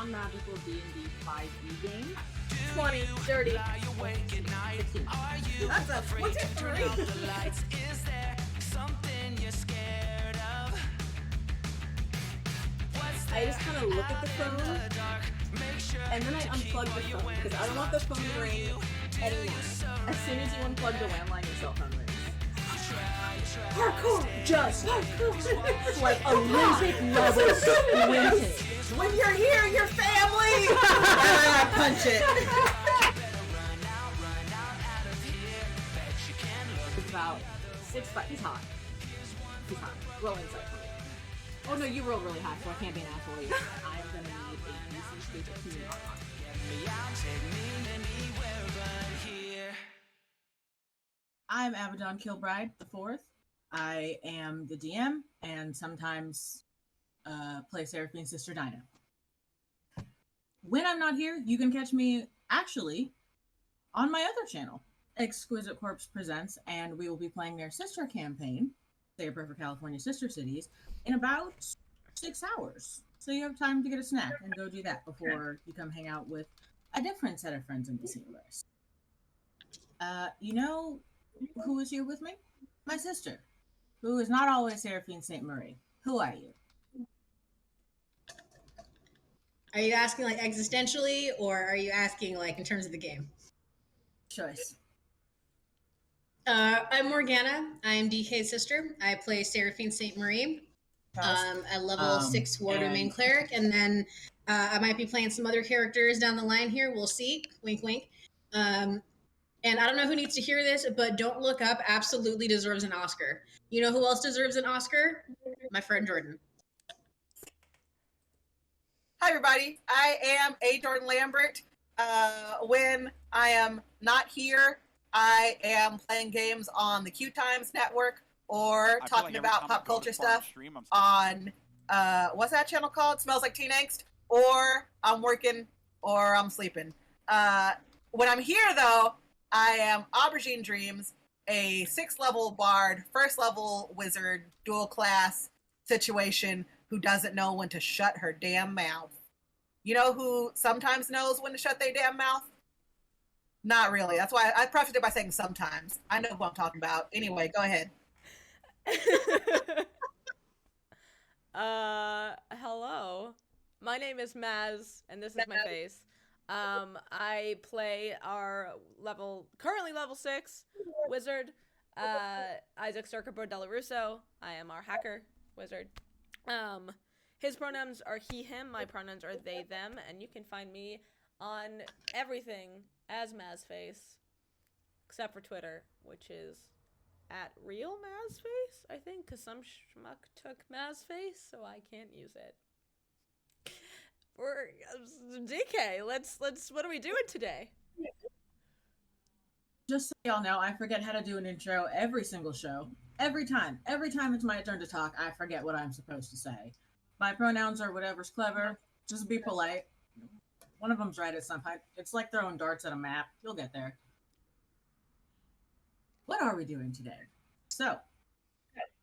non-magical D&D 5e game. 20, 30. 16. That's a 23. I just kind of look at the phone, and then I unplug the phone, because I don't want the phone to ring anymore. As soon as you unplug the landline, your cell phone rings. Hardcore! Just hardcore! Like Olympic level sprinting. When you're here, your family! Punch it. It's about 6'5". He's hot. He's hot. Roll insight for me. Oh no, you rolled really high, so I can't be an asshole either. I'm gonna need a decent speech of human hot. I'm Abadonne Kilbride, the fourth. I am the DM and sometimes play Seraphine's sister Dinah. When I'm not here, you can catch me actually on my other channel, Exquisite Corpse Presents, and we will be playing their sister campaign, Saber for California Sister Cities, in about 6 hours. So you have time to get a snack and go do that before you come hang out with a different set of friends in this universe. You know who is here with me? My sister, who is not always Seraphine St. Marie. Who are you? Are you asking like existentially, or are you asking like in terms of the game? Choice. I'm Morgana. I am DK's sister. I play Seraphine St. Marie. A level 6 war domain cleric, and then I might be playing some other characters down the line here. We'll see. Wink, wink. And I don't know who needs to hear this, but Don't Look Up absolutely deserves an Oscar. You know who else deserves an Oscar? My friend Jordan. Hi, everybody. I am A. Jordan Lambert. When I am not here, I am playing games on the Q Times Network or talking about pop culture stuff on, what's that channel called? Smells Like Teen Angst. Or I'm working or I'm sleeping. When I'm here, though, I am Aubergine Dreams, a 6th level bard, 1st level wizard, dual class situation who doesn't know when to shut her damn mouth. You know who sometimes knows when to shut their damn mouth? Not really. That's why I prefaced it by saying sometimes. I know who I'm talking about. Anyway, go ahead. Hello. My name is Mazz, and this is my face. I play our currently level 6 wizard, Isaac Circabor Dello Russo. I am our hacker wizard. His pronouns are he, him. My pronouns are they, them, and you can find me on everything as Mazzface, except for Twitter, which is at real Mazzface, I think, because some schmuck took Mazzface, so I can't use it. For DK, let's what are we doing today? Just so y'all know, I forget how to do an intro every single show. Every time it's my turn to talk, I forget what I'm supposed to say. My pronouns are whatever's clever. Just be polite. One of them's right at some point. It's like throwing darts at a map. You'll get there. What are we doing today? So,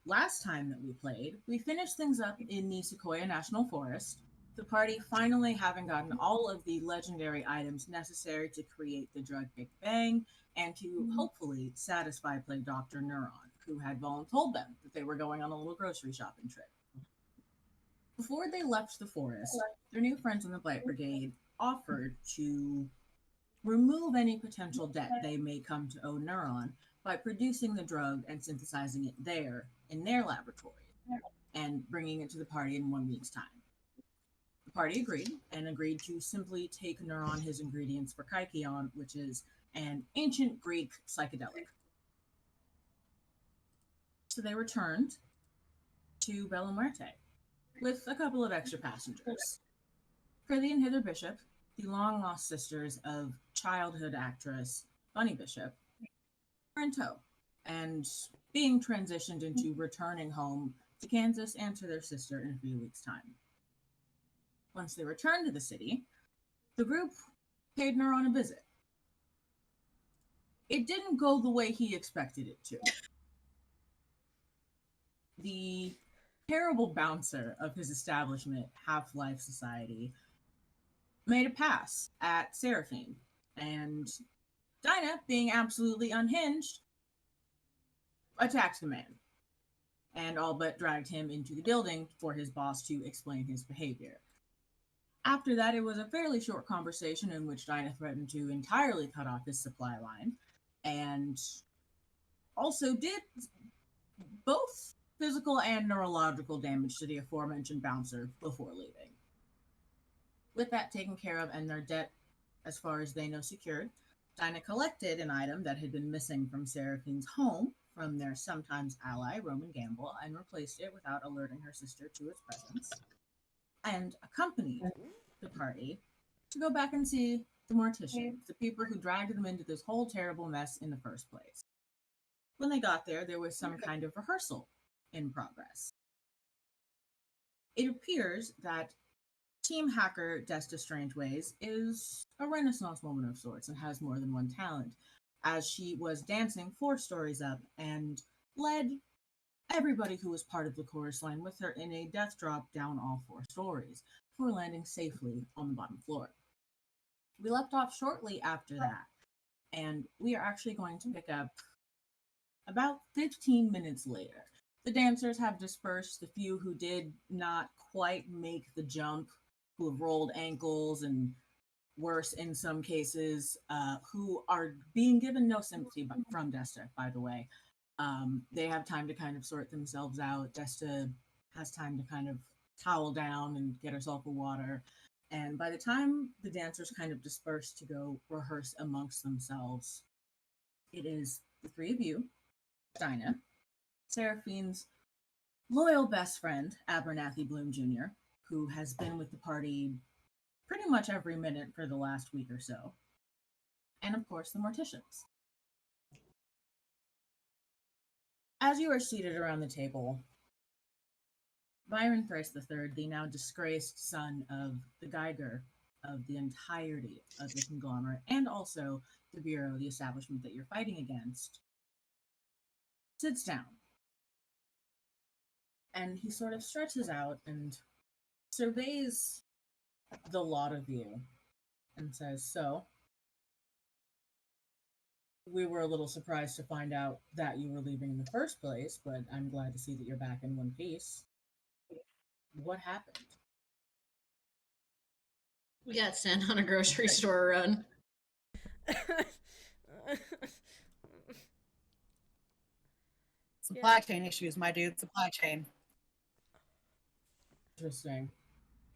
last time that we played, we finished things up in the Sequoia National Forest, the party finally having gotten all of the legendary items necessary to create the drug Big Bang and to hopefully satisfy Plague Dr. Neuron, who had told them that they were going on a little grocery shopping trip. Before they left the forest, their new friends in the Blight Brigade offered to remove any potential debt they may come to owe Neuron by producing the drug and synthesizing it there in their laboratory and bringing it to the party in 1 week's time. The party agreed to simply take Neuron his ingredients for Kykeon, which is an ancient Greek psychedelic. So they returned to Bella Muerte with a couple of extra passengers. Prithee and Hither Bishop, the long-lost sisters of childhood actress Bunny Bishop, were in tow and being transitioned into returning home to Kansas and to their sister in a few weeks' time. Once they returned to the city, the group paid Neuron a visit. It didn't go the way he expected it to. The terrible bouncer of his establishment, Half-Life Society, made a pass at Seraphine, and Dinah, being absolutely unhinged, attacked the man and all but dragged him into the building for his boss to explain his behavior. After that, it was a fairly short conversation in which Dinah threatened to entirely cut off his supply line and also did both physical and neurological damage to the aforementioned bouncer before leaving. With that taken care of and their debt, as far as they know, secured, Dinah collected an item that had been missing from Seraphine's home from their sometimes ally, Roman Gamble, and replaced it without alerting her sister to its presence, and accompanied the party to go back and see the morticians, the people who dragged them into this whole terrible mess in the first place. When they got there, there was some kind of rehearsal in progress. It appears that Team Hacker Desta Strangeways is a Renaissance woman of sorts and has more than one talent, as she was dancing 4 stories up and led everybody who was part of the chorus line with her in a death drop down all 4 stories before landing safely on the bottom floor. We left off shortly after that, and we are actually going to pick up about 15 minutes later. The dancers have dispersed. The few who did not quite make the jump, who have rolled ankles and worse in some cases, who are being given no sympathy from Desta, by the way. They have time to kind of sort themselves out. Desta has time to kind of towel down and get herself a water. And by the time the dancers kind of disperse to go rehearse amongst themselves, it is the 3 of you, Dinah, Seraphine's loyal best friend, Abernathy Bloom Jr., who has been with the party pretty much every minute for the last week or so, and of course the morticians. As you are seated around the table, Byron Thrice III, the now disgraced son of the Geiger of the entirety of the conglomerate, and also the Bureau, the establishment that you're fighting against, sits down. And he sort of stretches out and surveys the lot of you and says, "So, we were a little surprised to find out that you were leaving in the first place, but I'm glad to see that you're back in one piece. What happened?" We got sent on a grocery store run. Supply chain issues, my dude. Supply chain. Interesting.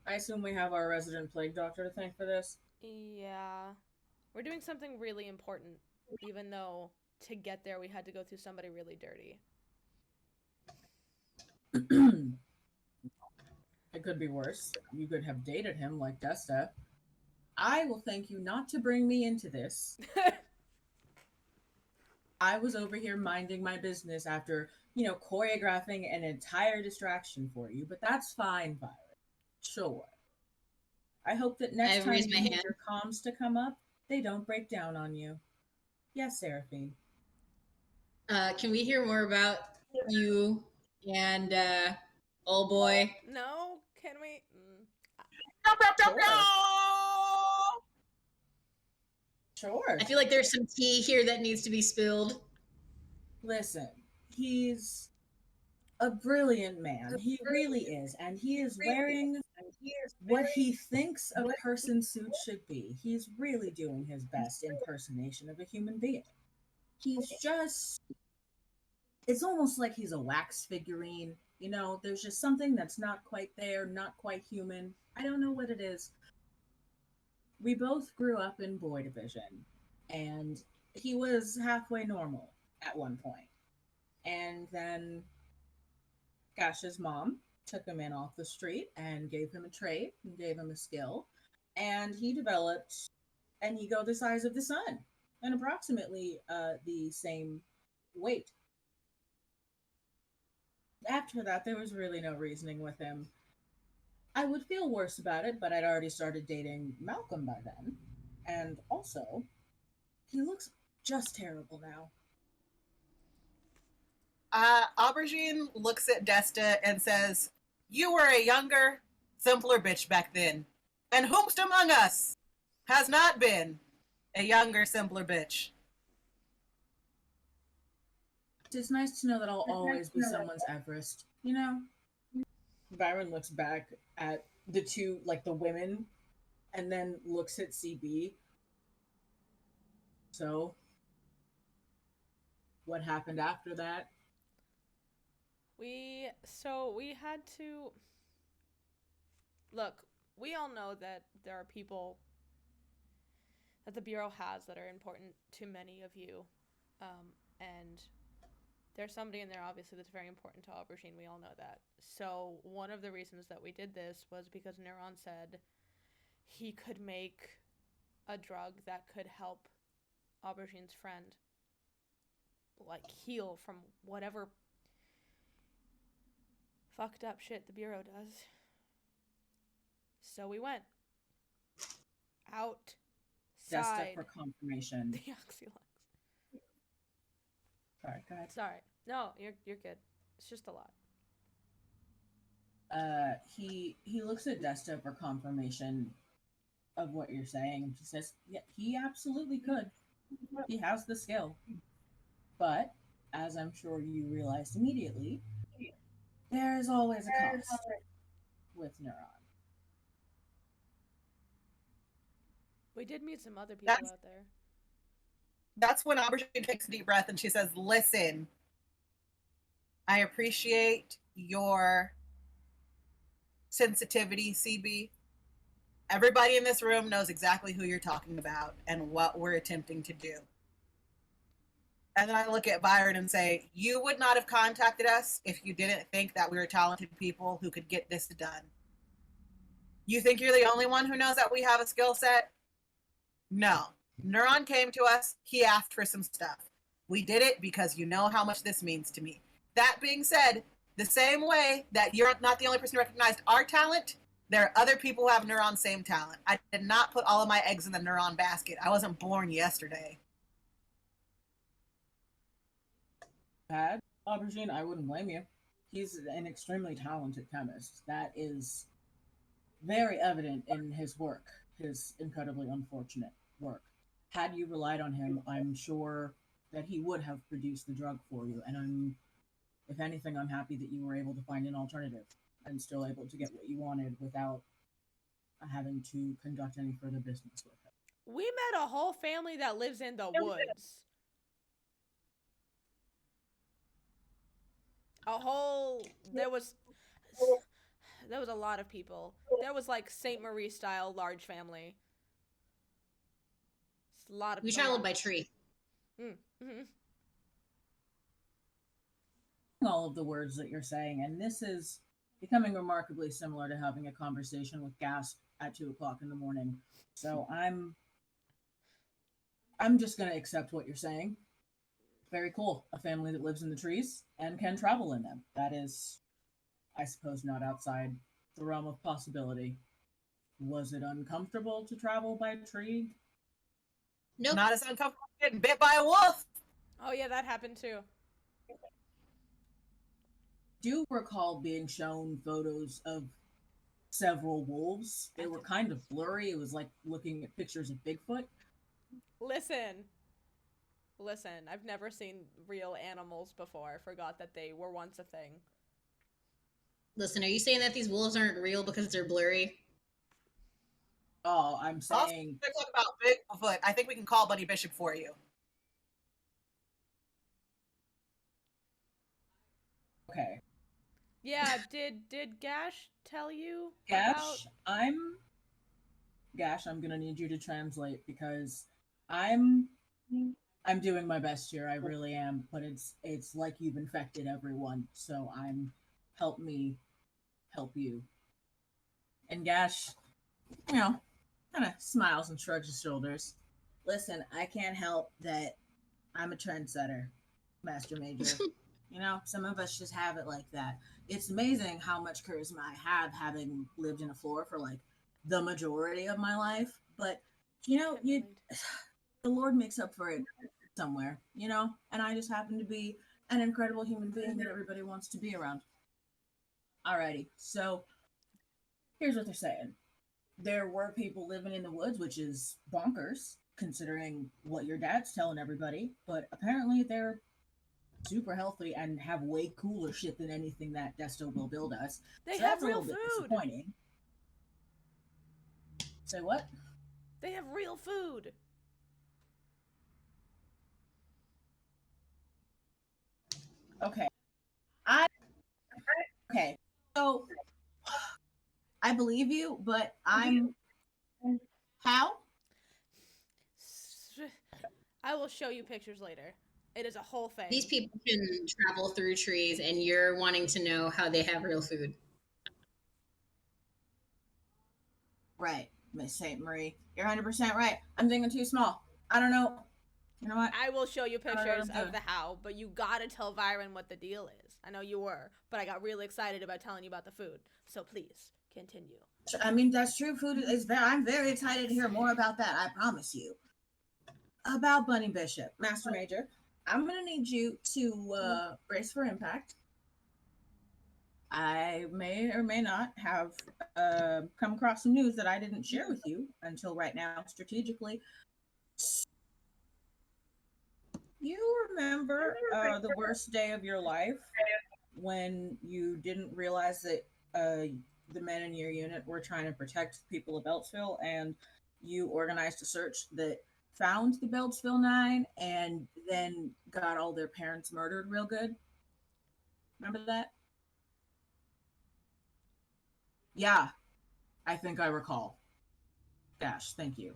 I assume we have our resident plague doctor to thank for this? Yeah. We're doing something really important, even though to get there we had to go through somebody really dirty. It could be worse. You could have dated him like Desta. I will thank you not to bring me into this. I was over here minding my business after, choreographing an entire distraction for you, but that's fine, Byron. Sure. I hope that next time you need your comms to come up, they don't break down on you. Yes, Seraphine. Can we hear more about you and old boy? No? Can we? Sure. I feel like there's some tea here that needs to be spilled. Listen, he's a brilliant man. He really is. And he is wearing what he thinks a person's suit should be. He's really doing his best impersonation of a human being. He's just... It's almost like he's a wax figurine. There's just something that's not quite there, not quite human. I don't know what it is. We both grew up in Boy Division, and he was halfway normal at one point. And then Gash's mom took him in off the street and gave him a trade and gave him a skill. And he developed an ego the size of the sun and approximately the same weight. After that, there was really no reasoning with him. I would feel worse about it, but I'd already started dating Malcolm by then. And also, he looks just terrible now. Aubergine looks at Desta and says, "You were a younger, simpler bitch back then. And whomst among us has not been a younger, simpler bitch? It's nice to know that I'll always be someone's Everest, you know? Byron looks back at the two, like the women, and then looks at CB. So, what happened after that? We had to look. We all know that there are people that the Bureau has that are important to many of you, and there's somebody in there obviously that's very important to Aubergine. We all know that. So one of the reasons that we did this was because Neuron said he could make a drug that could help Aubergine's friend, like, heal from whatever fucked up shit the Bureau does. So we went outside. Desktop for confirmation. The Oxylux. Sorry, go ahead. Sorry. No, you're good. It's just a lot. He looks at Desta for confirmation of what you're saying. He says, yeah, he absolutely could. He has the skill. But, as I'm sure you realized immediately, there is always a cost with Neuron. We did meet some other people out there. That's when Aubergine takes a deep breath and she says, listen, I appreciate your sensitivity, CB. Everybody in this room knows exactly who you're talking about and what we're attempting to do. And then I look at Byron and say, you would not have contacted us if you didn't think that we were talented people who could get this done. You think you're the only one who knows that we have a skill set? No. Neuron came to us. He asked for some stuff. We did it because you know how much this means to me. That being said, the same way that you're not the only person who recognized our talent, there are other people who have Neuron's same talent. I did not put all of my eggs in the Neuron basket. I wasn't born yesterday. Bad, Aubergine, I wouldn't blame you. He's an extremely talented chemist. That is very evident in his work, his incredibly unfortunate work. Had you relied on him, I'm sure that he would have produced the drug for you. And if anything, I'm happy that you were able to find an alternative and still able to get what you wanted without having to conduct any further business with it. We met a whole family that lives in the woods. There was a lot of people. There was like St. Marie style large family. It's a lot of. We traveled by tree. Mm-hmm. All of the words that you're saying, and this is becoming remarkably similar to having a conversation with Gas at 2:00 in the morning. So I'm just gonna accept what you're saying. Very cool. A family that lives in the trees and can travel in them. That is, I suppose, not outside the realm of possibility. Was it uncomfortable to travel by tree? Nope. Not as uncomfortable as getting bit by a wolf. Oh yeah, that happened too. Do you recall being shown photos of several wolves? They were kind of blurry. It was like looking at pictures of Bigfoot. Listen, I've never seen real animals before. I forgot that they were once a thing. Listen, are you saying that these wolves aren't real because they're blurry? Oh, I'm saying... Also, talk about Bigfoot. I think we can call Bunny Bishop for you. Okay. Yeah, did Gash tell you Gash, I'm gonna need you to translate because I'm doing my best here. I really am, but it's like you've infected everyone. So help me help you. And Gash, kind of smiles and shrugs his shoulders. Listen, I can't help that I'm a trendsetter, Master Major. Some of us just have it like that. It's amazing how much charisma I have having lived in a floor for like the majority of my life. But the Lord makes up for it somewhere, and I just happen to be an incredible human being that everybody wants to be around. Alrighty, so here's what they're saying. there were people living in the woods, which is bonkers considering what your dad's telling everybody. But apparently they're super healthy and have way cooler shit than anything that Desto will build us. They So have that's a real little bit food. disappointing. Say what? They have real food. Okay. Okay. So I believe you, but I'm how? I will show you pictures later. It is a whole thing. These people can travel through trees, and you're wanting to know how they have real food. Right, Miss St. Marie. You're 100% right. I'm thinking too small. I don't know. You know what? I will show you pictures what I'm of the how, but you gotta tell Byron what the deal is. I know you were, but I got really excited about telling you about the food. So please, continue. I mean, that's true. Food is very, I'm very excited to hear more about that. I promise you. About Bunny Bishop, Master Major, I'm going to need you to brace for impact. I may or may not have come across some news that I didn't share with you until right now, strategically. You remember the worst day of your life when you didn't realize that the men in your unit were trying to protect the people of Beltsville, and you organized a search that found the Beltsville Nine and then got all their parents murdered real good? Remember that? Yeah, I think I recall. Dash, thank you.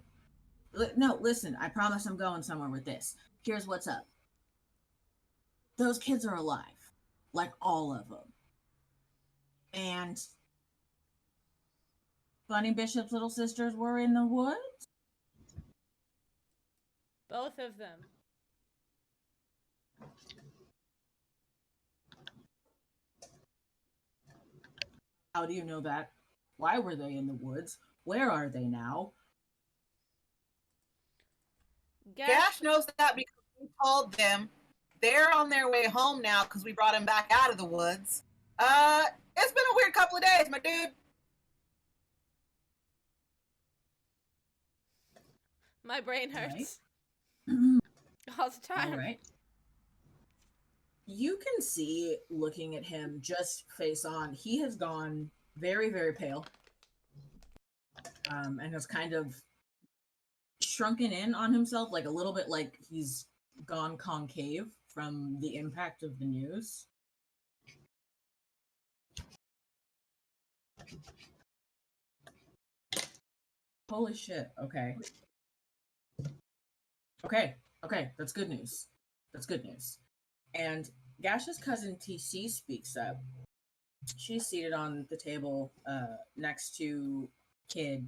No, listen, I promise I'm going somewhere with this. Here's what's up. Those kids are alive. Like all of them. And Bunny Bishop's little sisters were in the woods? Both of them. How do you know that? Why were they in the woods? Where are they now? Gash knows that because we told them they're on their way home now because we brought them back out of the woods. It's been a weird couple of days, my dude. My brain hurts. Right. All the time. All right. You can see, looking at him just face on, he has gone very, very pale. And has kind of shrunken in on himself, like a little bit like he's gone concave from the impact of the news. Holy shit. Okay. Okay, that's good news. That's good news. And Gash's cousin TC speaks up. She's seated on the table next to Kid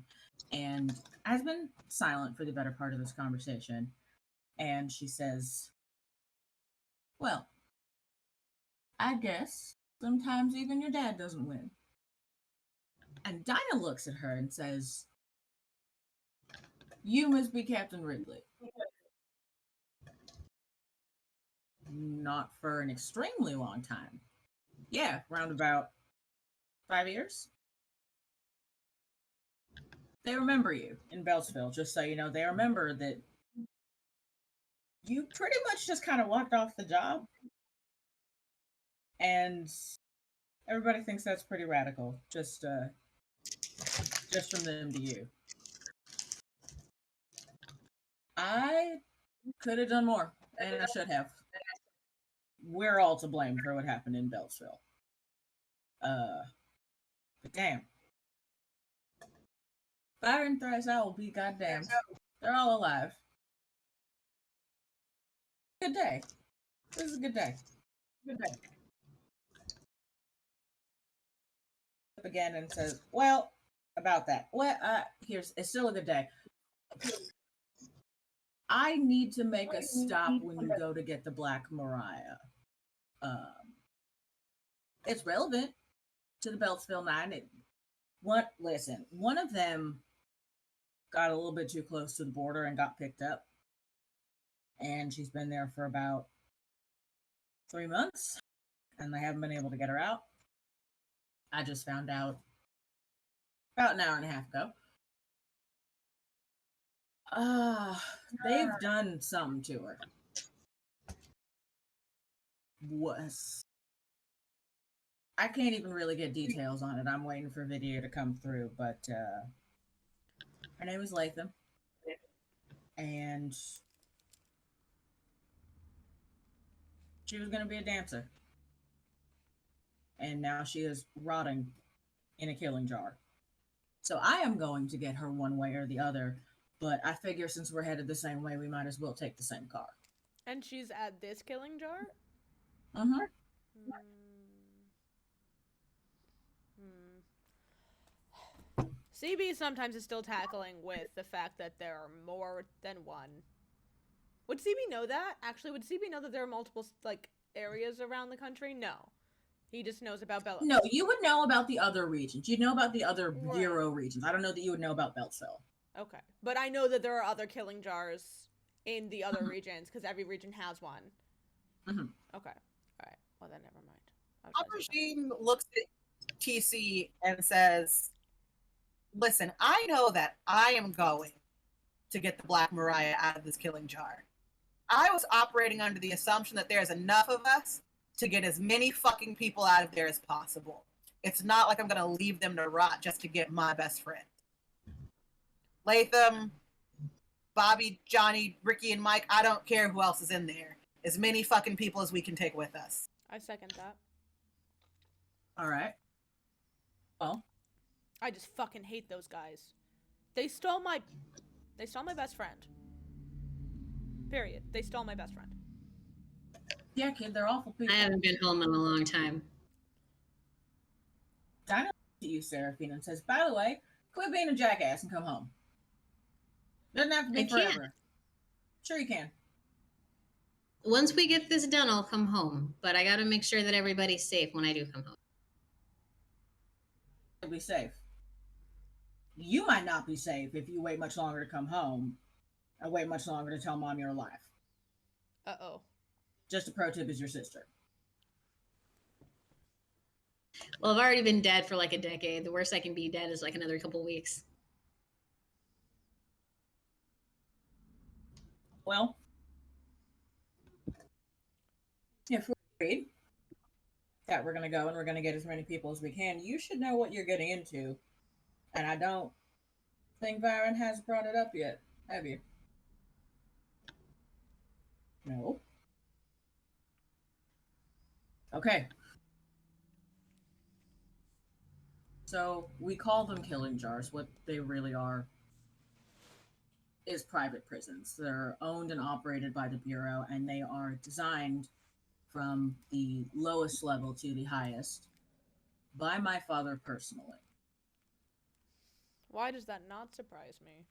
and has been silent for the better part of this conversation. And she says, well, I guess sometimes even your dad doesn't win. And Dinah looks at her and says, you must be Captain Ridley. Not for an extremely long time. Yeah, round about 5 years. They remember you in Beltsville, just so you know. They remember that you pretty much just kind of walked off the job. And everybody thinks that's pretty radical, just from them to you. I could have done more, and I should have. We're all to blame for what happened in Beltsville. But damn. Byron Thrice Owl be goddamn. They're all alive. Good day. This is a good day. Good day. Up again and says, well, about that. Well, it's still a good day. I need to make a stop when you go to get the Black Mariah. It's relevant to the Beltsville Nine. Listen, one of them got a little bit too close to the border and got picked up. And she's been there for about 3 months, and they haven't been able to get her out. I just found out about an hour and a half ago. They've done some to her. I can't even really get details on it. I'm waiting for video to come through, but her name is Latham. And she was going to be a dancer. And now she is rotting in a killing jar. So I am going to get her one way or the other, but I figure since we're headed the same way, we might as well take the same car. And she's at this killing jar? Uh-huh. CB sometimes is still tackling with the fact that there are more than one. Would CB know that? Actually, would CB know that there are multiple, like, areas around the country? No. He just knows about Bellows. No, you would know about the other regions. You'd know about the other Bureau regions. I don't know that you would know about Beltsville. Okay. But I know that there are other killing jars in the other regions, because every region has one. Mm-hmm. Okay. All right. Well, then never mind. Aubergine looks at TC and says, listen, I know that I am going to get the Black Mariah out of this killing jar. I was operating under the assumption that there's enough of us to get as many fucking people out of there as possible. It's not like I'm going to leave them to rot just to get my best friend. Latham, Bobby, Johnny, Ricky, and Mike, I don't care who else is in there. As many fucking people as we can take with us. I second that. All right. Well, I just fucking hate those guys. They stole my best friend. Period. They stole my best friend. Yeah, kid, they're awful people. I haven't been home in a long time. Dinah looks at you, Seraphine, and says, by the way, quit being a jackass and come home. Doesn't have to be forever. Can't. Sure you can. Once we get this done, I'll come home. But I gotta make sure that everybody's safe when I do come home. You'll be safe. You might not be safe if you wait much longer to come home and wait much longer to tell mom you're alive. Uh-oh. Just a pro tip is your sister. Well, I've already been dead for like a decade. The worst I can be dead is like another couple weeks. Well, if we're agreed that we're going to go and we're going to get as many people as we can, you should know what you're getting into. And I don't think Byron has brought it up yet, have you? No. Okay. So we call them killing jars. What they really are is private prisons. They're owned and operated by the Bureau, and they are designed from the lowest level to the highest by my father personally. Why does that not surprise me?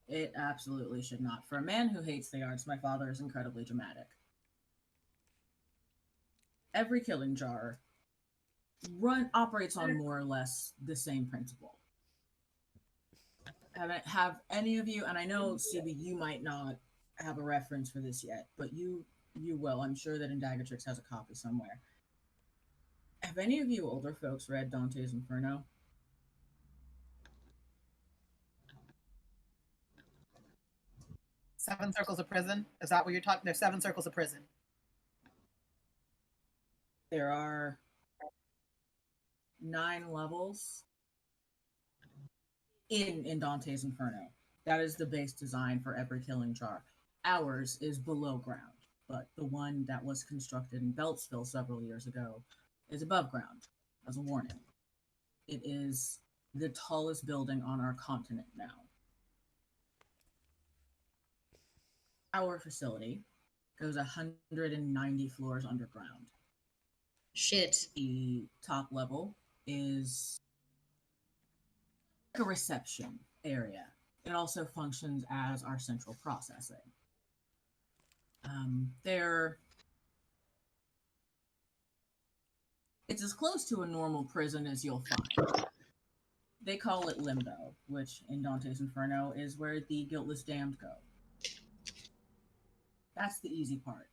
It absolutely should not. For a man who hates the arts, my father is incredibly dramatic. Every killing jar operates on more or less the same principle. Have any of you, and I know, CB, you might not have a reference for this yet, but you will. I'm sure that Indagatrix has a copy somewhere. Have any of you older folks read Dante's Inferno? Seven Circles of Prison? Is that what you're talking? There's 7 circles of prison. There are 9 levels in Dante's Inferno. That is the base design for every killing jar. Ours is below ground, but the one that was constructed in Beltsville several years ago is above ground, as a warning. It is the tallest building on our continent now. Our facility goes 190 floors underground. Shit. The top level is a reception area. It also functions as our central processing. It's as close to a normal prison as you'll find. They call it limbo, which in Dante's Inferno is where the guiltless damned go. That's the easy part.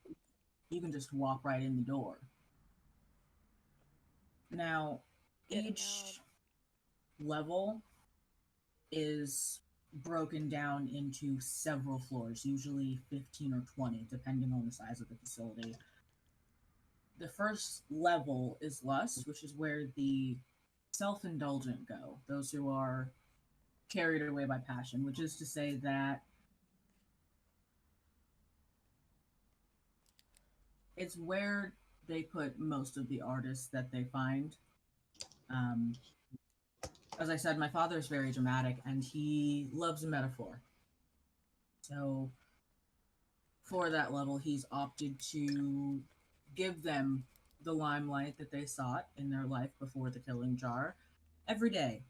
You can just walk right in the door. Now, each level is broken down into several floors, usually 15 or 20, depending on the size of the facility. The first level is lust, which is where the self-indulgent go, those who are carried away by passion, which is to say that it's where they put most of the artists that they find. As I said, my father is very dramatic and he loves a metaphor. So for that level, he's opted to give them the limelight that they sought in their life before the killing jar every day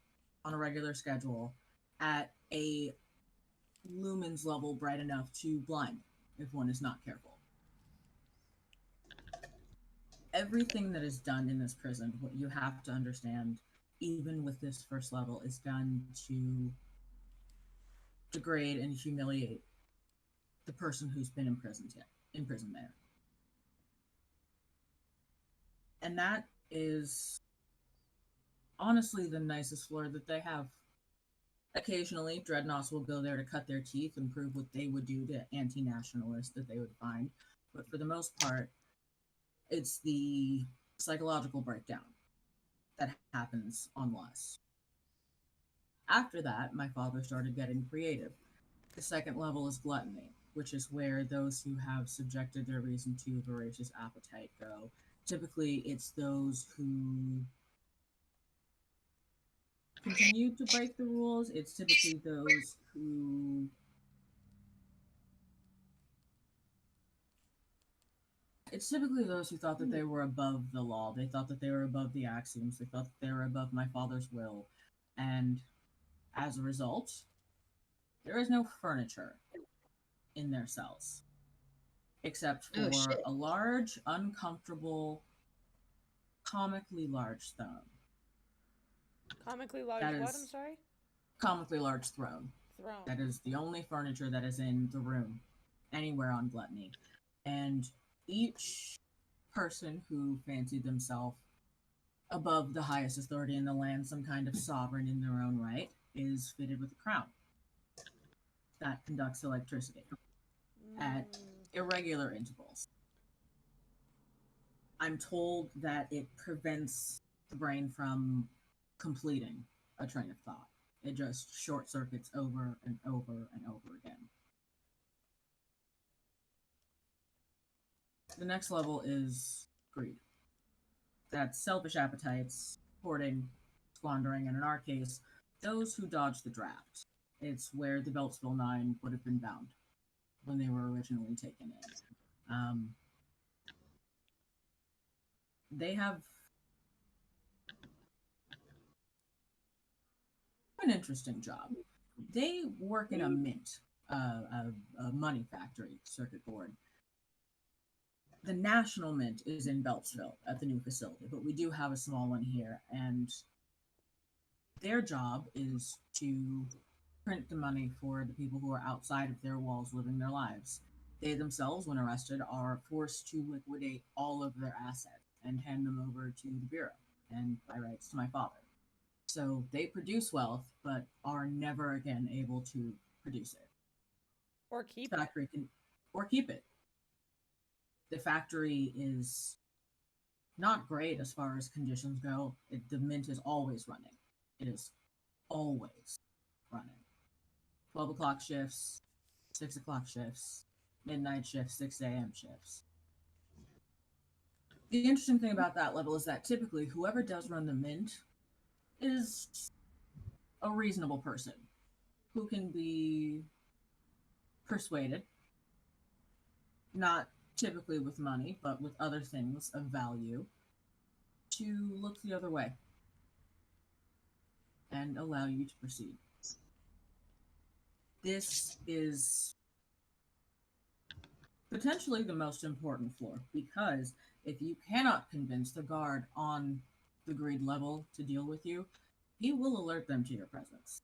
on a regular schedule at a lumens level bright enough to blind if one is not careful. Everything that is done in this prison, what you have to understand, even with this first level, is done to degrade and humiliate the person who's been imprisoned there. And that is honestly the nicest floor that they have. Occasionally, dreadnoughts will go there to cut their teeth and prove what they would do to anti-nationalists that they would find. But for the most part, it's the psychological breakdown that happens on lust. After that, my father started getting creative. The second level is gluttony, which is where those who have subjected their reason to voracious appetite go. Typically, it's those who continue to break the rules. It's typically those who thought that they were above the law. They thought that they were above the axioms. They thought that they were above my father's will. And as a result, there is no furniture in their cells, except for a large, uncomfortable, comically large throne. Comically large what? I'm sorry? Comically large throne. That is the only furniture that is in the room, anywhere on Gluttony. And each person who fancied themselves above the highest authority in the land, some kind of sovereign in their own right, is fitted with a crown that conducts electricity at irregular intervals. I'm told that it prevents the brain from completing a train of thought. It just short circuits over and over and over again. The next level is greed. That's selfish appetites, hoarding, squandering, and in our case, those who dodge the draft. It's where the Beltsville Nine would have been bound when they were originally taken in. They have an interesting job. They work in a mint, a money factory circuit board. The national mint is in Beltsville at the new facility, but we do have a small one here, and their job is to print the money for the people who are outside of their walls living their lives. They themselves, when arrested, are forced to liquidate all of their assets and hand them over to the Bureau, and by rights to my father. So they produce wealth, but are never again able to produce it. Or keep the factory it. Or keep it. The factory is not great as far as conditions go. The mint is always running. It is always running. 12 o'clock shifts, 6 o'clock shifts, midnight shifts, 6 a.m. shifts. The interesting thing about that level is that typically whoever does run the mint is a reasonable person who can be persuaded, not typically with money, but with other things of value, to look the other way and allow you to proceed. This is potentially the most important floor, because if you cannot convince the guard on the greed level to deal with you, he will alert them to your presence.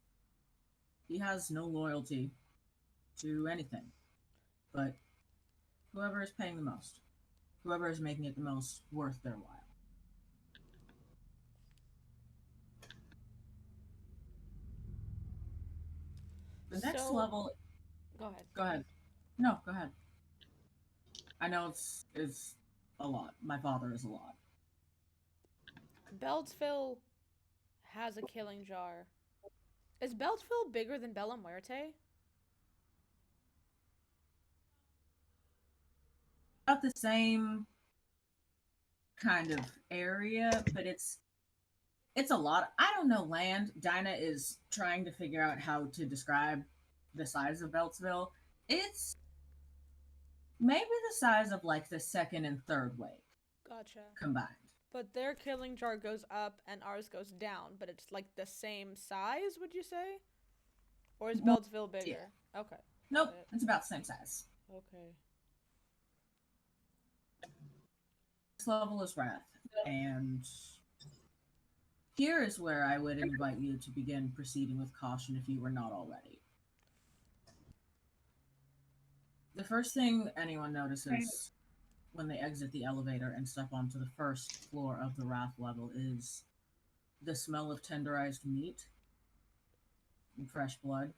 He has no loyalty to anything, but whoever is paying the most, whoever is making it the most worth their while. The next So- level. Go ahead. Go ahead. No, go ahead. I know it's a lot. My father is a lot. Beltsville has a killing jar. Is Beltsville bigger than Bella Muerte? About the same kind of area, but it's a lot. I don't know land. Dinah is trying to figure out how to describe the size of Beltsville. It's maybe the size of like the second and third wave Gotcha. combined. But their killing jar goes up and ours goes down, but it's like the same size, would you say? Or is Beltsville bigger? Okay. Nope, got it. it's about the same size. Okay. This level is Wrath, and here is where I would invite you to begin proceeding with caution if you were not already. The first thing anyone notices when they exit the elevator and step onto the first floor of the Wrath level is the smell of tenderized meat and fresh blood.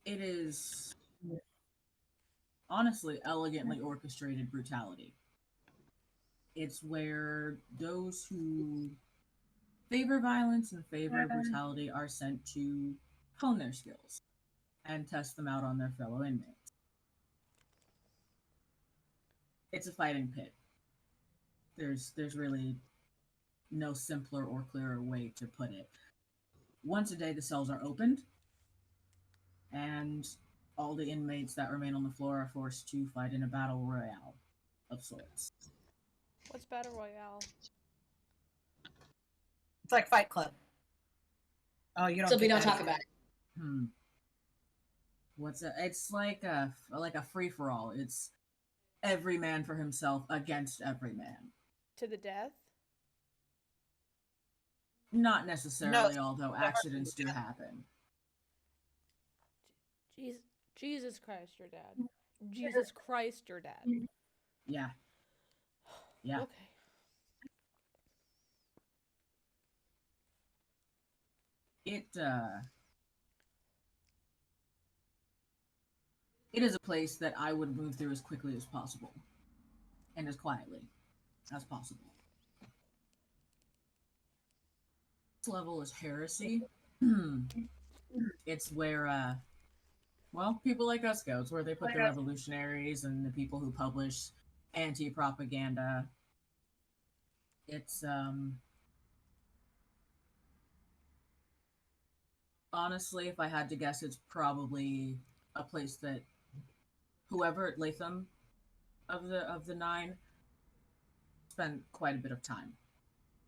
It is honestly elegantly orchestrated brutality. It's where those who favor violence and favor brutality are sent to hone their skills and test them out on their fellow inmates. It's a fighting pit. There's really no simpler or clearer way to put it. Once a day, the cells are opened, and all the inmates that remain on the floor are forced to fight in a battle royale of sorts. What's Battle Royale? It's like Fight Club. Oh, you don't. So we get don't that talk either. about it. What's it? It's like a free for all. It's every man for himself against every man. To the death? Not necessarily, although accidents do happen. Jesus Christ, you're dead. Jesus Christ, you're dead. Yeah. Yeah. Okay. It is a place that I would move through as quickly as possible and as quietly as possible. This level is heresy. It's where people like us go. It's where they put the revolutionaries and the people who publish anti-propaganda. It's honestly, if I had to guess, it's probably a place that whoever at Latham of the nine spent quite a bit of time.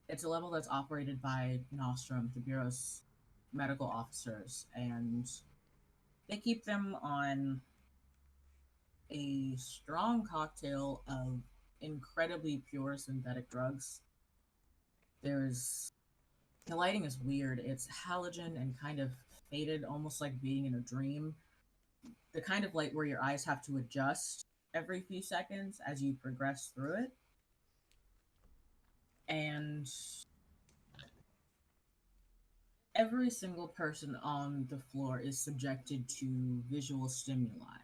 It's a level that's operated by Nostrum, the Bureau's medical officers, and they keep them on a strong cocktail of incredibly pure synthetic drugs. The lighting is weird. It's halogen and kind of faded, almost like being in a dream. The kind of light where your eyes have to adjust every few seconds as you progress through it. And every single person on the floor is subjected to visual stimuli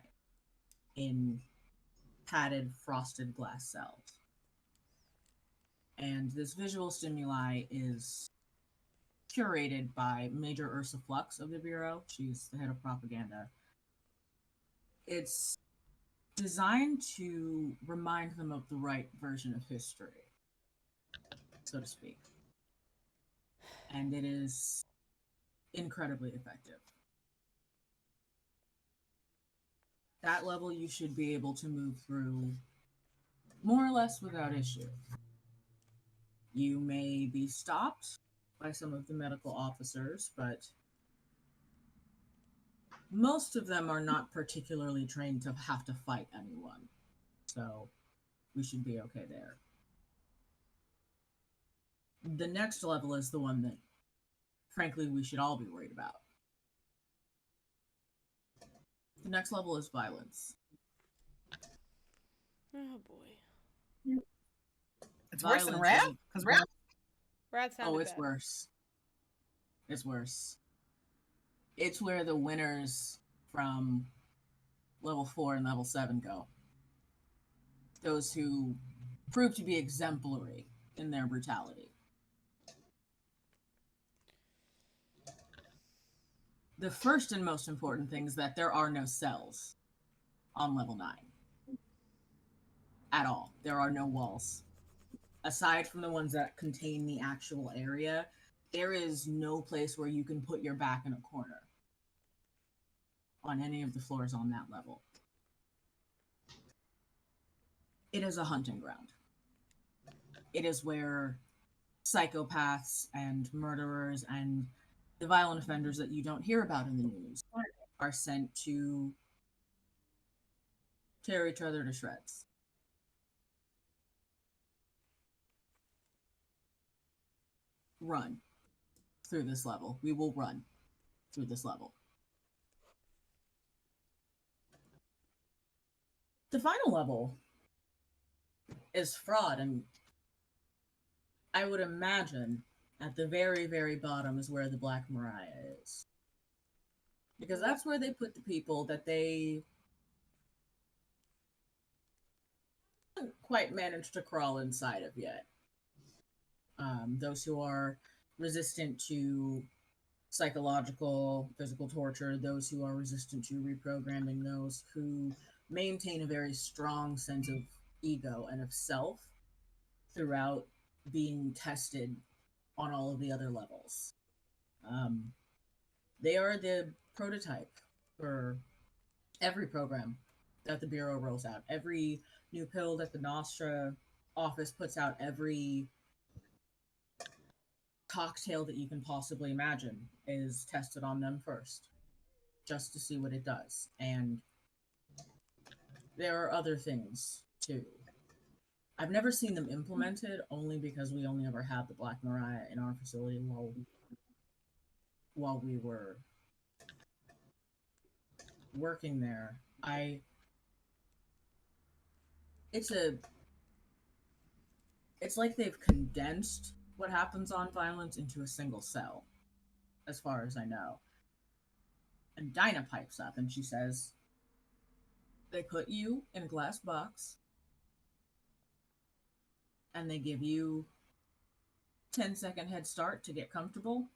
in padded, frosted glass cells. And this visual stimuli is curated by Major Ursa Flux of the Bureau. She's the head of propaganda. It's designed to remind them of the right version of history, so to speak. And it is incredibly effective. That level you should be able to move through more or less without issue. You may be stopped by some of the medical officers, but most of them are not particularly trained to have to fight anyone. So we should be okay there. The next level is the one that, frankly, we should all be worried about. The next level is violence. Oh boy. It's worse than Violence Wrath? is- Because Wrath. Rat sounded Oh, it's bad. worse. It's worse. It's where the winners from level 4 and level 7 go. Those who prove to be exemplary in their brutality. The first and most important thing is that there are no cells on level 9. At all. There are no walls. Aside from the ones that contain the actual area, there is no place where you can put your back in a corner on any of the floors on that level. It is a hunting ground. It is where psychopaths and murderers and the violent offenders that you don't hear about in the news are sent to tear each other to shreds. Run through this level. We will run through this level. The final level is fraud, and I would imagine at the very, very bottom is where the Black Mariah is. Because that's where they put the people that they haven't quite managed to crawl inside of yet. Those who are resistant to psychological, physical torture, those who are resistant to reprogramming, those who maintain a very strong sense of ego and of self throughout being tested on all of the other levels. They are the prototype for every program that the Bureau rolls out. Every new pill that the Nostra office puts out, every cocktail that you can possibly imagine is tested on them first, just to see what it does. And there are other things too. I've never seen them implemented, only because we only ever had the Black Mariah in our facility while we were working there. It's like they've condensed what happens on violence into a single cell, as far as I know. And Dinah pipes up and she says, they put you in a glass box and they give you 10-second head start to get comfortable.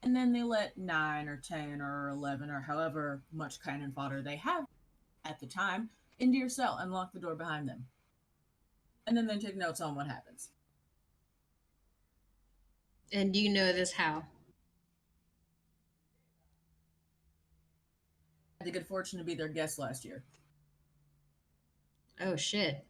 And then they let 9 or 10 or 11 or however much cannon fodder they have at the time into your cell and lock the door behind them. And then they take notes on what happens. And do you know this how? I had the good fortune to be their guest last year. Oh, shit.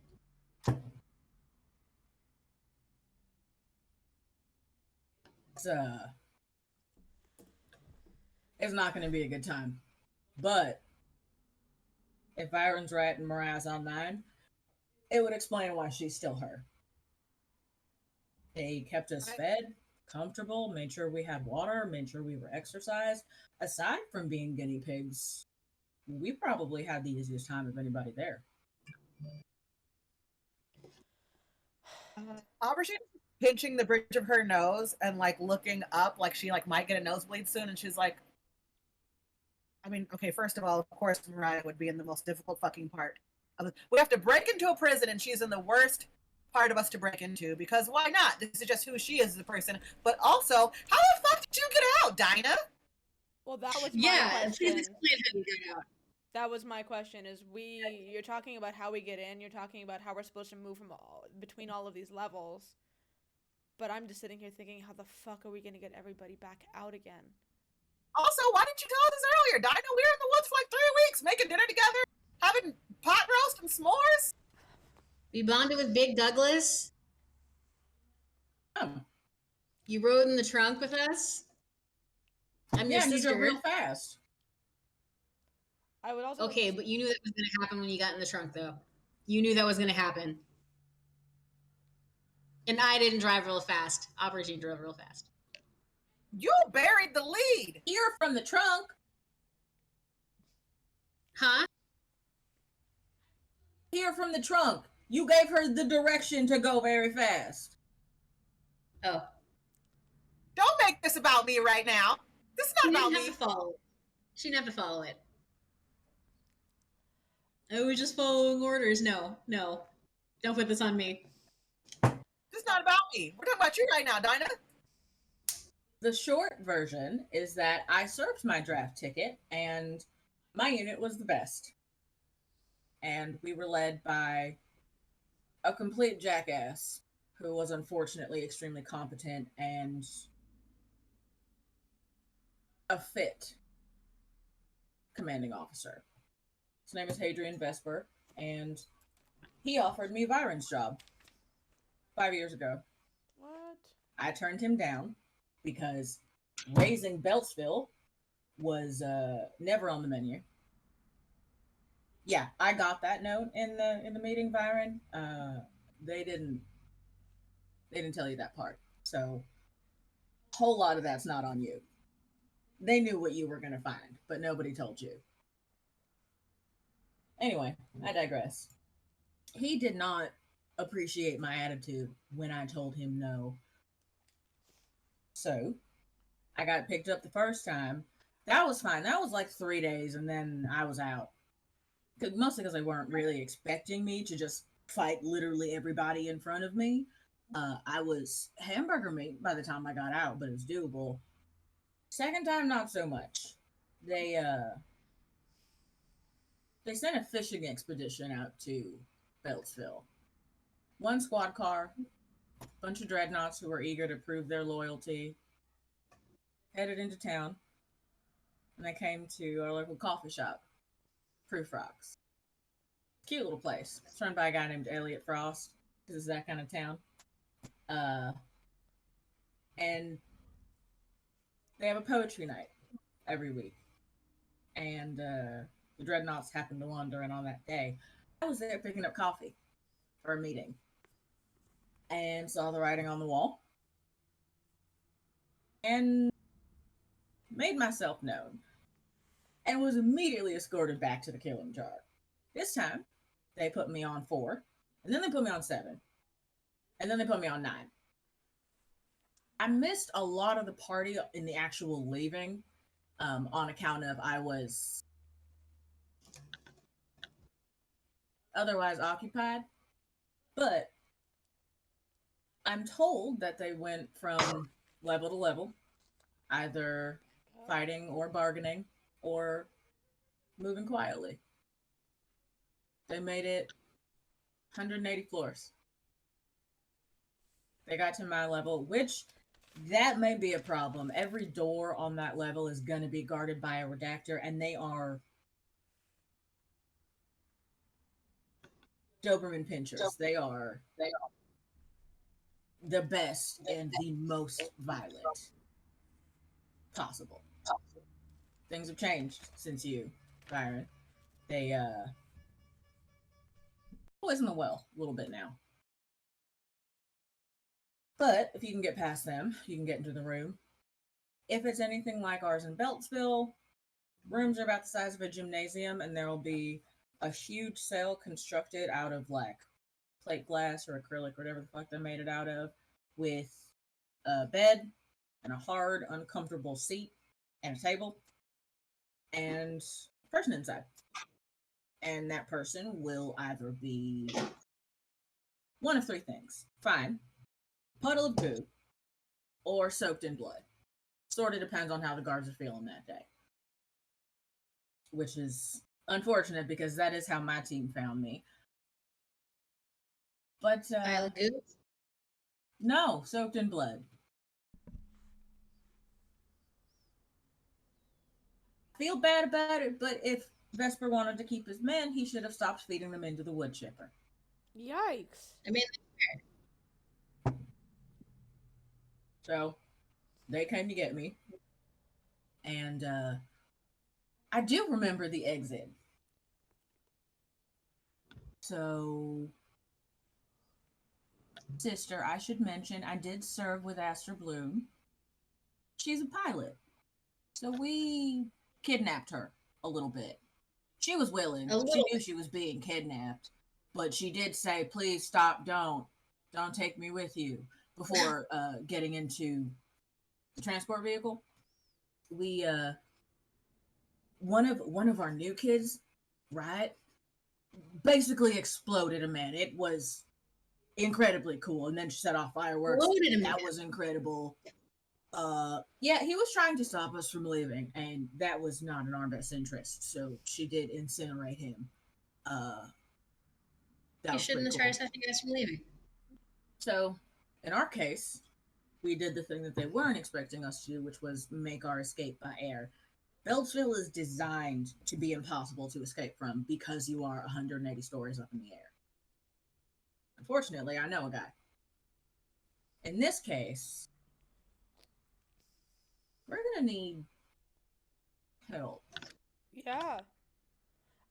It's not going to be a good time. But if Byron's right and Mariah's on 9, it would explain why she's still her. They kept us fed, comfortable, made sure we had water, made sure we were exercised. Aside from being guinea pigs, we probably had the easiest time of anybody there. Aubergine pinching the bridge of her nose and like looking up like she like might get a nosebleed soon, and she's like, I mean, okay, first of all, of course Mariah would be in the most difficult fucking part. We have to break into a prison and she's in the worst part of us to break into, because why not? This is just who she is as a person. But also, how the fuck did you get out, Dinah? Well, that was my question. Out. That was my question. You're talking about how we get in. You're talking about how we're supposed to move between all of these levels. But I'm just sitting here thinking, how the fuck are we gonna get everybody back out again? Also, why didn't you tell us this earlier, Dinah? We were in the woods for like 3 weeks, making dinner together, having pot roast and s'mores. We bonded with Big Douglas. Oh. You rode in the trunk with us. I'm your sister. You drove real fast. I would also. Okay, but you knew that was going to happen when you got in the trunk, though. You knew that was going to happen. And I didn't drive real fast. Aubergine drove real fast. You buried the lead. You're from the trunk. Huh? Here from the trunk. You gave her the direction to go very fast. Oh. Don't make this about me right now. This is not about me. She didn't have to follow it. I was just following orders. No. Don't put this on me. This is not about me. We're talking about you right now, Dinah. The short version is that I served my draft ticket, and my unit was the best. And we were led by a complete jackass who was unfortunately extremely competent and a fit commanding officer. His name is Hadrian Vesper, and he offered me Byron's job 5 years ago. What? I turned him down because raising Beltsville was never on the menu. Yeah, I got that note in the meeting, Byron. They didn't tell you that part. So a whole lot of that's not on you. They knew what you were going to find, but nobody told you. Anyway, I digress. He did not appreciate my attitude when I told him no. So, I got picked up the first time. That was fine. That was like 3 days, and then I was out. Mostly because they weren't really expecting me to just fight literally everybody in front of me. I was hamburger meat by the time I got out, but it was doable. Second time, not so much. They sent a fishing expedition out to Beltsville. One squad car, bunch of dreadnoughts who were eager to prove their loyalty, headed into town, and they came to our local coffee shop, Proof Rocks. Cute little place. It's run by a guy named Elliot Frost. This is that kind of town. And they have a poetry night every week. And the dreadnoughts happened to wander in on that day. I was there picking up coffee for a meeting and saw the writing on the wall and made myself known and was immediately escorted back to the killing jar. This time, they put me on 4, and then they put me on 7, and then they put me on 9. I missed a lot of the party in the actual leaving on account of I was otherwise occupied, but I'm told that they went from level to level, either fighting or bargaining or moving quietly. They made it 180 floors. They got to my level, which that may be a problem. Every door on that level is going to be guarded by a redactor, and they are Doberman pinchers. They are the best and the most violent possible. Things have changed since you, Byron. They poison the well a little bit now. But if you can get past them, you can get into the room. If it's anything like ours in Beltsville, rooms are about the size of a gymnasium, and there will be a huge cell constructed out of like plate glass or acrylic or whatever the fuck they made it out of, with a bed and a hard, uncomfortable seat and a table and a person inside. And that person will either be one of 3 things. Fine. Puddle of goo, or soaked in blood. Sort of depends on how the guards are feeling that day. Which is unfortunate because that is how my team found me. But Pile of goo? No, soaked in blood. Feel bad about it, but if Vesper wanted to keep his men, he should have stopped feeding them into the wood chipper. Yikes. I mean, So they came to get me. And I do remember the exit. So, sister, I should mention, I did serve with Aster Bloom. She's a pilot. So we kidnapped her a little bit. She was willing. She knew she was being kidnapped. But she did say, please stop, don't take me with you, before getting into the transport vehicle. We one of our new kids, right, basically exploded a man. It was incredibly cool, and then she set off fireworks. That was incredible. Yeah, he was trying to stop us from leaving, and that was not in our best interest. So she did incinerate him. You shouldn't have tried to stop you guys from leaving. So, in our case, we did the thing that they weren't expecting us to do, which was make our escape by air. Beltsville is designed to be impossible to escape from because you are 180 stories up in the air. Unfortunately, I know a guy. In this case, we're gonna need help. Yeah.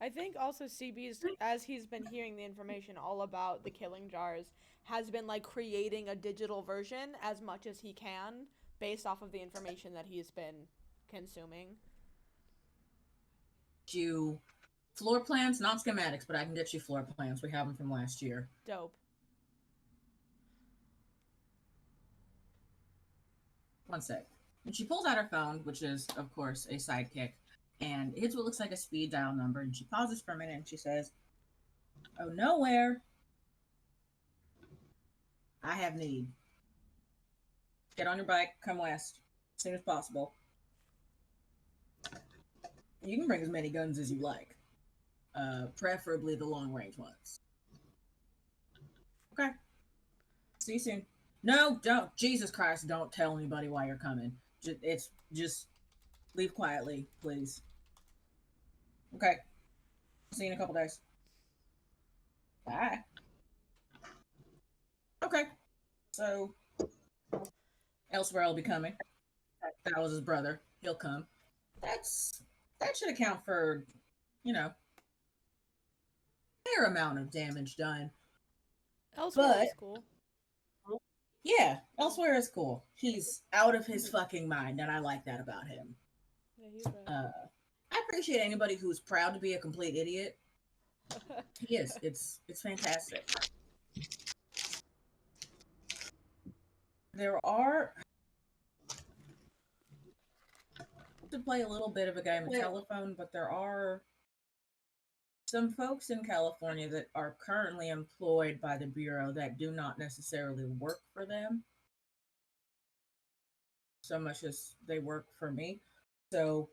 I think also CB's, as he's been hearing the information all about the killing jars, has been like creating a digital version as much as he can based off of the information that he's been consuming. You floor plans, not schematics, but I can get you floor plans. We have them from last year. Dope. One sec. And she pulls out her phone, which is, of course, a sidekick, and hits what looks like a speed dial number, and she pauses for a minute, and she says, "Oh, nowhere. I have need. Get on your bike, come west, as soon as possible. You can bring as many guns as you like. Preferably the long-range ones. Okay. See you soon. No, don't. Jesus Christ, don't tell anybody why you're coming. Just leave quietly, please. Okay. See you in a couple days. Bye. Okay. So, elsewhere will be coming. That was his brother. He'll come. That should account for, a fair amount of damage done. Elsewhere is cool. Yeah, elsewhere is cool. He's out of his fucking mind, and I like that about him. Yeah, he's right. I appreciate anybody who's proud to be a complete idiot. He is. It's fantastic. There are, to play a little bit of a game of telephone, but there are some folks in California that are currently employed by the Bureau that do not necessarily work for them so much as they work for me. So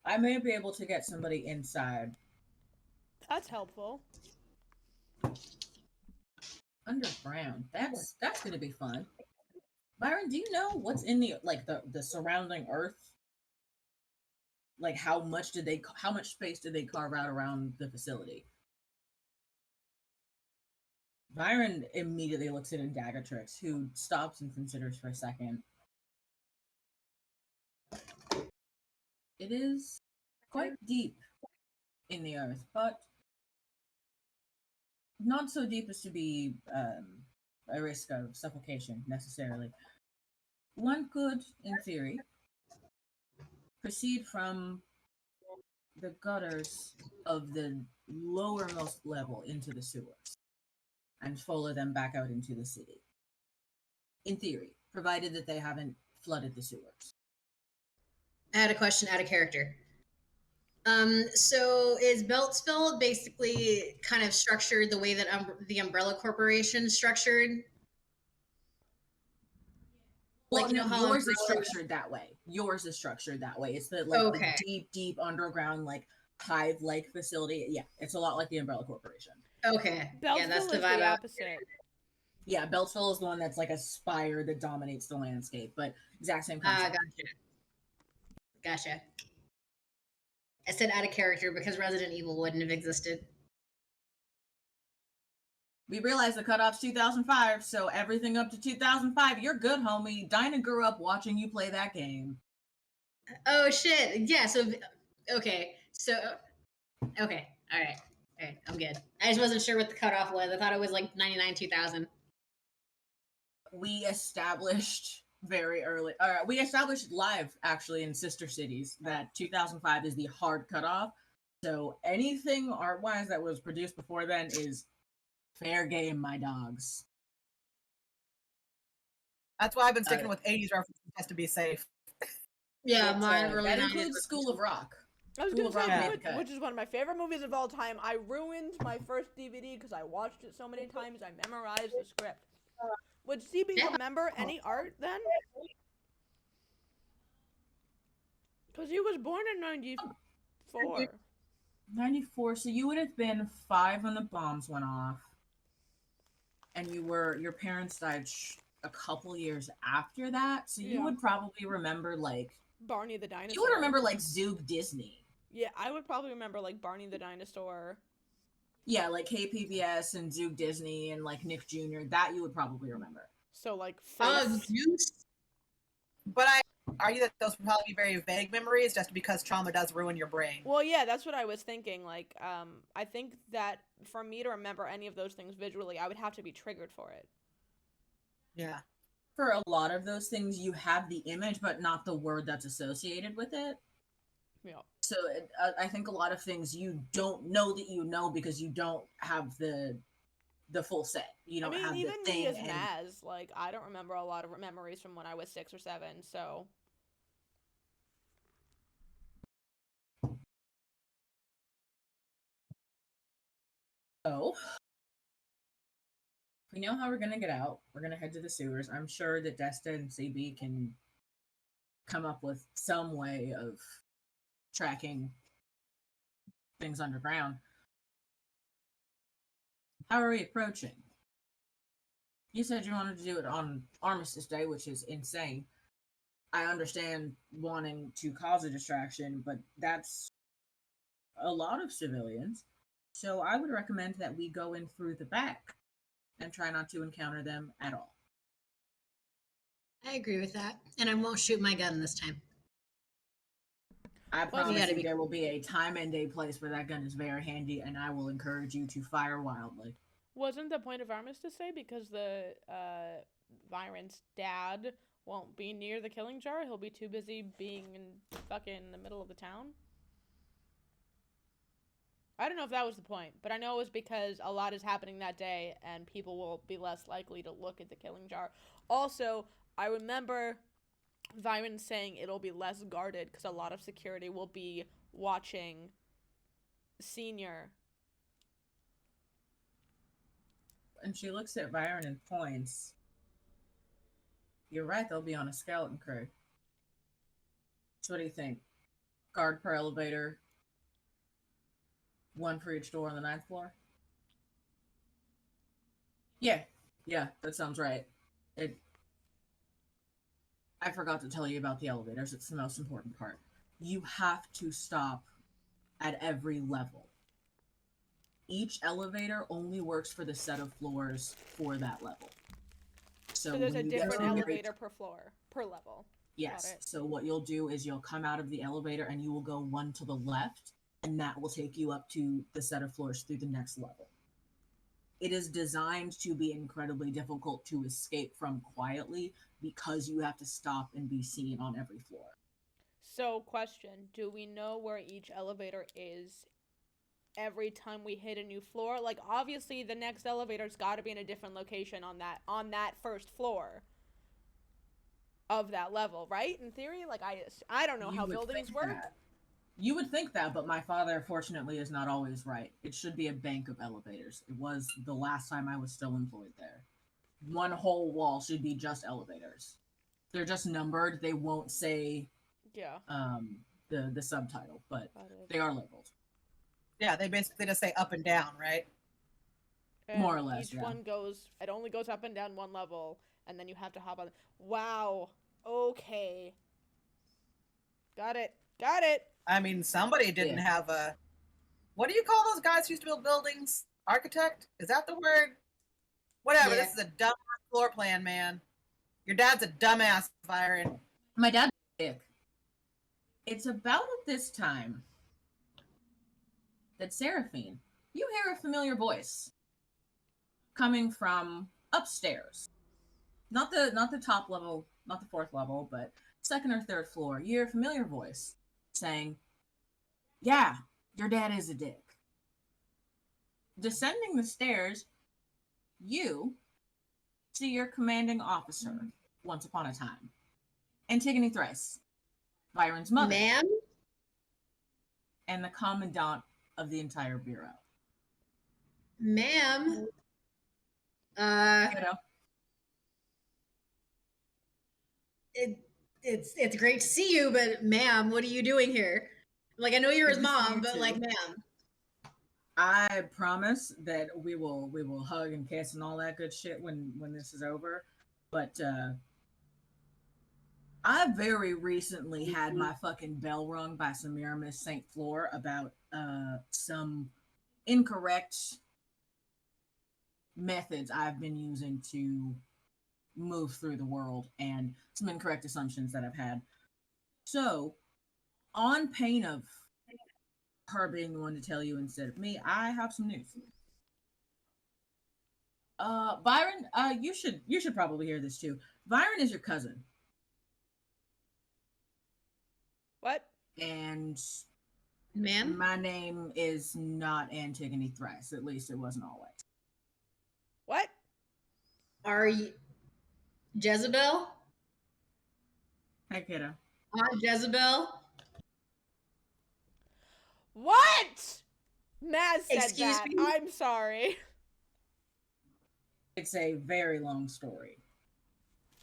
I may be able to get somebody inside. That's helpful. Underground. That's going to be fun. Byron, do you know what's in the surrounding earth? Like how much space did they carve out around the facility? Byron immediately looks at Indagatrix, who stops and considers for a second. It is quite deep in the earth, but not so deep as to be a risk of suffocation necessarily. One could, in theory, proceed from the gutters of the lowermost level into the sewers and follow them back out into the city. In theory, provided that they haven't flooded the sewers. I had a question out of character. So is Beltsville basically kind of structured the way that the Umbrella Corporation is structured? Well, like, how yours is structured that way. Yours is structured that way. It's the deep underground, hive-like facility. Yeah, it's a lot like the Umbrella Corporation. Okay. Beltsville that's the vibe. Opposite. Yeah, Beltsville is the one that's like a spire that dominates the landscape, but exact same concept. Gotcha. I said out of character because Resident Evil wouldn't have existed. We realized the cutoff's 2005, so everything up to 2005, you're good, homie. Dinah grew up watching you play that game. Oh, shit. Yeah, so, okay. All right, I'm good. I just wasn't sure what the cutoff was. I thought it was 99, 2000. We established very early. We established live, actually, in Sister Cities that 2005 is the hard cutoff. So anything art-wise that was produced before then is fair game, my dogs. That's why I've been sticking with 80s references just to be safe. Yeah, mine early that 90s includes was School of Rock. I was School gonna of Rock say, made the cut. which is one of my favorite movies of all time. I ruined my first DVD because I watched it so many times. I memorized the script. Would CB Yeah. remember any art then? Because he was born in 94. 94, so you would have been 5 when the bombs went off. And your parents died a couple years after that, so you would probably remember, like... Barney the Dinosaur. You would remember, like, Zoog Disney. Yeah, I would probably remember, like, Barney the Dinosaur. Yeah, like KPBS and Zoog Disney and, like, Nick Jr., that you would probably remember. So, like, But I argue that those would probably be very vague memories just because trauma does ruin your brain. Well, yeah, that's what I was thinking. Like, I think that for me to remember any of those things visually, I would have to be triggered for it. Yeah. For a lot of those things, you have the image, but not the word that's associated with it. Yeah. So I think a lot of things you don't know that you know because you don't have the full set. You don't have even the thing. me as Mazz, like, I don't remember a lot of memories from when I was 6 or 7, so... So, we know how we're going to get out. We're going to head to the sewers. I'm sure that Desta and CB can come up with some way of tracking things underground. How are we approaching? You said you wanted to do it on Armistice Day, which is insane. I understand wanting to cause a distraction, but that's a lot of civilians. So I would recommend that we go in through the back and try not to encounter them at all. I agree with that. And I won't shoot my gun this time. I promise you there will be a time and a place where that gun is very handy, and I will encourage you to fire wildly. Wasn't the point of Armistice Day because the Byron's dad won't be near the killing jar? He'll be too busy being in the middle of the town? I don't know if that was the point, but I know it was because a lot is happening that day and people will be less likely to look at the killing jar. Also, I remember Byron saying it'll be less guarded because a lot of security will be watching Senior. And she looks at Byron and points. You're right, they'll be on a skeleton crew. So what do you think? Guard per elevator, 1 for each door on the 9th floor? Yeah, that sounds right. I forgot to tell you about the elevators. It's the most important part. You have to stop at every level. Each elevator only works for the set of floors for that level. So there's a different elevator per floor, per level. Yes. So what you'll do is you'll come out of the elevator and you will go 1 to the left, and that will take you up to the set of floors through the next level. It is designed to be incredibly difficult to escape from quietly because you have to stop and be seen on every floor. So, question, do we know where each elevator is every time we hit a new floor? Like, obviously the next elevator's got to be in a different location on that first floor of that level, right? In theory, like, I don't know how buildings work. You would think that, but my father, fortunately, is not always right. It should be a bank of elevators. It was the last time I was still employed there. 1 whole wall should be just elevators. They're just numbered. They won't say the subtitle, but they are labeled. Yeah, they basically just say up and down, right? And more or less, each one it only goes up and down 1 level, and then you have to hop on. Wow. Okay. Got it. I mean, somebody didn't have a... What do you call those guys who used to build buildings? Architect? Is that the word? Whatever, This is a dumb floor plan, man. Your dad's a dumbass, Byron. My dad's dick. It's about at this time that Seraphine, you hear a familiar voice coming from upstairs. Not the top level, not the 4th level, but 2nd or 3rd floor. You hear a familiar voice saying, "Yeah, your dad is a dick." Descending the stairs, you see your commanding officer once upon a time. Antigone Thrice, Byron's mother, Ma'am? and the commandant of the entire bureau. Ma'am? Kiddo. It's great to see you, but ma'am, what are you doing here? Like, I know you're his Good to see mom, you but too. like, ma'am. I promise that we will hug and kiss and all that good shit when this is over. But I very recently had my fucking bell rung by Semiramis St. Fleur about some incorrect methods I've been using to move through the world and some incorrect assumptions that I've had. So, on pain of her being the one to tell you instead of me, I have some news. Byron, you should probably hear this too. Byron is your cousin. What? And Ma'am? my name is not Antigone Thrice. At least it wasn't always. What? Are you Jezebel? Hey, kiddo. Aunt Jezebel? What? Mazz said Excuse that. me? I'm sorry. It's a very long story.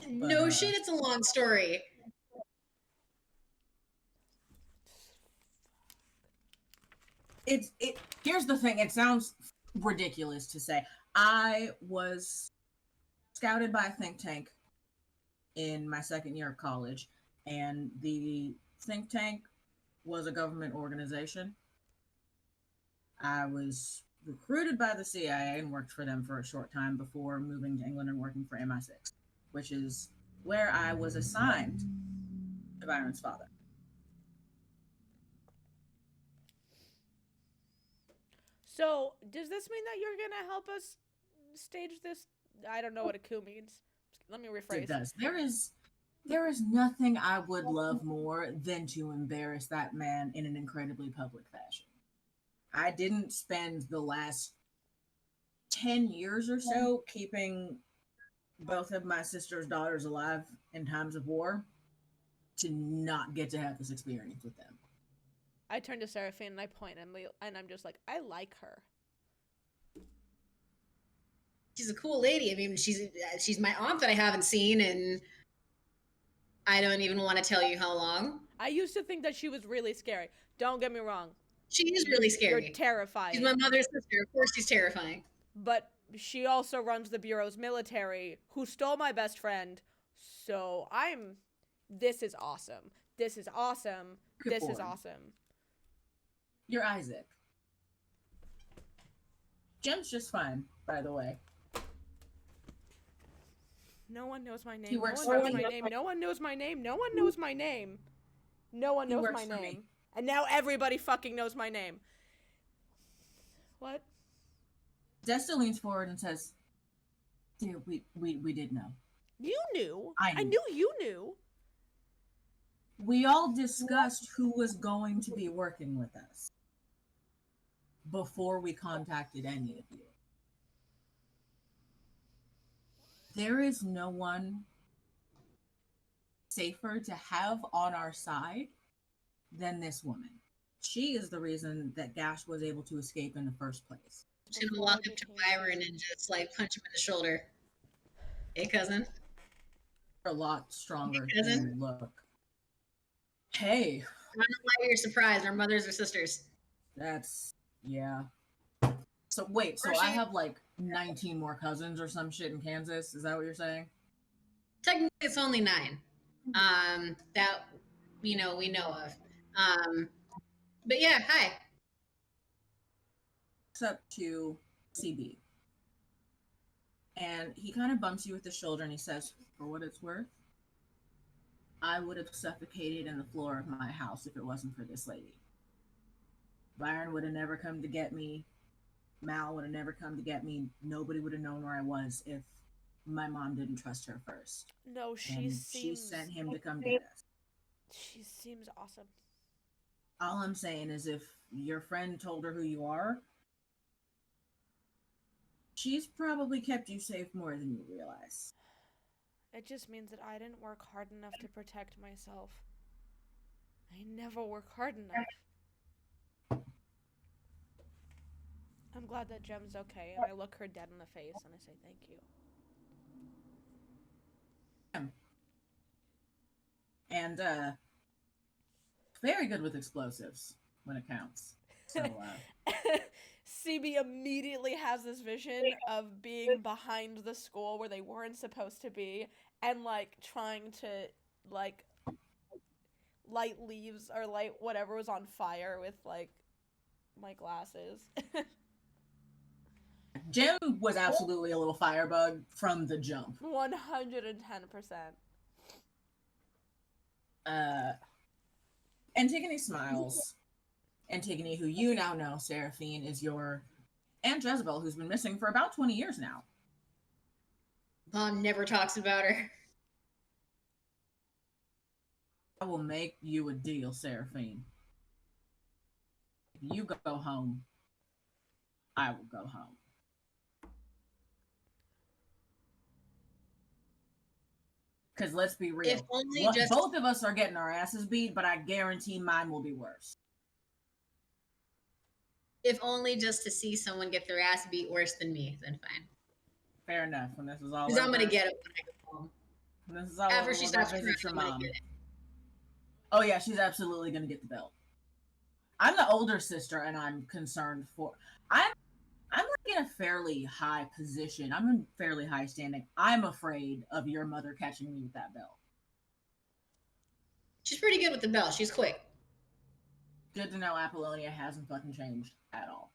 No shit, it's a long story. Here's the thing. It sounds ridiculous to say. I was scouted by a think tank in my second year of college, and the think tank was a government organization. I was recruited by the CIA and worked for them for a short time before moving to England and working for MI6, which is where I was assigned to Byron's father. So, does this mean that you're gonna help us stage this? I don't know what a coup means. Let me rephrase. It does. There is nothing I would love more than to embarrass that man in an incredibly public fashion. I didn't spend the last 10 years or so keeping both of my sister's daughters alive in times of war to not get to have this experience with them. I turn to Seraphine and I point and I'm just like, I like her. She's a cool lady. I mean, she's my aunt that I haven't seen in I don't even want to tell you how long. I used to think that she was really scary. Don't get me wrong. She is really scary. You're terrifying. She's my mother's sister. Of course she's terrifying. But she also runs the Bureau's military, who stole my best friend. So this is awesome. This is awesome. Good This is boy. awesome. You're Isaac. Jem's just fine, by the way. No one knows my name. He No works one for knows me. my name. No one knows my name. No one knows my name. No one He knows works my for me. name. And now everybody fucking knows my name. What? Desta leans forward and says, "Dear, we did know. You knew. I I knew. knew you knew. We all discussed who was going to be working with us before we contacted any of you. There is no one safer to have on our side than this woman. She is the reason that Gash was able to escape in the first place. I'm just gonna walk up to Byron and just like punch him in the shoulder. Hey, cousin. They're a lot stronger Hey, cousin. than you look. Hey, I don't know why you're surprised. Our mothers are sisters. that's, yeah. So wait, so Or I she- have like 19 more cousins or some shit in Kansas? Is that what you're saying? Technically, it's only 9. That we know of. But yeah, hi. It's up to CB. And he kind of bumps you with the shoulder and he says, "For what it's worth, I would have suffocated in the floor of my house if it wasn't for this lady. Byron would have never come to get me. Mal would have never come to get me. Nobody would have known where I was if my mom didn't trust her first. No, she And seems. she sent him to come get us. She seems awesome. All I'm saying is if your friend told her who you are, she's probably kept you safe more than you realize." It just means that I didn't work hard enough to protect myself. I never work hard enough. I'm glad that Gem's okay, and I look her dead in the face and I say thank you. And, very good with explosives when it counts. So, CB immediately has this vision of being behind the school where they weren't supposed to be and, like, trying to, like, light leaves or light whatever was on fire with, like, my glasses. Jim was absolutely a little firebug from the jump. 110%. Antigone smiles. Antigone, who you now know, Seraphine, is your Aunt Jezebel, who's been missing for about 20 years now. Mom never talks about her. I will make you a deal, Seraphine. If you go home, I will go home. Because let's be real, both of us are getting our asses beat, but I guarantee mine will be worse. If only just to see someone get their ass beat worse than me, then fine. Fair enough. When this is all because I'm gonna get it when I go home. When this is all After over, she stops crying, your I'm gonna mom. get it. Oh yeah, she's absolutely gonna get the belt. I'm the older sister, and I'm concerned for. I'm like in a fairly high position. I'm in fairly high standing. I'm afraid of your mother catching me with that belt. She's pretty good with the belt. She's quick. Good to know Apollonia hasn't fucking changed at all.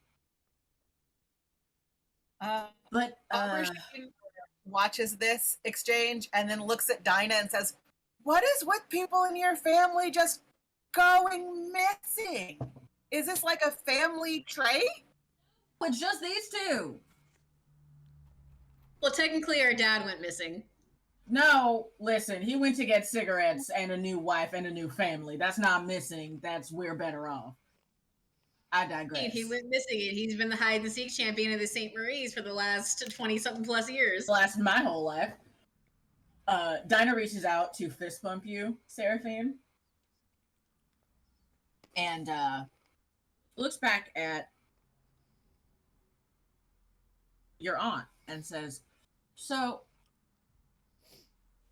But Aubergine watches this exchange and then looks at Dinah and says, "What is with people in your family just going missing? Is this like a family trait?" It's just these two. Well, technically, our dad went missing. No, listen, he went to get cigarettes and a new wife and a new family. That's not missing. That's we're better off. I digress. He went missing, and he's been the hide-and-seek champion of the St. Marie's for the last 20-something plus years. Lasted my whole life. Dinah reaches out to fist bump you, Seraphine. And looks back at your aunt and says, "So,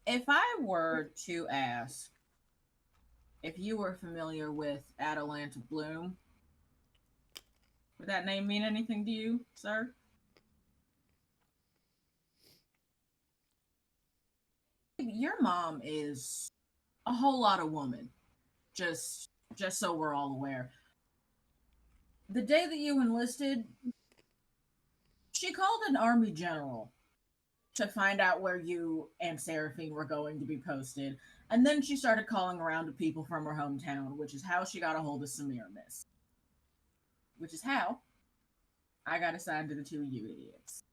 if I were to ask if you were familiar with Atalanta Bloom, would that name mean anything to you, sir?" Your mom is a whole lot of woman, just so we're all aware. The day that you enlisted, she called an army general to find out where you and Seraphine were going to be posted, and then she started calling around to people from her hometown, which is how she got a hold of Semiramis. Which is how I got assigned to the two of you idiots.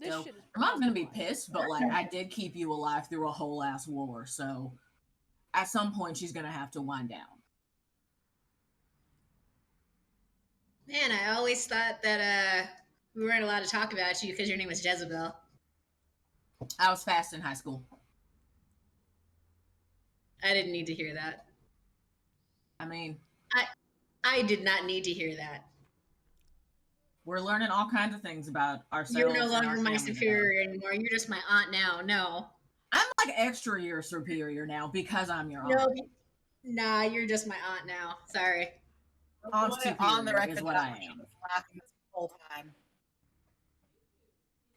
So, your mom's gonna be pissed, but like I did keep you alive through a whole ass war, so at some point she's gonna have to wind down. Man, I always thought that we weren't allowed to talk about you because your name was Jezebel. I was fast in high school. I didn't need to hear that. I mean, I did not need to hear that. We're learning all kinds of things about ourselves. You're no longer my superior anymore. You're just my aunt now. No. I'm like extra year superior now because I'm your aunt. No, nah, you're just my aunt now. Sorry. Aunt on the record is what I am. Laughing this whole time.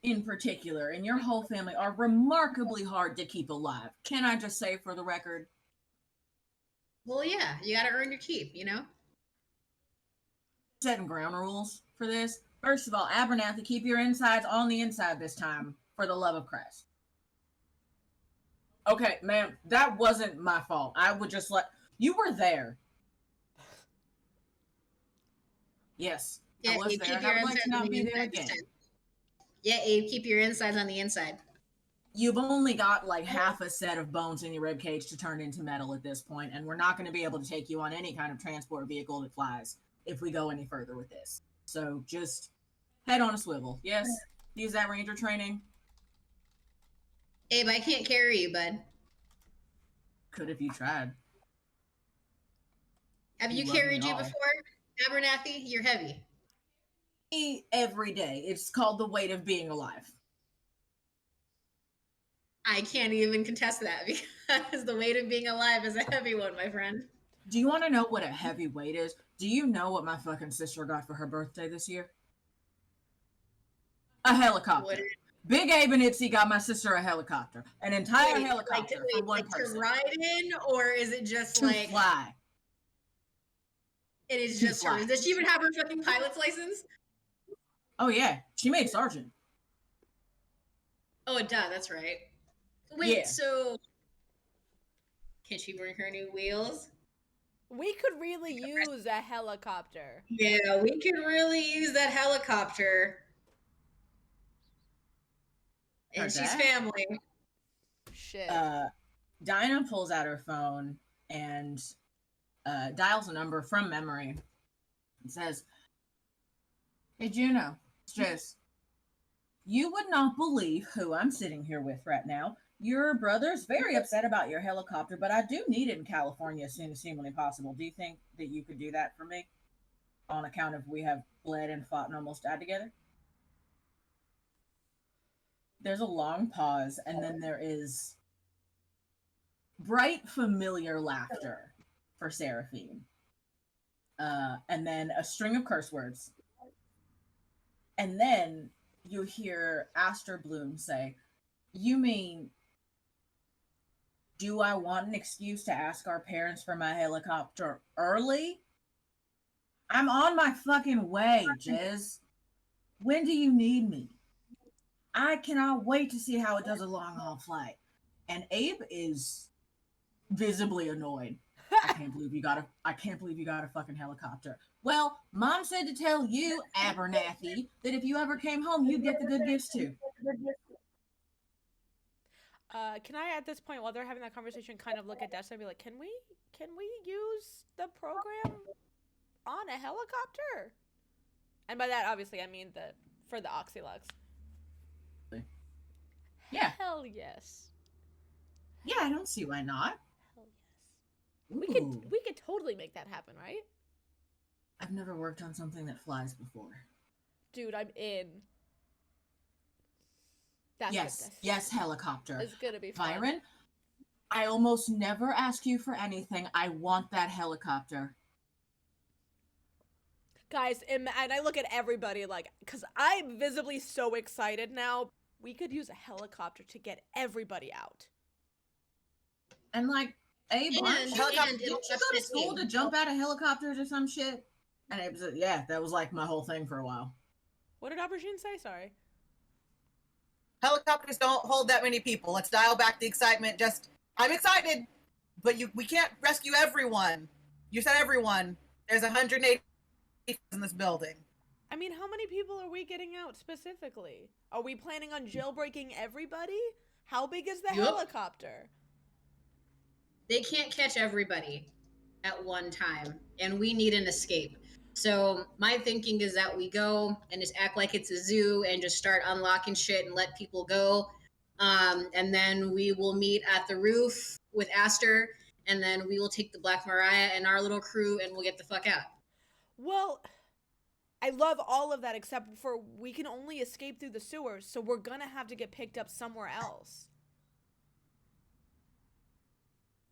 In particular, and your whole family are remarkably hard to keep alive. Can I just say for the record? Well, yeah, you gotta earn your keep, you know? Setting ground rules for this. First of all, Abernathy, keep your insides on the inside this time, for the love of Christ. Okay, ma'am, that wasn't my fault. I would just let... You were there. Yes, yeah, I was there, and I would like to not be there again. Yeah, Abe, keep your insides on the inside. You've only got like half a set of bones in your ribcage to turn into metal at this point, and we're not going to be able to take you on any kind of transport vehicle that flies. if we go any further with this. So just head on a swivel. Yes, use that ranger training. Abe, I can't carry you, bud. Could if you tried. Have you love me carried you all. before? Abernathy, you're heavy. Every day. It's called the weight of being alive. I can't even contest that because the weight of being alive is a heavy one, my friend. Do you want to know what a heavy weight is? Do you know what my fucking sister got for her birthday this year? A helicopter. What? Big Abe and Itzy got my sister a helicopter. An entire Wait, helicopter for one person. To ride in, or is it just to like fly? It is To just fly. her. Does she even have her fucking pilot's license? Oh yeah, she made sergeant. Oh, duh, that's right. Wait, Yeah. so can she bring her new wheels? We could really use a helicopter. Yeah, we could really use that helicopter. And Heard she's that. family. Shit. Dinah pulls out her phone and dials a number from memory and says, "Hey Juno, it's Jess. You would not believe who I'm sitting here with right now. Your brother's very upset about your helicopter, but I do need it in California as soon as humanly possible. Do you think that you could do that for me? On account of we have bled and fought and almost died together?" There's a long pause, and then there is bright, familiar laughter for Seraphine. And then a string of curse words. And then you hear Aster Bloom say, "You mean, do I want an excuse to ask our parents for my helicopter early? I'm on my fucking way, Jez. When do you need me? I cannot wait to see how it does a long haul flight." And Abe is visibly annoyed. I can't believe you got a fucking helicopter. Well, Mom said to tell you, Abernathy, that if you ever came home, you'd get the good gifts too. Can I, at this point, while they're having that conversation, kind of look at Destiny and be like, can we use the program on a helicopter? And by that, obviously, I mean for the Oxylux. Yeah. Hell yes. Yeah, I don't see why not. Hell yes. Ooh. We could totally make that happen, right? I've never worked on something that flies before. Dude, I'm in. That's Yes, helicopter. It's gonna be fun. Byron, I almost never ask you for anything. I want that helicopter. Guys, and I look at everybody like, because I'm visibly so excited now. We could use a helicopter to get everybody out. And like, Abe, didn't you go to school to jump out of helicopters or some shit? And Abe said, yeah, that was like my whole thing for a while. What did Aubergine say? Sorry. Helicopters don't hold that many people. Let's dial back the excitement. I'm excited, but we can't rescue everyone. You said everyone. There's 180 in this building. I mean, how many people are we getting out specifically? Are we planning on jailbreaking everybody? How big is the helicopter? They can't catch everybody at one time, and we need an escape. So my thinking is that we go and just act like it's a zoo and just start unlocking shit and let people go. And then we will meet at the roof with Aster, and then we will take the Black Mariah and our little crew, and we'll get the fuck out. Well, I love all of that except for we can only escape through the sewers, so we're gonna have to get picked up somewhere else.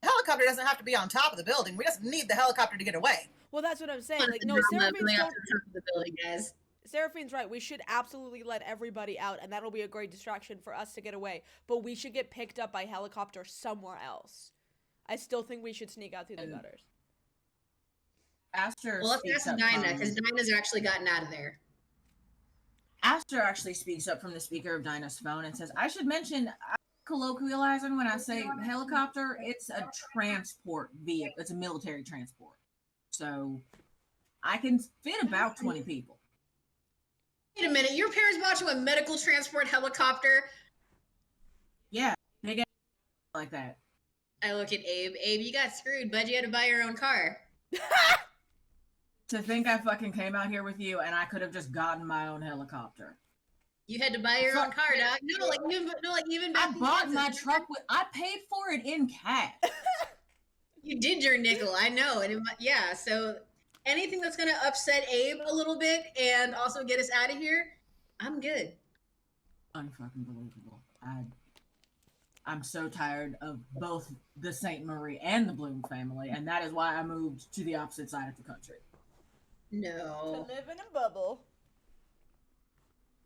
The helicopter doesn't have to be on top of the building. We just need the helicopter to get away. Well, that's what I'm saying. Like, no, Seraphine's right. We should absolutely let everybody out, and that'll be a great distraction for us to get away. But we should get picked up by helicopter somewhere else. I still think we should sneak out through the gutters. Aster well, let's ask Dinah, because Dinah's actually gotten out of there. Aster actually speaks up from the speaker of Dinah's phone and says, I should mention, I'm colloquializing when I say helicopter, it's a transport vehicle. It's a military transport. So I can fit about 20 people. Wait a minute, your parents bought you a medical transport helicopter? Yeah, they get like that. I look at Abe. Abe, you got screwed, bud. You had to buy your own car. To think I fucking came out here with you and I could have just gotten my own helicopter. You had to buy your own car, dog. No, even back I bought my truck with. I paid for it in cash. You did your nickel, I know. And yeah, so anything that's gonna upset Abe a little bit and also get us out of here, I'm good. Unfucking believable. I'm so tired of both the Saint Marie and the Bloom family, and that is why I moved to the opposite side of the country. No. To live in a bubble.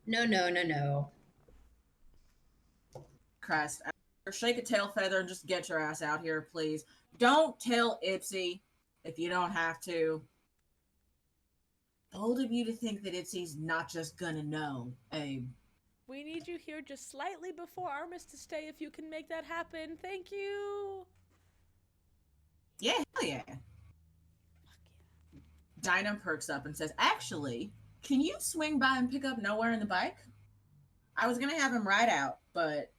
No. Christ. Shake a tail feather and just get your ass out here, please. Don't tell Ipsy if you don't have to. Bold of you to think that Ipsy's not just gonna know, Abe. We need you here just slightly before Armistice Day if you can make that happen. Thank you. Yeah, hell yeah. Dinah perks up and says, actually, can you swing by and pick up Nowhere in the bike? I was gonna have him ride out, but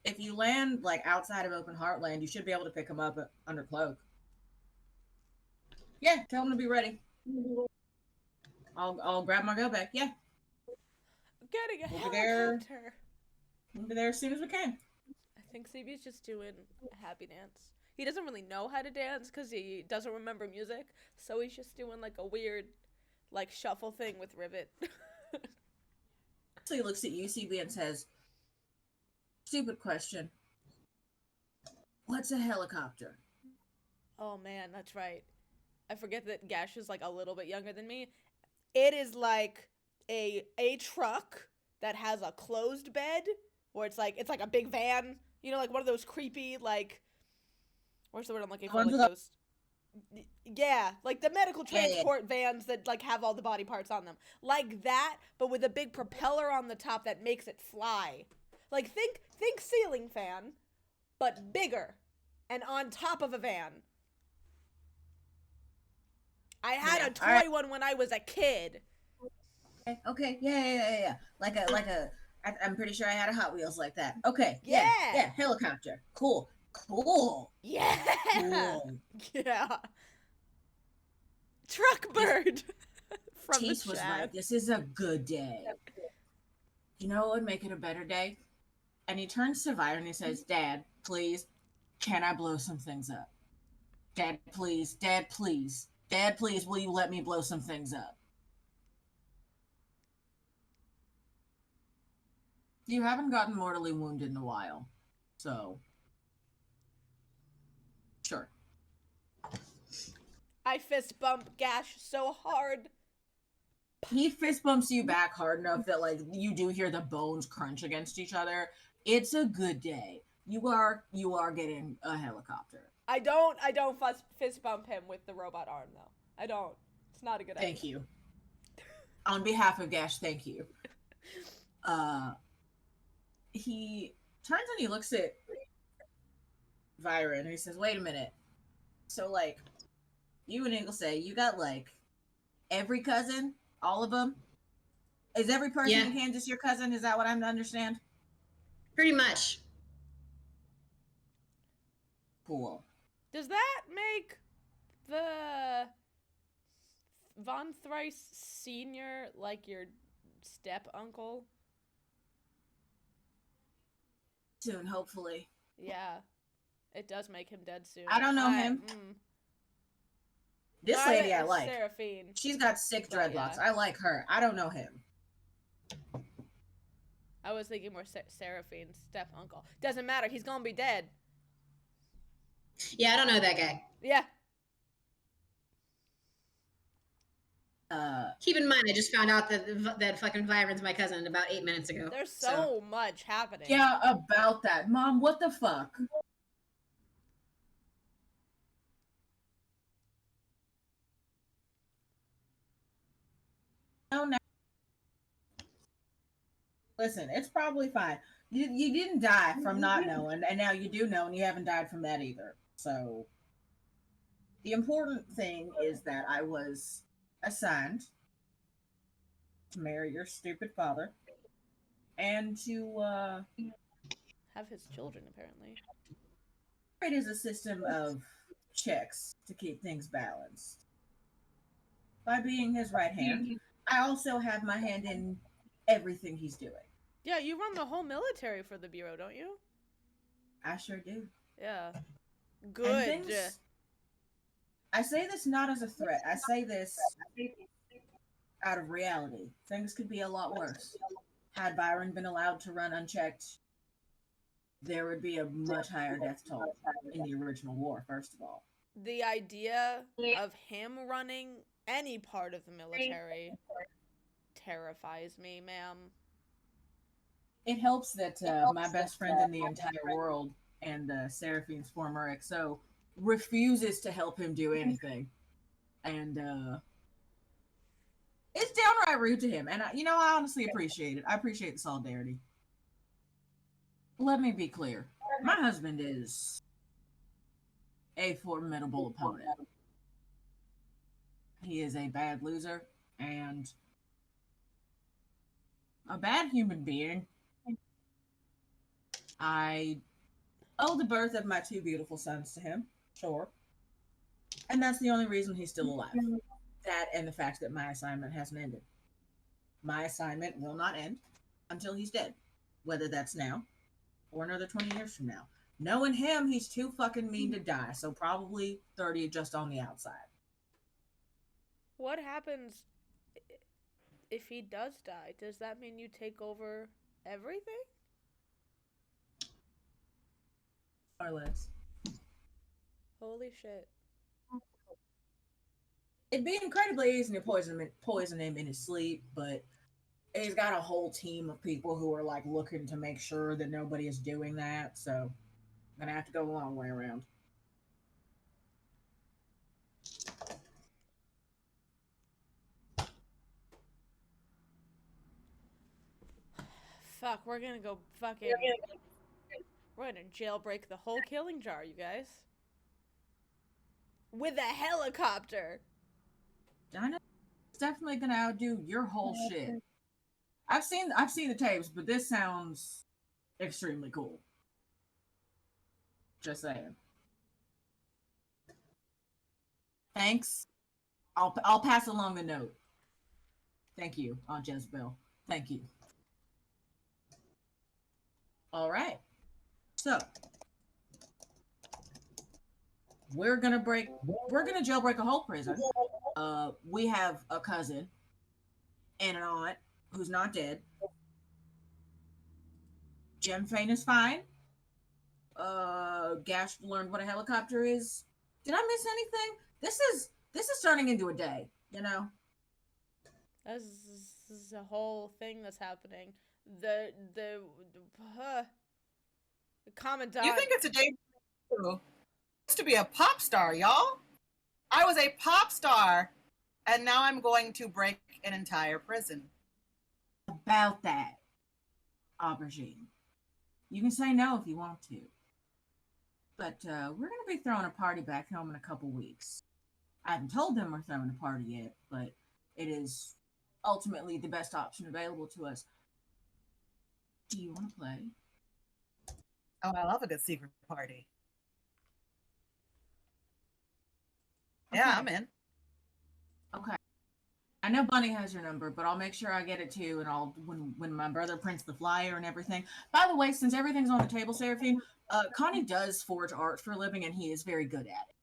if you land like outside of Open Heartland, you should be able to pick him up under cloak. Yeah, tell him to be ready. I'll grab my go back. Yeah. Getting a We'll helicopter. We'll be there as soon as we can. I think CB's just doing a happy dance. He doesn't really know how to dance because he doesn't remember music, so he's just doing like a weird, like shuffle thing with Rivet. So he looks at you, CB, and says, "Stupid question. What's a helicopter?" Oh man, that's right. I forget that Gash is like a little bit younger than me. It is like a truck that has a closed bed, where it's like a big van, you know, like one of those creepy, like, what's the word I'm looking for? Like those, yeah, like the medical transport vans that like have all the body parts on them, like that, but with a big propeller on the top that makes it fly. Like think ceiling fan, but bigger, and on top of a van. I had a toy one when I was a kid. Okay, yeah. I'm pretty sure I had a Hot Wheels like that. Okay, yeah, helicopter. Cool. Yeah. Cool. Yeah. Truck bird. From Tease the was chat. right. This is a good day. You know what would make it a better day? And he turns to Vire and he says, "Dad, please, can I blow some things up? Dad, please. Dad, please. Dad, please, will you let me blow some things up?" You haven't gotten mortally wounded in a while, so sure. I fist bump Gash so hard. He fist bumps you back hard enough that like you do hear the bones crunch against each other. It's a good day. You are getting a helicopter. I don't fist bump him with the robot arm though. I don't. It's not a good idea. Thank you. On behalf of Gash, thank you. He turns and he looks at Vyra and he says, "Wait a minute. So like, you and Ingle say you got like every cousin, all of them? Is every person in Kansas your cousin? Is that what I'm to understand?" Pretty much. Cool. Does that make the Von Thrice Senior like your step uncle? Soon, hopefully. Yeah, it does make him dead soon. I don't know him. This lady I like. Seraphine. She's got sick dreadlocks. Yeah. I like her. I don't know him. I was thinking more Seraphine's step uncle. Doesn't matter. He's gonna be dead. Yeah, I don't know that guy. Yeah. Keep in mind, I just found out that fucking Vyron's my cousin about 8 minutes ago. There's so much happening. Yeah, about that. Mom, what the fuck? Oh, no. Listen, it's probably fine. You didn't die from not knowing, and now you do know, and you haven't died from that either. So, the important thing is that I was assigned to marry your stupid father and to have his children, apparently. It is a system of checks to keep things balanced. by being his right hand. I also have my hand in everything he's doing. Yeah, you run the whole military for the Bureau, don't you? I sure do. Yeah. Good. I say this not as a threat. I say this out of reality. Things could be a lot worse. Had Byron been allowed to run unchecked, there would be a much higher death toll in the original war, first of all. The idea of him running any part of the military terrifies me, ma'am. It helps that my best friend in the entire world and Seraphine's former XO refuses to help him do anything. And it's downright rude to him. And, I honestly appreciate it. I appreciate the solidarity. Let me be clear. My husband is a formidable opponent. He is a bad loser and a bad human being. I owe the birth of my 2 beautiful sons to him, sure. And that's the only reason he's still alive. That and the fact that my assignment hasn't ended. My assignment will not end until he's dead. Whether that's now or another 20 years from now. Knowing him, he's too fucking mean to die, so probably 30 just on the outside. What happens if he does die? Does that mean you take over everything? Or less. Holy shit. It'd be incredibly easy to poison him in his sleep, but he's got a whole team of people who are like looking to make sure that nobody is doing that, so I'm gonna have to go a long way around. Fuck, we're gonna go fucking... We're gonna jailbreak the whole killing jar, you guys. With a helicopter! Dinah is definitely gonna outdo your whole shit. I've seen the tapes, but this sounds extremely cool. Just saying. Thanks. I'll pass along the note. Thank you, Aunt Jezebel. Thank you. All right. So we're gonna jailbreak a whole prison. We have a cousin and an aunt who's not dead. Gem Fane is fine. Gash learned what a helicopter is. Did I miss anything? This is turning into a day, you know? This is a whole thing that's happening. The commandant... You think it's a day to be a pop star, y'all? I was a pop star, and now I'm going to break an entire prison. About that, Aubergine. You can say no if you want to. But we're going to be throwing a party back home in a couple weeks. I haven't told them we're throwing a party yet, but it is ultimately the best option available to us. Do you want to play? Oh, I love a good secret party. Okay. Yeah, I'm in. Okay. I know Bunny has your number, but I'll make sure I get it too, and I'll when my brother prints the flyer and everything. By the way, since everything's on the table, Seraphine, Connie does forge art for a living, and he is very good at it.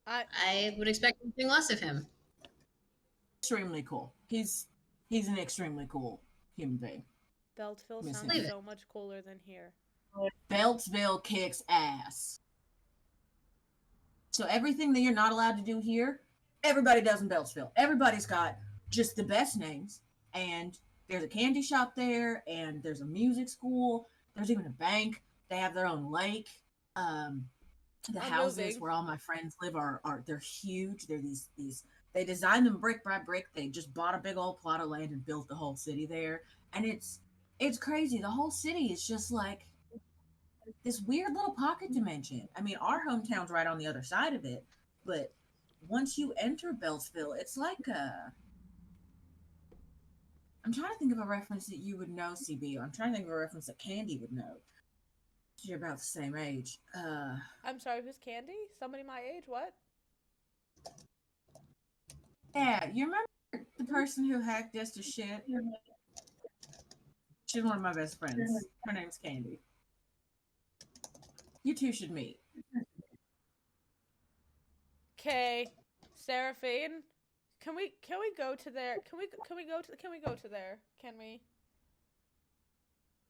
I would expect nothing less of him. Extremely cool. He's an extremely cool human being. Beltsville Miss sounds him. so much cooler than here. Beltsville kicks ass. So everything that you're not allowed to do here, everybody does in Beltsville. Everybody's got just the best names, and there's a candy shop there, and there's a music school. There's even a bank. They have their own lake. The houses where all my friends live are they're huge. They're these. They designed them brick by brick. They just bought a big old plot of land and built the whole city there, and it's crazy. The whole city is just like this weird little pocket dimension. I mean, our hometown's right on the other side of it, but once you enter Beltsville, it's like I'm trying to think of a reference that you would know, CB. I'm trying to think of a reference that Candy would know. You're about the same age. I'm sorry, who's Candy? Somebody my age? What? Yeah, you remember the person who hacked us to shit? She's one of my best friends. Her name's Candy. You two should meet. Okay, Seraphine, can we go to there? Can we go to there? Can we?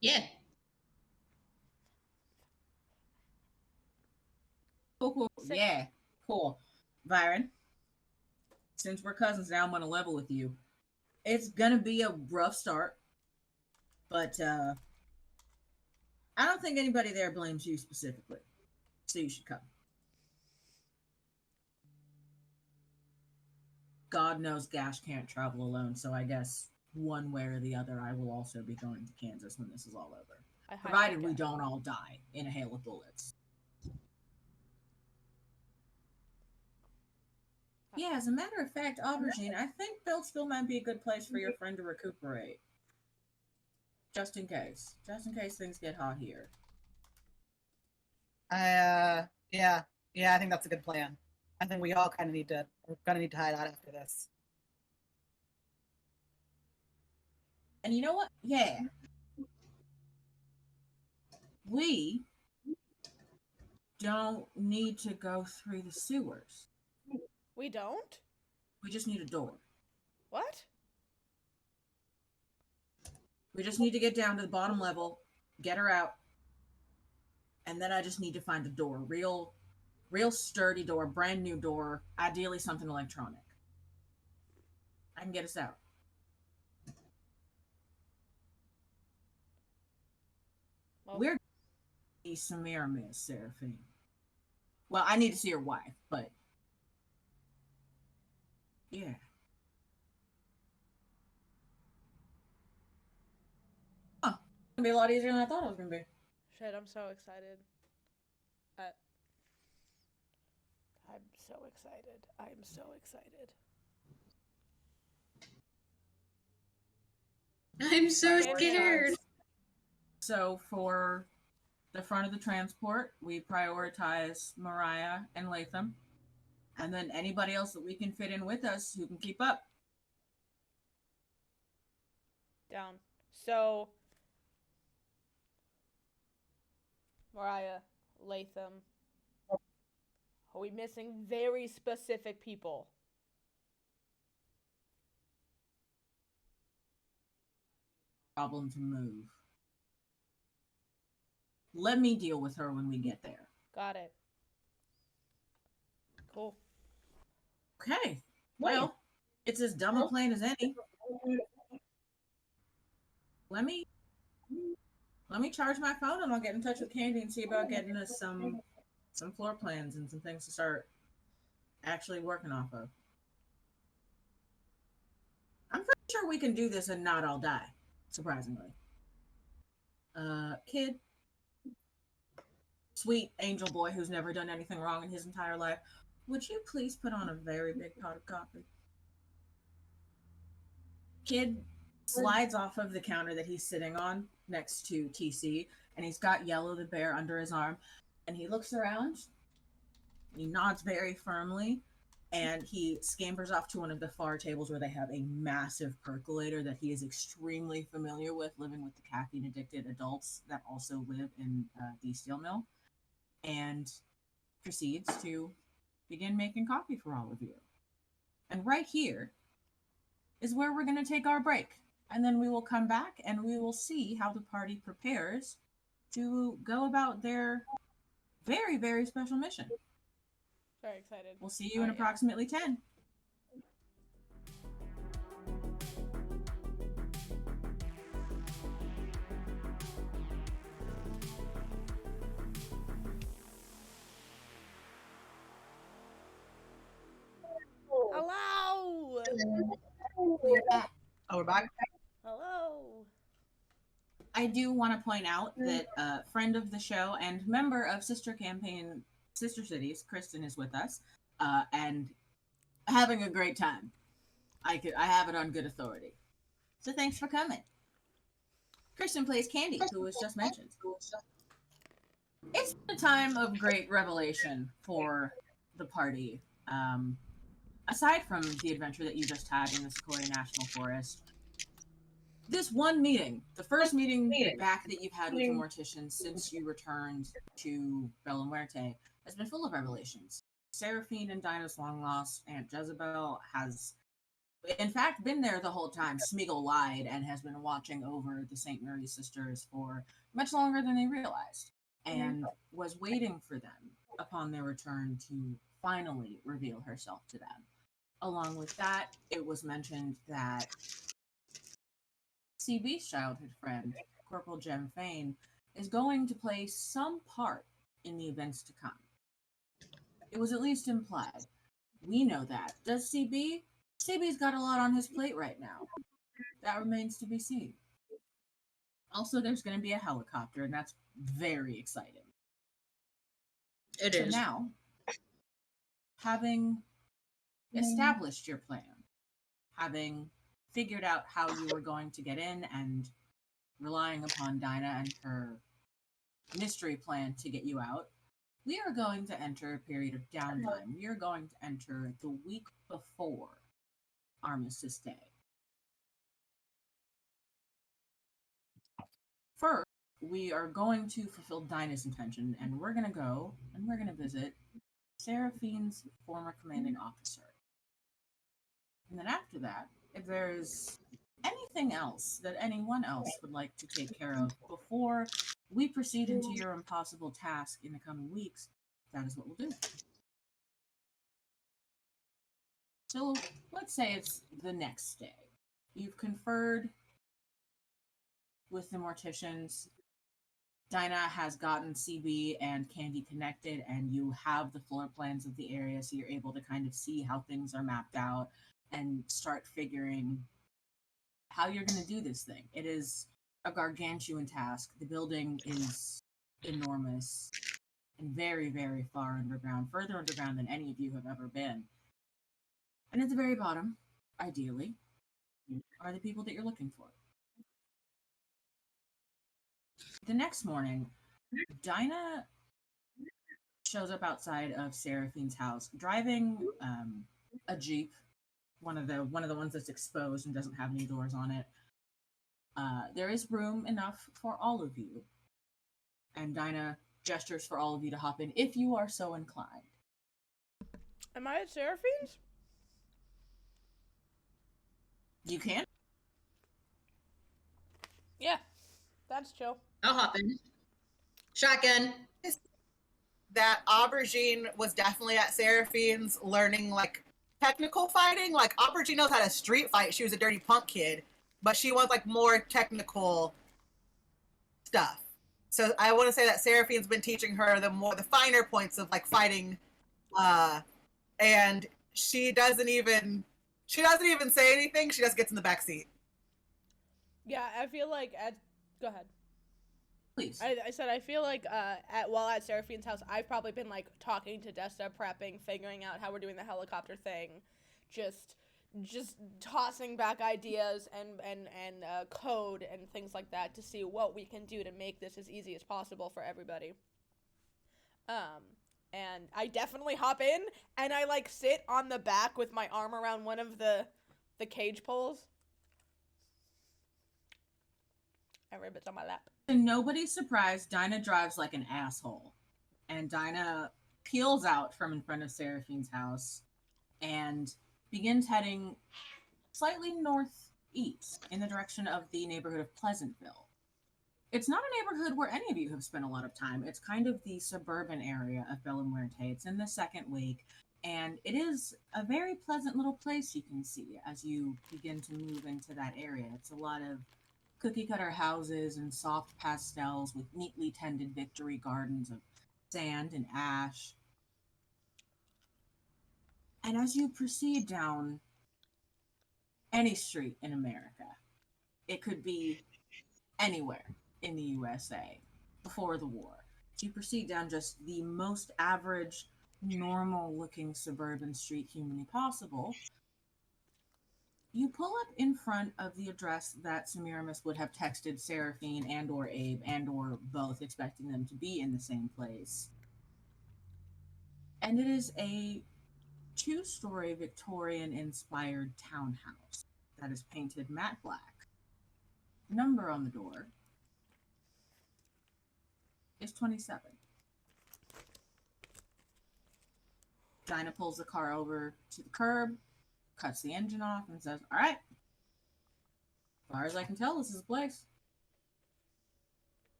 Yeah. Cool. Yeah, cool. Byron, since we're cousins now, I'm gonna level with you. It's gonna be a rough start, but I don't think anybody there blames you specifically, so you should come. God knows Gash can't travel alone, so I guess one way or the other, I will also be going to Kansas when this is all over. Provided we don't all die in a hail of bullets. Yeah, as a matter of fact, Aubergine, I think Beltsville might be a good place for your friend to recuperate. Just in case. Just in case things get hot here. Yeah, I think that's a good plan. I think we all kind of we're gonna need to hide out after this. And you know what? Yeah. We don't need to go through the sewers. We don't? We just need a door. What? We just need to get down to the bottom level, get her out, and then I just need to find a door. Real sturdy door, brand new door, ideally something electronic. I can get us out. Well, We're see Samira, Miss Seraphine. Well, I need to see her wife, but yeah. Huh. It's gonna be a lot easier than I thought it was gonna be. shit, I'm so excited. I'm so excited. I'm so excited. I'm so scared. So for the front of the transport, we prioritize Mariah and Latham. And then anybody else that we can fit in with us who can keep up. Down. So, Mariah, Latham. Are we missing very specific people? Problem to move. Let me deal with her when we get there. Got it. Cool. Okay. Well, it's as dumb a plan as any. Let me charge my phone and I'll get in touch with Candy and see about getting us some floor plans and some things to start actually working off of. I'm pretty sure we can do this and not all die, surprisingly. Kid, sweet angel boy who's never done anything wrong in his entire life, would you please put on a very big pot of coffee? Kid slides off of the counter that he's sitting on next to TC, and he's got Yellow the bear under his arm, and he looks around, he nods very firmly, and he scampers off to one of the far tables where they have a massive percolator that he is extremely familiar with, living with the caffeine-addicted adults that also live in the steel mill, and proceeds to begin making coffee for all of you. And right here is where we're going to take our break. And then we will come back and we will see how the party prepares to go about their very, very special mission. Very excited. We'll see you in approximately 10. Hello! Oh, we're back? Hello! I do want to point out that a friend of the show and member of Sister Cities, Kristen, is with us, and having a great time. I have it on good authority. So thanks for coming. Kristen plays Candy, who was just mentioned. It's been a time of great revelation for the party. aside from the adventure that you just had in the Sequoia National Forest, this one meeting, the first meeting back that you've had with the Morticians since you returned to Bella Muerte, has been full of revelations. Seraphine and Dinah's long-lost Aunt Jezebel has, in fact, been there the whole time. Smeagol lied and has been watching over the St. Mary's sisters for much longer than they realized, and was waiting for them upon their return to finally reveal herself to them. Along with that, it was mentioned that CB's childhood friend, Corporal Jem Fane, is going to play some part in the events to come. It was at least implied. We know that. Does CB? CB's got a lot on his plate right now. That remains to be seen. Also, there's going to be a helicopter, and that's very exciting. It is. So now, having established your plan, having figured out how you were going to get in, and relying upon Dinah and her mystery plan to get you out, we are going to enter a period of downtime. We are going to enter the week before Armistice Day. First, we are going to fulfill Dinah's intention, and we're going to go and we're going to visit Seraphine's former commanding officer. And then after that, if there's anything else that anyone else would like to take care of before we proceed into your impossible task in the coming weeks, that is what we'll do. So let's say it's the next day. You've conferred with the Morticians. Dinah has gotten CB and Candy connected, and you have the floor plans of the area, so you're able to kind of see how things are mapped out and start figuring how you're going to do this thing. It is a gargantuan task. The building is enormous and very, very far underground, further underground than any of you have ever been. And at the very bottom, ideally, are the people that you're looking for. The next morning, Dinah shows up outside of Seraphine's house, driving a Jeep, one of the ones that's exposed and doesn't have any doors on it. There is room enough for all of you, and Dinah gestures for all of you to hop in if you are so inclined. Am I at Seraphine's? You can. Yeah, that's chill. I'll hop in. Shotgun. That Aubergine was definitely at Seraphine's learning, like, technical fighting. Like, Aubergine knows how to street fight. She was a dirty punk kid. But she wants, like, more technical stuff. So I want to say that Seraphine's been teaching her the finer points of, like, fighting. And she doesn't even say anything. She just gets in the back seat. Yeah, I feel like go ahead. Please. I said I feel like while at Seraphine's house, I've probably been like talking to Desta, prepping, figuring out how we're doing the helicopter thing, just tossing back ideas and code and things like that to see what we can do to make this as easy as possible for everybody. And I definitely hop in and I like sit on the back with my arm around one of the cage poles. And Ribbit's on my lap. To nobody's surprise, Dinah drives like an asshole. And Dinah peels out from in front of Seraphine's house and begins heading slightly northeast in the direction of the neighborhood of Pleasantville. It's not a neighborhood where any of you have spent a lot of time. It's kind of the suburban area of Bella Muerte. It's in the second wake, and it is a very pleasant little place you can see as you begin to move into that area. It's a lot of cookie-cutter houses and soft pastels with neatly tended victory gardens of sand and ash. And as you proceed down any street in America, it could be anywhere in the USA before the war. You proceed down just the most average, normal-looking suburban street humanly possible. You pull up in front of the address that Semiramis would have texted Seraphine and or Abe and or both, expecting them to be in the same place. And it is a two-story Victorian-inspired townhouse that is painted matte black. The number on the door is 27. Dinah pulls the car over to the curb, cuts the engine off, and says, "All right, as far as I can tell, this is the place."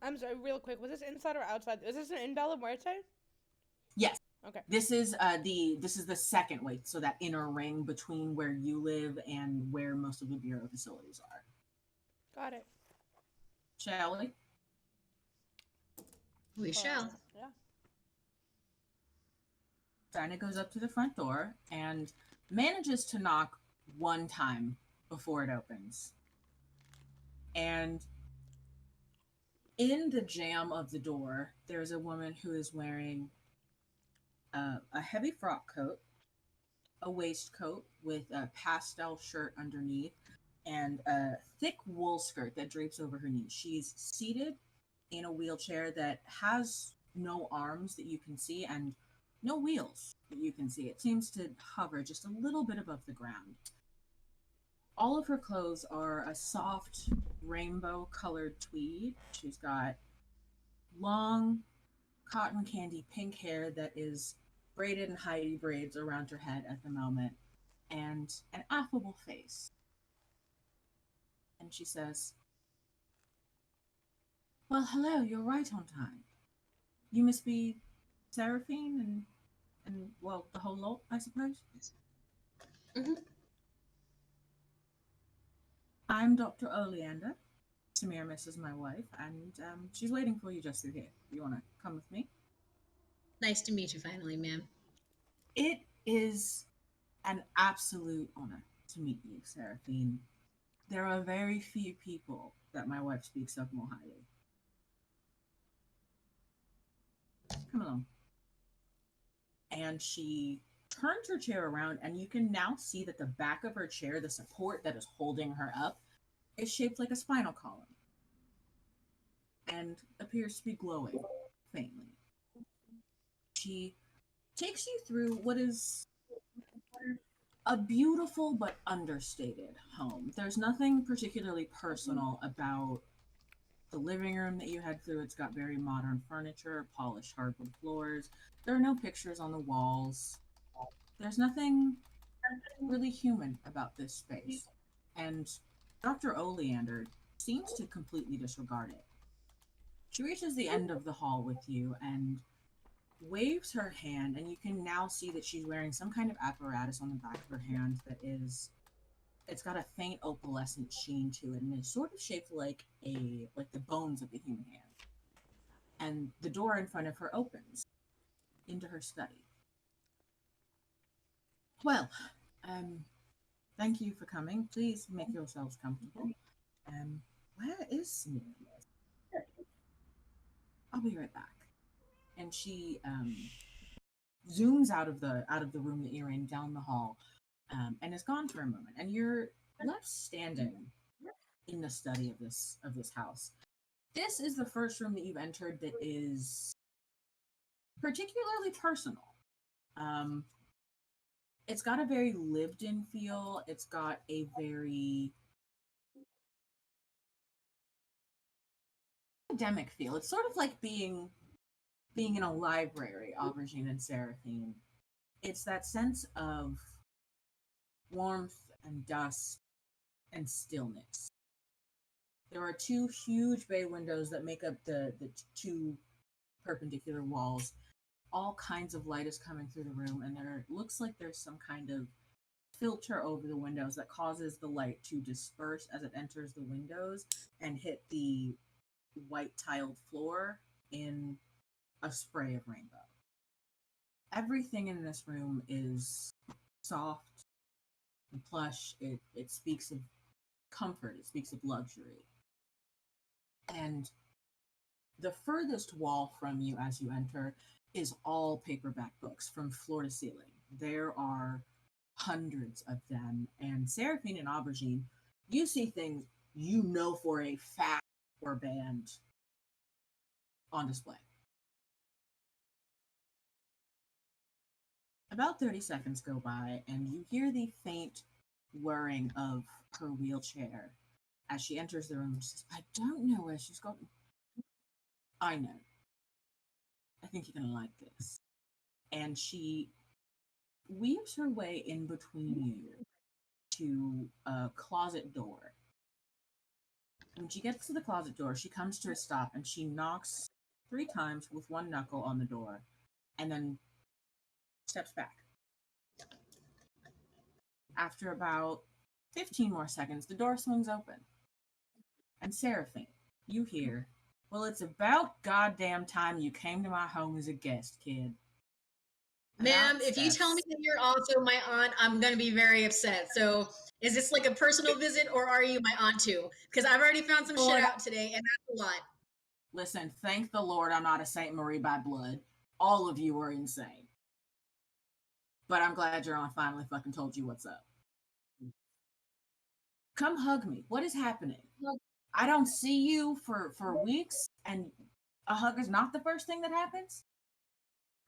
I'm sorry, real quick. Was this inside or outside? Is this in Dello Muerte? Yes. Okay. This is the second wait, so that inner ring between where you live and where most of the bureau facilities are. Got it. Shall we? We shall. Yeah. Dinah goes up to the front door and manages to knock one time before it opens. And in the jamb of the door, there's a woman who is wearing a heavy frock coat, a waistcoat with a pastel shirt underneath, and a thick wool skirt that drapes over her knees. She's seated in a wheelchair that has no arms that you can see and no wheels that you can see. It seems to hover just a little bit above the ground. All of her clothes are a soft rainbow-colored tweed. She's got long cotton candy pink hair that is braided in Heidi braids around her head at the moment, and an affable face. And she says, "Well, hello, you're right on time. You must be Seraphine and well, the whole lot, I suppose?" Mm-hmm. "I'm Dr. Oleander. Semiramis is my wife, and she's waiting for you just through here. You want to come with me?" Nice to meet you finally, ma'am. "It is an absolute honor to meet you, Seraphine. There are very few people that my wife speaks of more highly. Come along." And she turns her chair around, and you can now see that the back of her chair, the support that is holding her up, is shaped like a spinal column and appears to be glowing faintly. She takes you through what is a beautiful but understated home. There's nothing particularly personal about the living room that you head through. It's got very modern furniture, polished hardwood floors. There are no pictures on the walls. There's nothing really human about this space. And Dr. Oleander seems to completely disregard it. She reaches the end of the hall with you and waves her hand, and you can now see that she's wearing some kind of apparatus on the back of her hand that is, it's got a faint opalescent sheen to it, and it's sort of shaped like the bones of a human hand. And the door in front of her opens into her study. "Well, thank you for coming. Please make yourselves comfortable. Where is Semiramis? I'll be right back." And she zooms out of the room that you're in, down the hall, and is gone for a moment. And you're left standing in the study of this house. This is the first room that you've entered that is particularly personal. It's got a very lived-in feel. It's got a very academic feel. It's sort of like being in a library, Aubergine and Seraphine. It's that sense of warmth and dust and stillness. There are two huge bay windows that make up the two perpendicular walls. All kinds of light is coming through the room, and there looks like there's some kind of filter over the windows that causes the light to disperse as it enters the windows and hit the white tiled floor in a spray of rainbow. Everything in this room is soft and plush. It speaks of comfort. It speaks of luxury. And the furthest wall from you as you enter is all paperback books from floor to ceiling. There are hundreds of them. And Seraphine and Aubergine, you see things you know for a fact were banned on display. About 30 seconds go by, and you hear the faint whirring of her wheelchair as she enters the room. She says, I don't know where she's gone. I know. I think you're going to like this. And she weaves her way in between you to a closet door. When she gets to the closet door, she comes to a stop and she knocks 3 times with one knuckle on the door and then steps back. After about 15 more seconds, the door swings open. And Seraphine, you hear, well, it's about goddamn time you came to my home as a guest, kid. Ma'am, if you tell me that you're also my aunt, I'm going to be very upset. So is this like a personal visit or are you my aunt too? Because I've already found some shit out today and that's a lot. Listen, thank the Lord I'm not a Saint Marie by blood. All of you are insane. But I'm glad your aunt finally fucking told you what's up. Come hug me. What is happening? I don't see you for weeks and a hug is not the first thing that happens?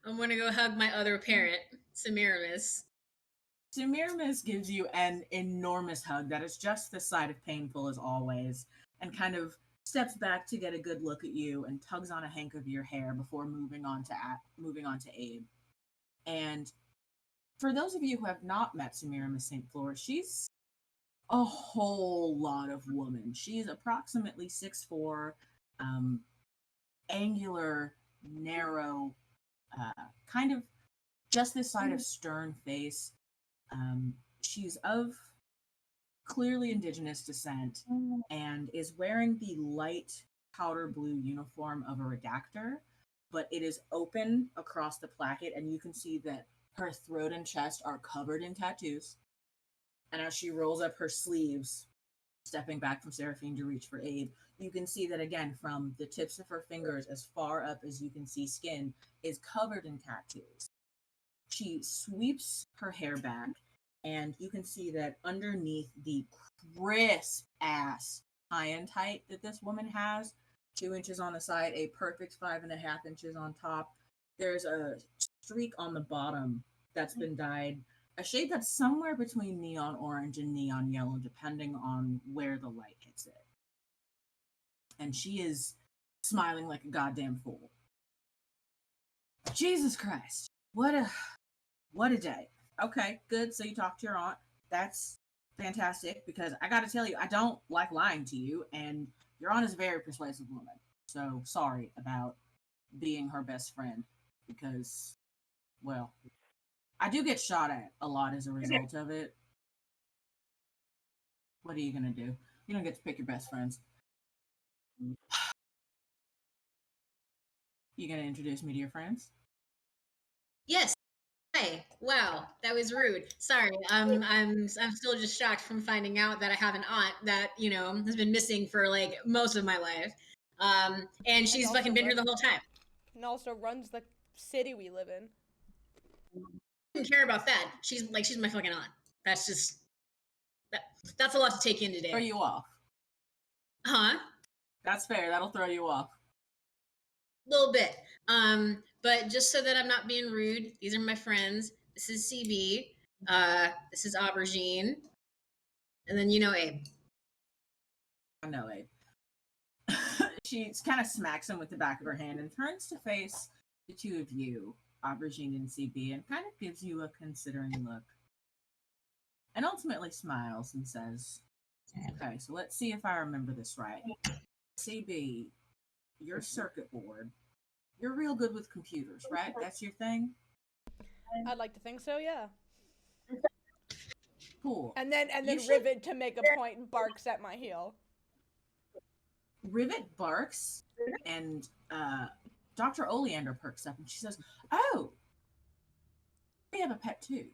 I'm going to go hug my other parent, Semiramis. Semiramis gives you an enormous hug that is just the side of painful as always, and kind of steps back to get a good look at you and tugs on a hank of your hair before moving on to Abe. And for those of you who have not met Semiramis St. Fleur, she's a whole lot of woman. She is approximately 6'4", angular, narrow, kind of just this side of stern face. She's of clearly indigenous descent and is wearing the light powder blue uniform of a redactor, but it is open across the placket, and you can see that her throat and chest are covered in tattoos. And as she rolls up her sleeves, stepping back from Seraphine to reach for Abe, you can see that again, from the tips of her fingers as far up as you can see skin, is covered in tattoos. She sweeps her hair back, and you can see that underneath the crisp ass high and tight that this woman has, 2 inches on the side, a perfect 5.5 inches on top, there's a streak on the bottom that's been dyed a shade that's somewhere between neon orange and neon yellow, depending on where the light hits it. And she is smiling like a goddamn fool. Jesus Christ. What a day. Okay, good. So you talked to your aunt. That's fantastic, because I gotta tell you, I don't like lying to you, and your aunt is a very persuasive woman. So sorry about being her best friend, because, well, I do get shot at a lot as a result of it. What are you gonna do? You don't get to pick your best friends. You gonna introduce me to your friends? Yes. Hi. Wow, that was rude. Sorry. I'm still just shocked from finding out that I have an aunt that, has been missing for like most of my life. And she's fucking been here the whole time. And also runs the city we live in. I don't care about that. She's my fucking aunt. That's just that's a lot to take in today. Throw you off. Huh? That's fair. That'll throw you off. A little bit. But just so that I'm not being rude, these are my friends. This is CB. This is Aubergine. And then Abe. I know Abe. She kind of smacks him with the back of her hand and turns to face the two of you, Aubergine and CB, and kind of gives you a considering look. And ultimately smiles and says, okay, so let's see if I remember this right. CB, your circuit board, you're real good with computers, right? That's your thing? I'd like to think so, yeah. Cool. And then Rivet, to make a point, barks at my heel. Rivet barks, and Dr. Oleander perks up, and she says, oh, we have a pet too.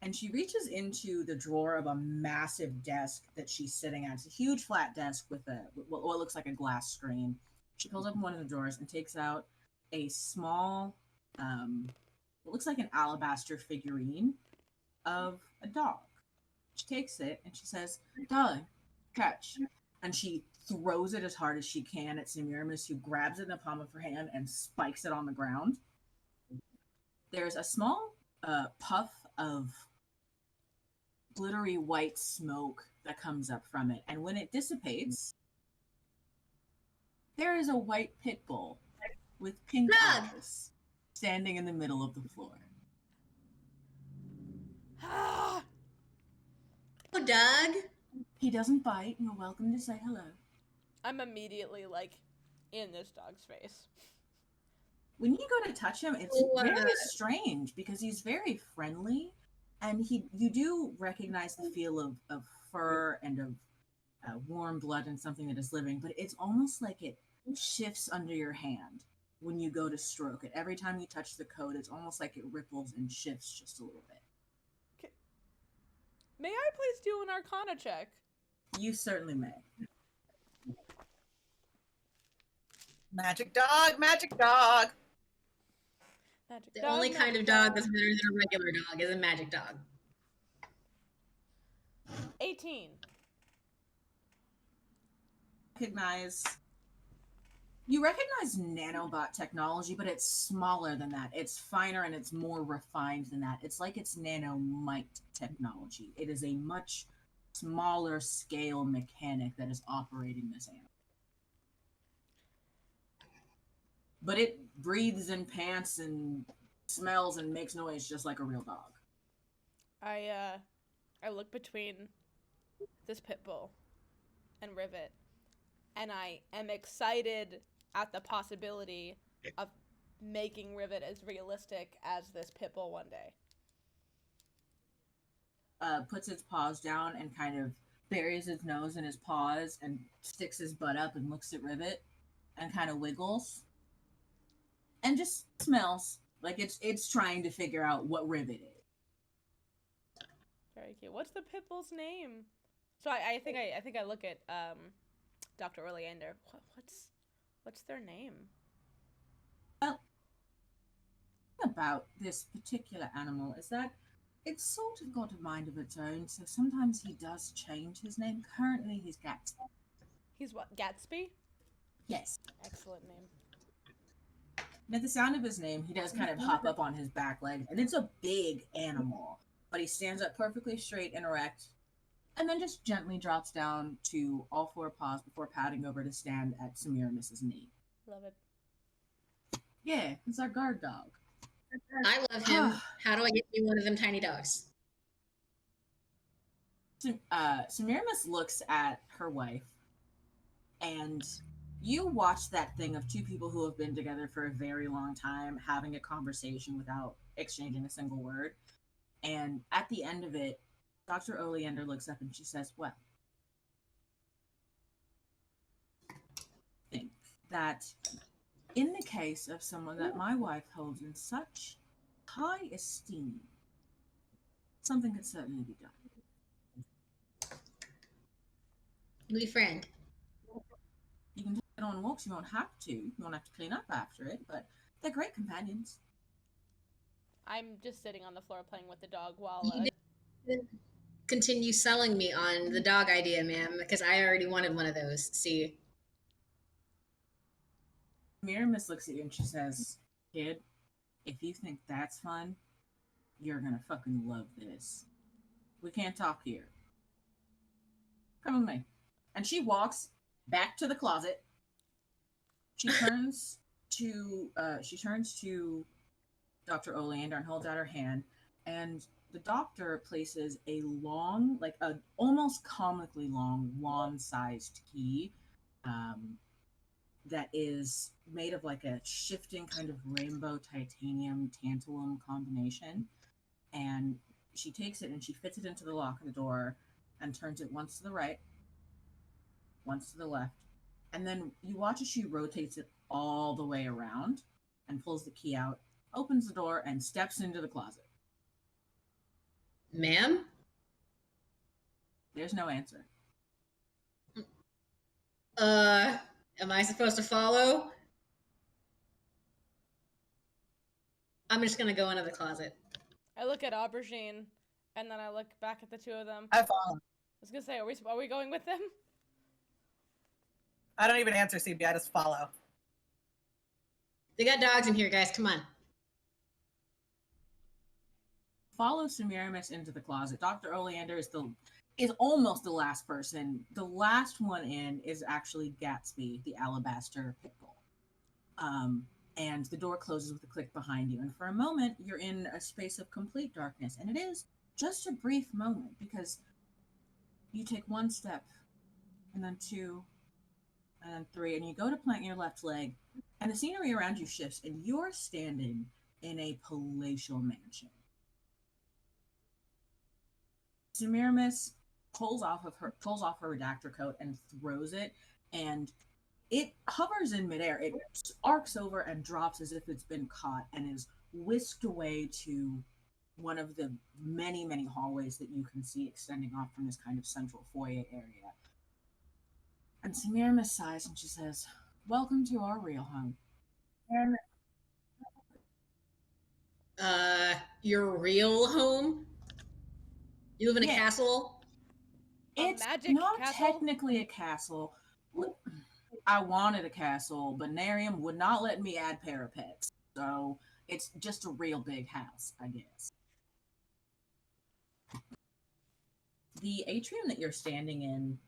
And she reaches into the drawer of a massive desk that she's sitting at. It's a huge flat desk with what looks like a glass screen. She pulls open one of the drawers and takes out a small, what looks like an alabaster figurine of a dog. She takes it and she says, darling, catch. And she throws it as hard as she can at Semiramis, who grabs it in the palm of her hand and spikes it on the ground. There's a small puff of glittery white smoke that comes up from it. And when it dissipates, there is a white pit bull with pink eyes standing in the middle of the floor. Oh, Doug. He doesn't bite. You're welcome to say hello. I'm immediately, like, in this dog's face. When you go to touch him, it's very strange because he's very friendly, and you do recognize the feel of fur and of warm blood and something that is living, but it's almost like it shifts under your hand when you go to stroke it. Every time you touch the coat, it's almost like it ripples and shifts just a little bit. Okay. May I please do an Arcana check? You certainly may. Magic dog, magic dog. Magic The dog, only kind magic of dog that's better than a regular dog is a magic dog. 18. You recognize nanobot technology, but it's smaller than that. It's finer and it's more refined than that. It's like it's nanomite technology. It is a much smaller scale mechanic that is operating this animal. But it breathes and pants and smells and makes noise just like a real dog. I look between this pit bull and Rivet, and I am excited at the possibility of making Rivet as realistic as this pit bull one day. Puts its paws down and kind of buries its nose in his paws and sticks his butt up and looks at Rivet and kind of wiggles and just smells like it's trying to figure out what Rivet is. Very cute. What's the pit bull's name? So I think I look at Dr. Oleander. What's their name? Well, about this particular animal is that it's sort of got a mind of its own, so sometimes he does change his name. Currently, he's Gatsby. He's what? Gatsby? Yes. Excellent name. And at the sound of his name, he does kind of hop up on his back leg, and it's a big animal, but he stands up perfectly straight and erect, and then just gently drops down to all four paws before padding over to stand at Semiramis's knee. Love it. Yeah, it's our guard dog. I love him. How do I get you one of them tiny dogs? Semiramis looks at her wife, and you watch that thing of two people who have been together for a very long time having a conversation without exchanging a single word. And at the end of it, Dr. Oleander looks up and she says, well, I think that in the case of someone that my wife holds in such high esteem, something could certainly be done. New friend. You can take it on walks, you won't have to. You won't have to clean up after it, but they're great companions. I'm just sitting on the floor playing with the dog while Continue selling me on the dog idea, ma'am, because I already wanted one of those. See? Miramis looks at you and she says, kid, if you think that's fun, you're gonna fucking love this. We can't talk here. Come with me. And she walks back to the closet. She turns to Dr. Oleander and holds out her hand, and the doctor places a long, like a almost comically long, wand-sized key that is made of like a shifting kind of rainbow titanium tantalum combination. And she takes it and she fits it into the lock of the door and turns it once to the right, once to the left. And then you watch as she rotates it all the way around and pulls the key out, opens the door, and steps into the closet. Ma'am? There's no answer. Am I supposed to follow? I'm just gonna go into the closet. I look at Aubergine, and then I look back at the two of them. I follow. I was gonna say, are we going with them? I don't even answer CB, I just follow. They got dogs in here, guys. Come on. follow Semiramis into the closet. Dr. Oleander is almost the last person. The last one in is actually Gatsby, the alabaster pickle. And the door closes with a click behind you. And for a moment, you're in a space of complete darkness. And it is just a brief moment because you take one step, and then two, and then three, and you go to plant your left leg, and the scenery around you shifts, and you're standing in a palatial mansion. Semiramis pulls off her redactor coat and throws it, and it hovers in midair. It arcs over and drops as if it's been caught and is whisked away to one of the many, many hallways that you can see extending off from this kind of central foyer area. And Semiramis sighs and she says, "Welcome to our real home." Your real home? You live in a castle? It's magic not castle? technically a castle. I wanted a castle, but Narium would not let me add parapets. So it's just a real big house, I guess. The atrium that you're standing in,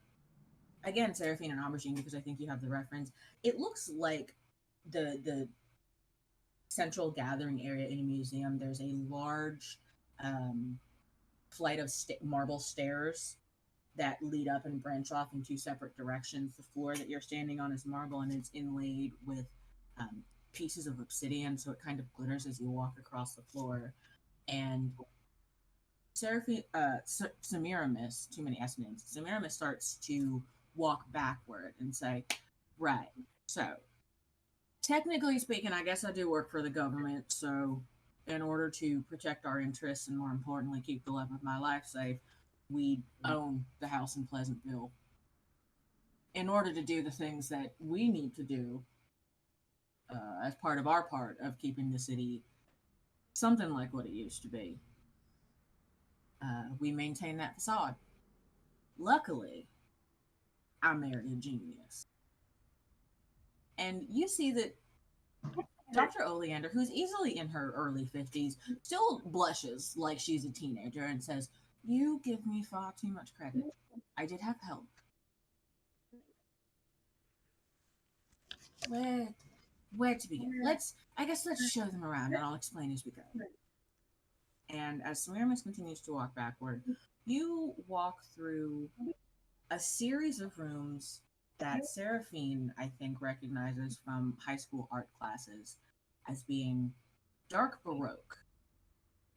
again, Seraphine and Aubergine, because I think you have the reference, it looks like the central gathering area in a museum. There's a large flight of marble stairs that lead up and branch off in two separate directions. The floor that you're standing on is marble, and it's inlaid with pieces of obsidian, so it kind of glitters as you walk across the floor. And Semiramis, too many S names, Semiramis starts to walk backward and say, "Right, so technically speaking, I guess I do work for the government, so in order to protect our interests and more importantly keep the love of my life safe, we own the house in Pleasantville. In order to do the things that we need to do as part of our part of keeping the city something like what it used to be, we maintain that facade. Luckily, I married a genius." And you see that Dr. Oleander, who's easily in her early 50s, still blushes like she's a teenager and says, "You give me far too much credit. I did have help." Where to begin? Let's show them around and I'll explain as we go. And as Semiramis continues to walk backward, you walk through a series of rooms that Seraphine, I think, recognizes from high school art classes as being dark Baroque.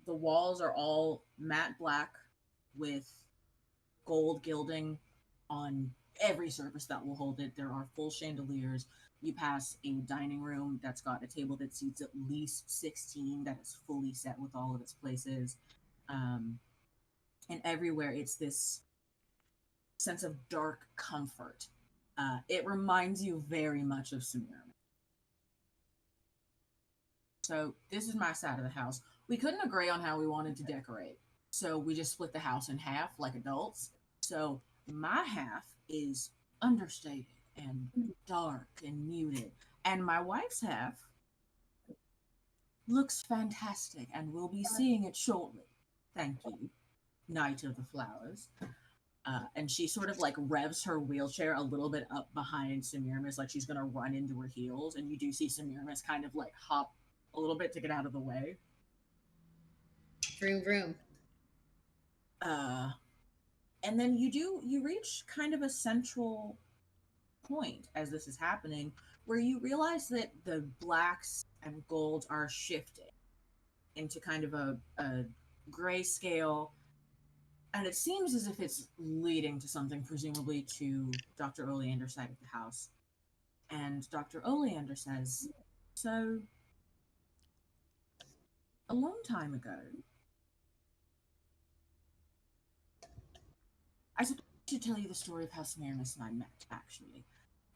The walls are all matte black with gold gilding on every surface that will hold it. There are full chandeliers. You pass a dining room that's got a table that seats at least 16 that is fully set with all of its places. And everywhere it's this sense of dark comfort. It reminds you very much of Semiramis. So this is my side of the house. We couldn't agree on how we wanted to decorate, so we just split the house in half like adults. So my half is understated and dark and muted, and my wife's half looks fantastic, and we'll be seeing it shortly. Thank you, Knight of the Flowers. And she sort of like revs her wheelchair a little bit up behind Semiramis, like she's gonna run into her heels, and you do see Semiramis kind of like hop a little bit to get out of the way. Vroom vroom. And then you reach kind of a central point as this is happening, where you realize that the blacks and golds are shifting into kind of a grayscale, and it seems as if it's leading to something, presumably to Dr. Oleander's side of the house. And Dr. Oleander says, "So, a long time ago, I suppose I should tell you the story of how Semiramis and I met, actually.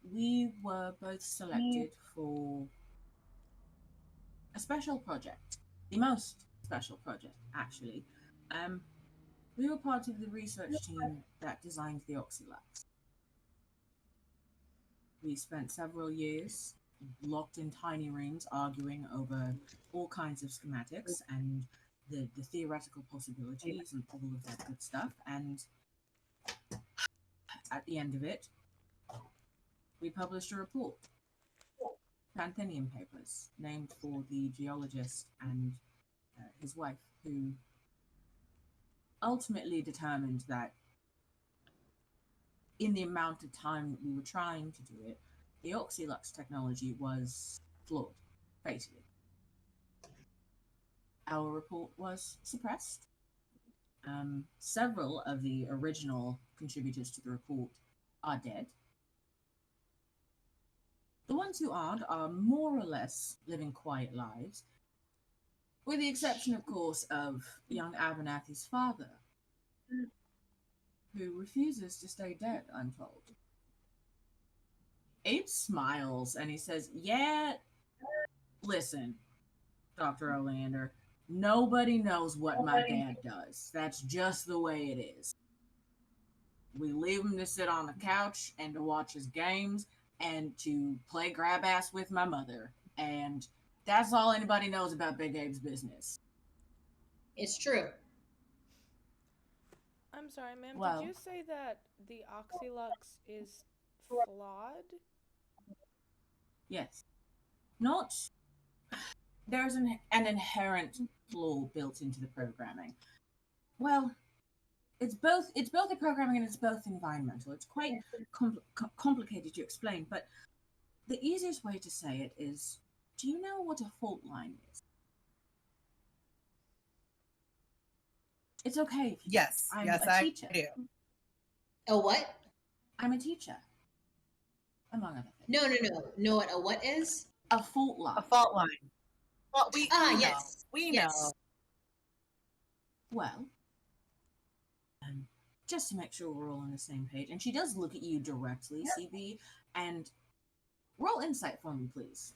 We were both selected for a special project. The most special project, actually. We were part of the research team that designed the Oxylax. We spent several years locked in tiny rooms arguing over all kinds of schematics, and the theoretical possibilities and all of that good stuff. And at the end of it, we published a report, Panthenium Papers, named for the geologist and his wife, who ultimately determined that in the amount of time that we were trying to do it, the Oxylux technology was flawed, basically. Our report was suppressed. Several of the original contributors to the report are dead. The ones who aren't are more or less living quiet lives, with the exception, of course, of young Abernathy's father, who refuses to stay dead, I'm told. Abe smiles and he says, yeah, listen, Dr. Olander, nobody knows what my dad does. That's just the way it is. We leave him to sit on the couch and to watch his games and to play grab ass with my mother. And that's all anybody knows about Big Abe's business. It's true. I'm sorry, ma'am. Well, did you say that the Oxylux is flawed? Yes. Not... There's an inherent flaw built into the programming. Well, it's both the programming and it's both environmental. It's quite complicated to explain, but the easiest way to say it is, do you know what a fault line is? It's okay if you Yes, I'm yes, a I teacher. do. A what? I'm a teacher, among other things. No. Know what a what is? A fault line. A fault line. Well, we know. Yes. We Yes. know. Well, just to make sure we're all on the same page, and she does look at you directly, CB, and roll insight for me, please.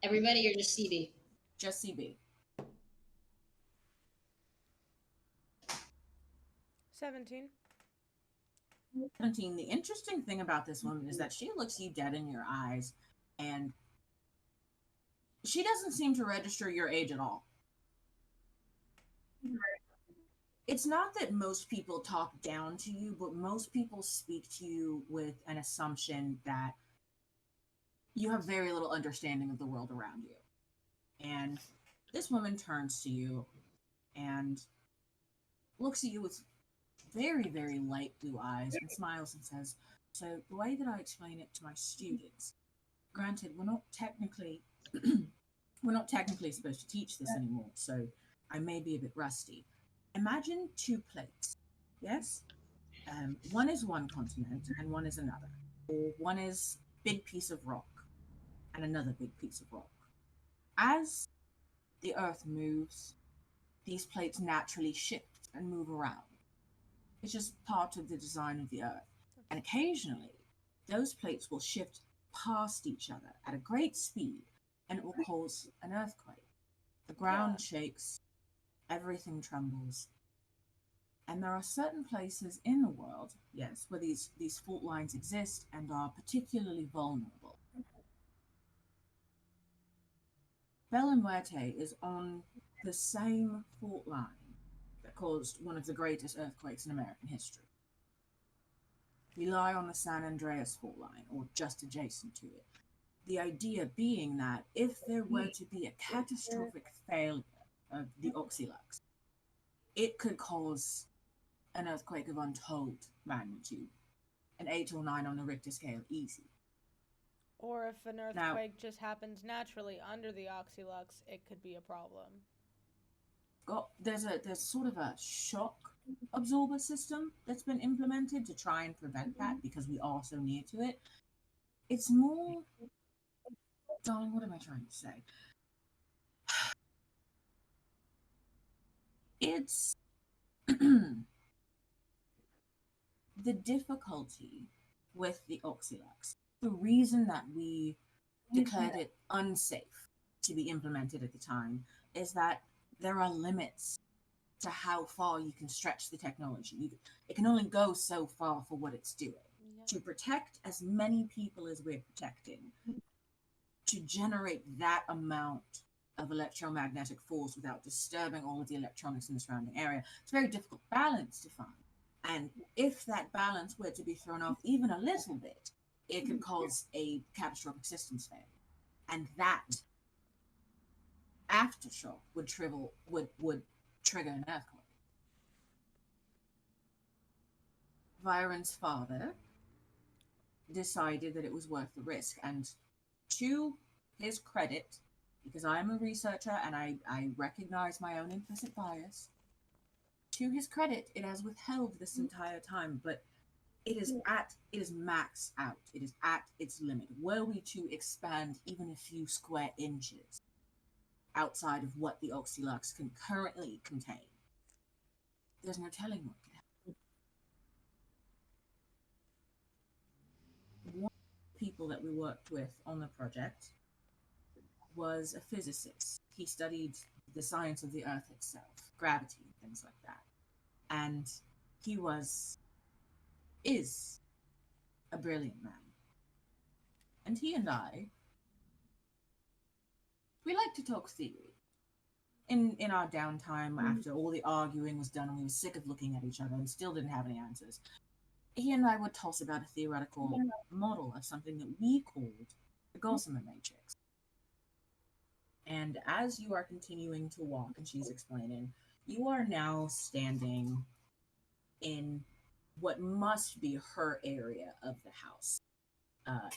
Everybody, or just CB? Just CB. 17. 17. The interesting thing about this woman is that she looks you dead in your eyes, and she doesn't seem to register your age at all. It's not that most people talk down to you, but most people speak to you with an assumption that you have very little understanding of the world around you. And this woman turns to you and looks at you with very, very light blue eyes and smiles and says, so the way that I explain it to my students, granted, we're not technically supposed to teach this anymore, so I may be a bit rusty. Imagine two plates, yes? One is one continent and one is another. Or one is big piece of rock and another big piece of rock. As the Earth moves, these plates naturally shift and move around. It's just part of the design of the Earth. And occasionally, those plates will shift past each other at a great speed, and it will cause an earthquake. The ground shakes, everything trembles. And there are certain places in the world, yes, where these fault lines exist and are particularly vulnerable. Bella Muerte is on the same fault line that caused one of the greatest earthquakes in American history. We lie on the San Andreas fault line, or just adjacent to it. The idea being that if there were to be a catastrophic failure of the Oxylux, it could cause an earthquake of untold magnitude, an 8 or 9 on the Richter scale, easy. Or if an earthquake just happens naturally under the Oxylux, it could be a problem. There's sort of a shock absorber system that's been implemented to try and prevent that, because we are so near to it. It's more... Darling, what am I trying to say? It's... the difficulty with the Oxylux, the reason that we declared it unsafe to be implemented at the time, is that there are limits to how far you can stretch the technology. It can only go so far for what it's doing. Yeah. To protect as many people as we're protecting, to generate that amount of electromagnetic force without disturbing all of the electronics in the surrounding area. It's a very difficult balance to find. And if that balance were to be thrown off even a little bit, it could cause a catastrophic systems failure. And that aftershock would trigger an earthquake. Viren's father decided that it was worth the risk, and to his credit, because I am a researcher and I recognize my own implicit bias, to his credit, it has withheld this entire time, but it is maxed out. It is at its limit. Were we to expand even a few square inches outside of what the Oxylux can currently contain, there's no telling what could happen. One of the people that we worked with on the project was a physicist. He studied the science of the Earth itself, gravity, and things like that. And he is a brilliant man. And he and I, we like to talk theory. In our downtime, after all the arguing was done and we were sick of looking at each other and still didn't have any answers, he and I would toss about a theoretical model of something that we called the Gossamer Matrix. And as you are continuing to walk, and she's explaining, you are now standing in what must be her area of the house.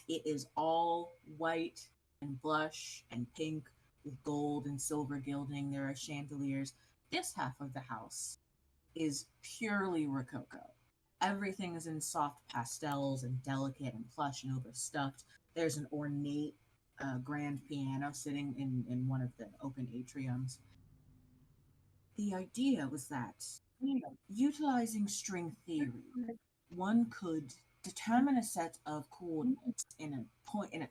It is all white and blush and pink with gold and silver gilding. There are chandeliers. This half of the house is purely Rococo. Everything is in soft pastels and delicate and plush and overstuffed. There's an ornate grand piano sitting in one of the open atriums. The idea was that, utilizing string theory, one could determine a set of coordinates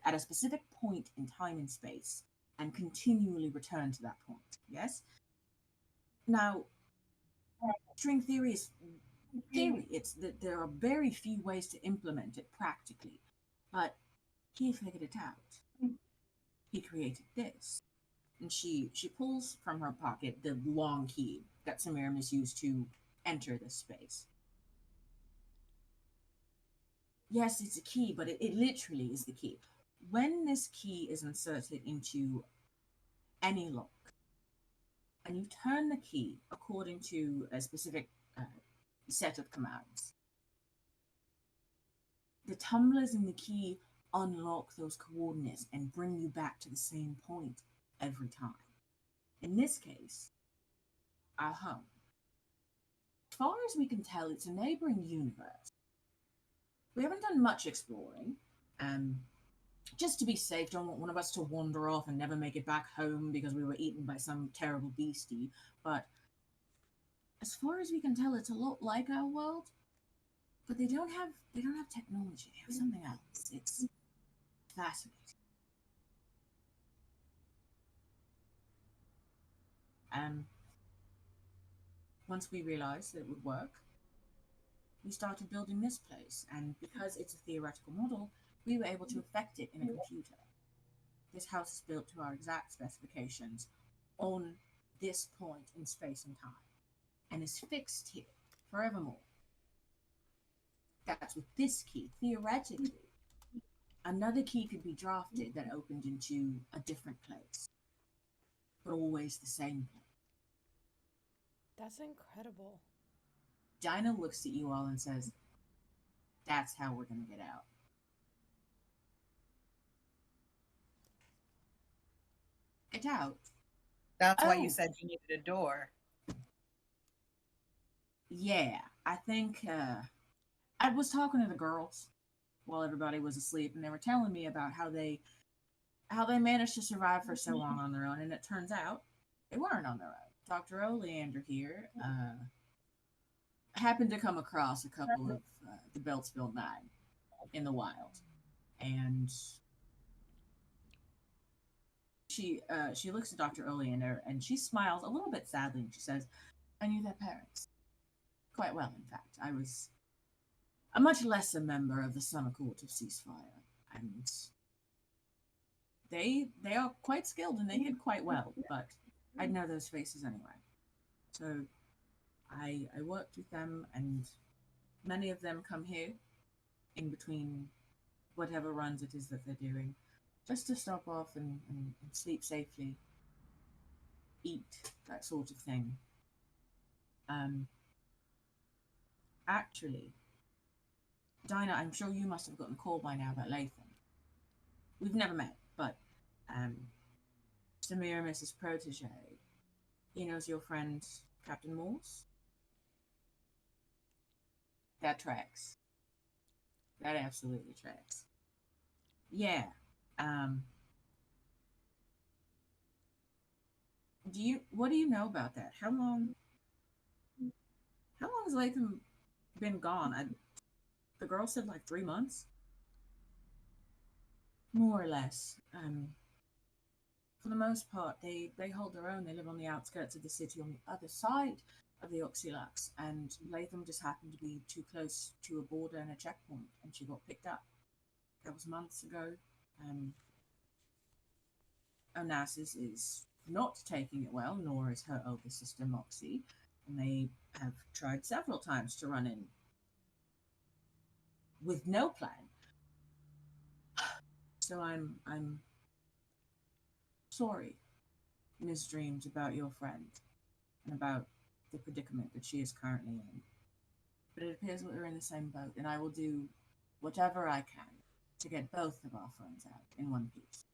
at a specific point in time and space and continually return to that point. Yes? Now, string theory is theory. It's that there are very few ways to implement it practically, but he figured it out. He created this. And she pulls from her pocket the long key that Samirim used to enter this space. Yes, it's a key, but it literally is the key. When this key is inserted into any lock, and you turn the key according to a specific set of commands, the tumblers in the key unlock those coordinates and bring you back to the same point every time. In this case, our home. As far as we can tell, it's a neighboring universe. We haven't done much exploring. Just to be safe, don't want one of us to wander off and never make it back home because we were eaten by some terrible beastie. But as far as we can tell, it's a lot like our world. But they don't have technology. They have something else. It's fascinating. Once we realized that it would work, we started building this place, and because it's a theoretical model, we were able to affect it in a computer. This house is built to our exact specifications on this point in space and time, and is fixed here forevermore. That's with this key. Theoretically, another key could be drafted that opened into a different place, but always the same place. That's incredible. Dinah looks at you all and says, "That's how we're going to get out." Get out? That's why you said you needed a door. Yeah, I think I was talking to the girls while everybody was asleep, and they were telling me about how they managed to survive for so long on their own, and it turns out they weren't on their own. Dr. Oleander here happened to come across a couple of the Beltsville Nine in the wild, and she looks at Dr. Oleander and she smiles a little bit sadly, and she says, "I knew their parents quite well. In fact, I was a much lesser member of the Summer Court of Ceasefire, and they are quite skilled and they hid quite well, but I'd know those faces anyway. So I worked with them, and many of them come here in between whatever runs it is that they're doing, just to stop off and sleep safely, eat, that sort of thing. Actually, Dinah, I'm sure you must have gotten a call by now about Latham. We've never met, but Semiramis' protege. He knows your friend, Captain Morse. That tracks. That absolutely tracks. Yeah. What do you know about that? How long has Latham been gone? The girl said like 3 months? More or less. For the most part, they hold their own. They live on the outskirts of the city on the other side of the Oxylux, and Latham just happened to be too close to a border and a checkpoint, and she got picked up. That was months ago. Onassis is not taking it well, nor is her older sister Moxie, and they have tried several times to run in with no plan. So I'm sorry, Ms. Dreams, about your friend and about the predicament that she is currently in. But it appears that we're in the same boat, and I will do whatever I can to get both of our friends out in one piece.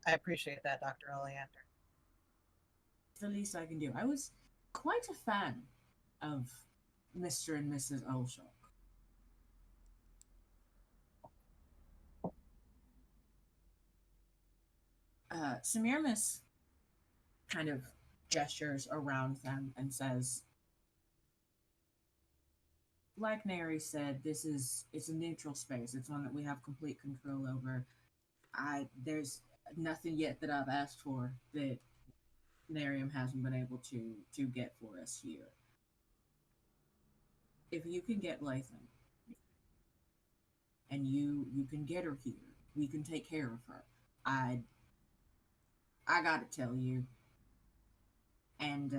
I appreciate that, Dr. Oleander. It's the least I can do. I was quite a fan of Mr. and Mrs. Olshock. Semiramis kind of gestures around them and says, like Neri said, it's a neutral space. It's one that we have complete control over. There's nothing yet that I've asked for that Nerium hasn't been able to get for us here. If you can get Latham, and you can get her here, we can take care of her. I gotta tell you, and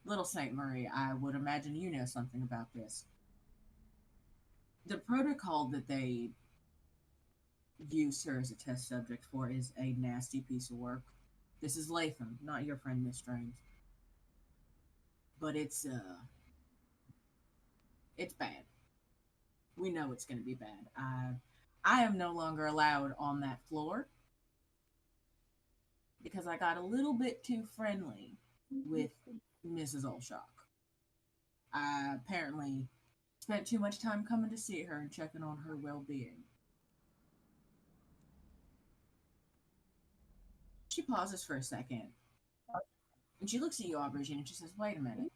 little Saint Marie, I would imagine you know something about this. The protocol that they use her as a test subject for is a nasty piece of work. This is Latham, not your friend Miss Strange. But it's bad. We know it's going to be bad. I am no longer allowed on that floor because I got a little bit too friendly with Mrs. Olshock. I apparently spent too much time coming to see her and checking on her well-being. She pauses for a second, and she looks at you, Aubergine, and she says, "Wait a minute.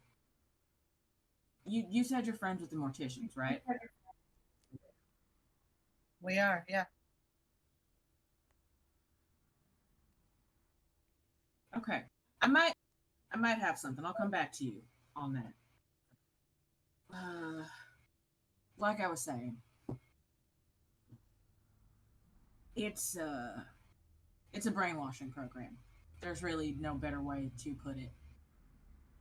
You said you're friends with the morticians, right?" We are, yeah. Okay. I might have something. I'll come back to you on that. Like I was saying, it's a brainwashing program. There's really no better way to put it.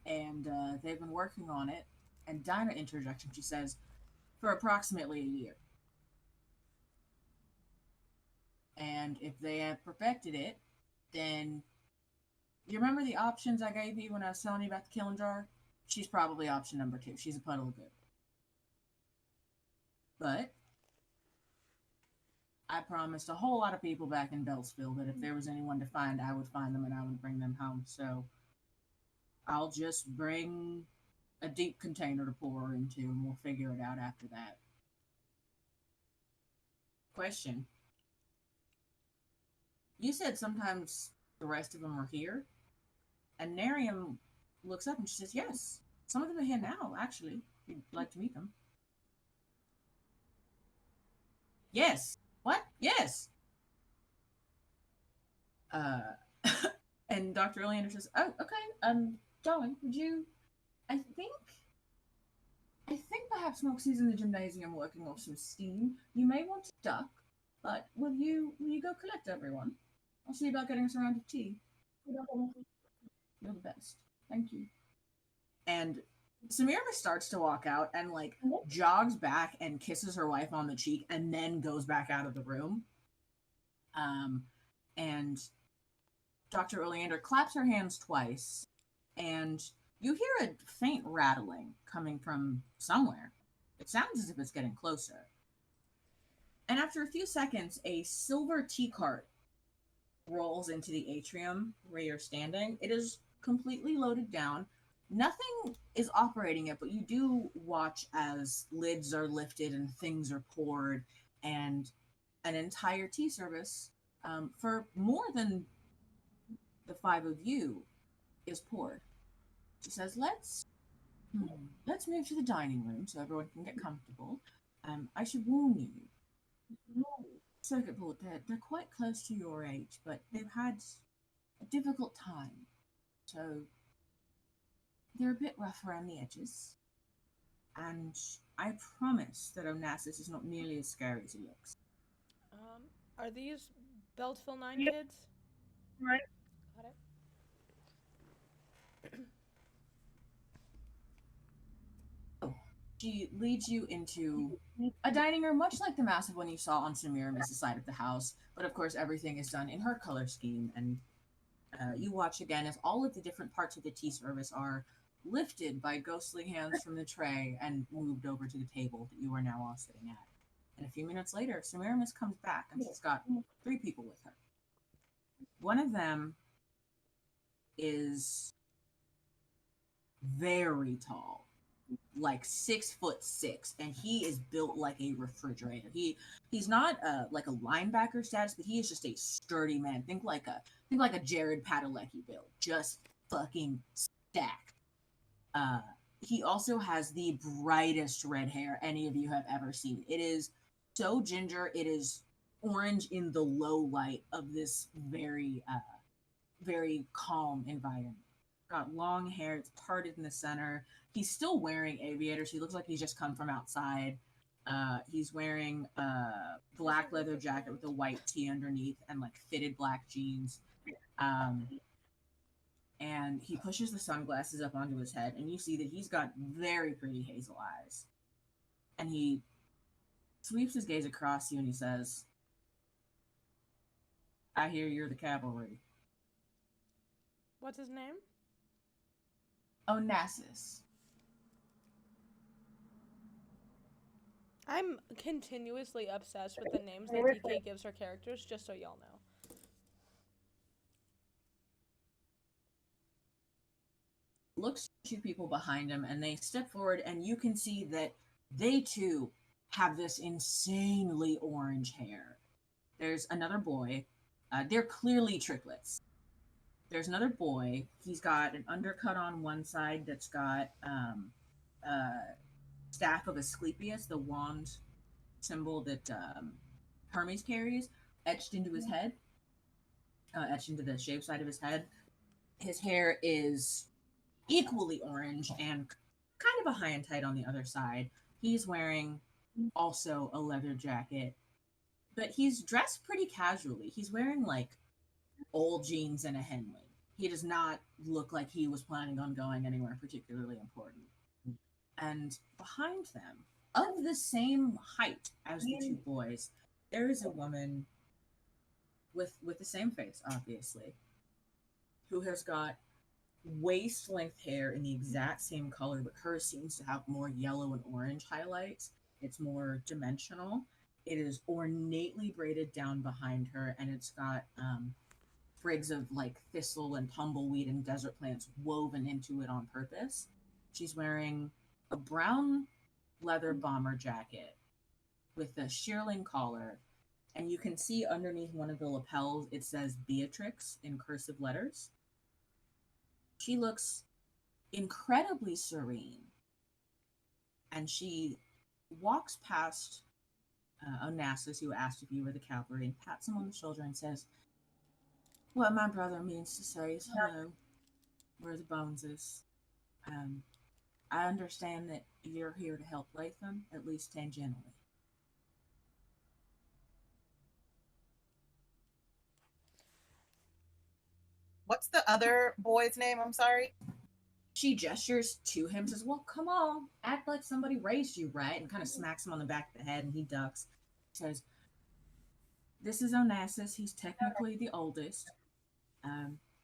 And they've been working on it. And Dinah interjects and she says, for approximately a year. And if they have perfected it, then you remember the options I gave you when I was telling you about the killing jar? She's probably option number 2. She's a puddle of good. But I promised a whole lot of people back in Beltsville that if there was anyone to find, I would find them and I would bring them home. So I'll just bring a deep container to pour her into and we'll figure it out after that. Question. You said sometimes the rest of them are here? And Nerium looks up and she says, yes, some of them are here now, actually. You'd like to meet them. Yes. What? Yes. And Dr. Oleander says, oh, okay, darling, would you, I think perhaps Moxie's in the gymnasium working off some steam. You may want to duck But will you go collect everyone? I'll see about getting us a round of tea. You're the best. Thank you. And Semiramis starts to walk out and like jogs back and kisses her wife on the cheek and then goes back out of the room. And Dr. Oleander claps her hands twice, and you hear a faint rattling coming from somewhere. It sounds as if it's getting closer. And after a few seconds, a silver tea cart rolls into the atrium where you're standing. It is completely loaded down. Nothing is operating it, but you do watch as lids are lifted and things are poured, and an entire tea service for more than the 5 of you is poured. She says, let's move to the dining room so everyone can get comfortable. I should warn you, circuit board, they're quite close to your age, but they've had a difficult time. So they're a bit rough around the edges. And I promise that Onassis is not nearly as scary as he looks. Are these Beltsville 9 kids? Right. Got it. She leads you into a dining room, much like the massive one you saw on Semiramis' side of the house. But of course, everything is done in her color scheme. And you watch again as all of the different parts of the tea service are lifted by ghostly hands from the tray and moved over to the table that you are now all sitting at. And a few minutes later, Semiramis comes back and she's got 3 people with her. One of them is very tall, like 6'6", and he is built like a refrigerator. He's not like a linebacker status, but he is just a sturdy man. Think like a Jared Padalecki build, just fucking stacked. He also has the brightest red hair any of you have ever seen. It is so ginger. It is orange in the low light of this very, very calm environment. Got long hair. It's parted in the center. He's still wearing aviators. He looks like he's just come from outside. He's wearing a black leather jacket with a white tee underneath and like fitted black jeans. And he pushes the sunglasses up onto his head, and you see that he's got very pretty hazel eyes. And he sweeps his gaze across you and he says, I hear you're the cavalry. What's his name? Onassis. I'm continuously obsessed with the names that DK gives her characters, just so y'all know. Looks to 2 people behind him, and they step forward, and you can see that they too have this insanely orange hair. There's another boy. They're clearly triplets. There's another boy. He's got an undercut on one side that's got staff of Asclepius, the wand symbol that Hermes carries, etched into his head, etched into the shaved side of his head. His hair is equally orange and kind of a high and tight on the other side. He's wearing also a leather jacket, but he's dressed pretty casually. He's wearing like old jeans and a Henley. He does not look like he was planning on going anywhere particularly important. And behind them, of the same height as the 2 boys, there is a woman with the same face, obviously, who has got waist-length hair in the exact same color, but hers seems to have more yellow and orange highlights. It's more dimensional. It is ornately braided down behind her, and it's got sprigs of like thistle and tumbleweed and desert plants woven into it on purpose. She's wearing a brown leather bomber jacket with a shearling collar, and you can see underneath one of the lapels it says Beatrix in cursive letters. She looks incredibly serene, and she walks past Onassis, who asked if you were the cavalry, and pats him on the shoulder and says, what my brother means to say is hello, where the bones is. I understand that you're here to help Latham, at least tangentially. What's the other boy's name? I'm sorry. She gestures to him, says, "Well, come on, act like somebody raised you, right?" And kind of smacks him on the back of the head, and he ducks. Says, "This is Onassis. He's technically the oldest.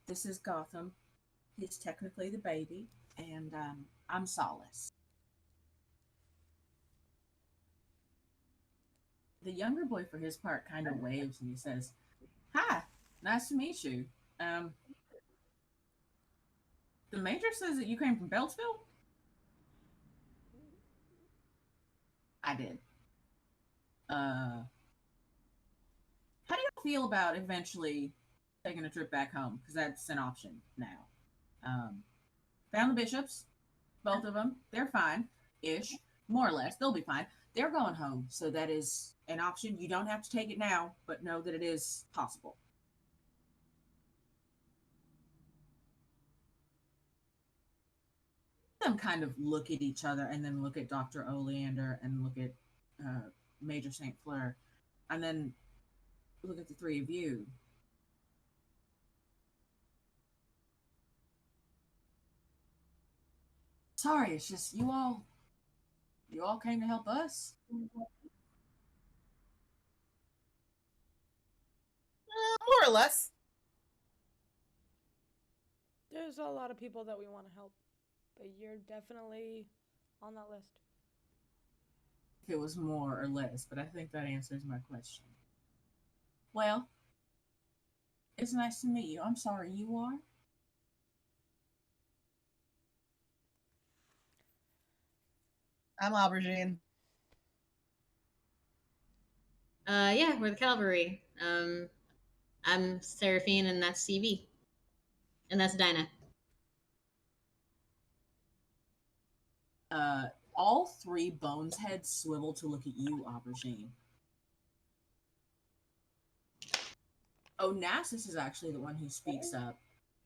This is Gotham. He's technically the baby, and I'm Solace." The younger boy, for his part, kind of waves and he says, "Hi, nice to meet you. The Major says that you came from Beltsville?" "I did. How do you feel about eventually taking a trip back home? Because that's an option now. Found the bishops, both of them. They're fine-ish, more or less. They'll be fine. They're going home, so that is an option. You don't have to take it now, but know that it is possible." Them kind of look at each other and then look at Dr. Oleander and look at Major St. Fleur and then look at the three of you. "Sorry, it's just you all came to help us." More or less. There's a lot of people that we want to help, but you're definitely on that list. If it was more or less, but I think that answers my question. Well, it's nice to meet you. I'm sorry, you are? I'm Aubergine. Yeah, we're the cavalry. I'm Seraphine, and that's CV, and that's Dinah. All three bones heads swivel to look at you, Aubergine. Onassis is actually the one who speaks up,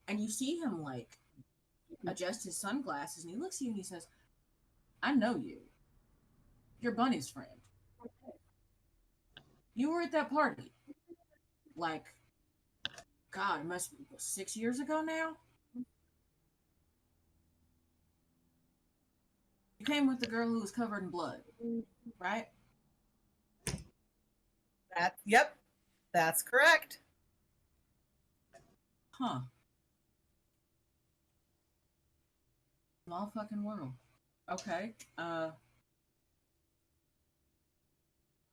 and you see him like adjust his sunglasses, and he looks at you and he says, "I know you. You're Bunny's friend. You were at that party. Like, God, it must be 6 years ago now? You came with the girl who was covered in blood, right?" Yep, that's correct. Huh. Small fucking world. Okay.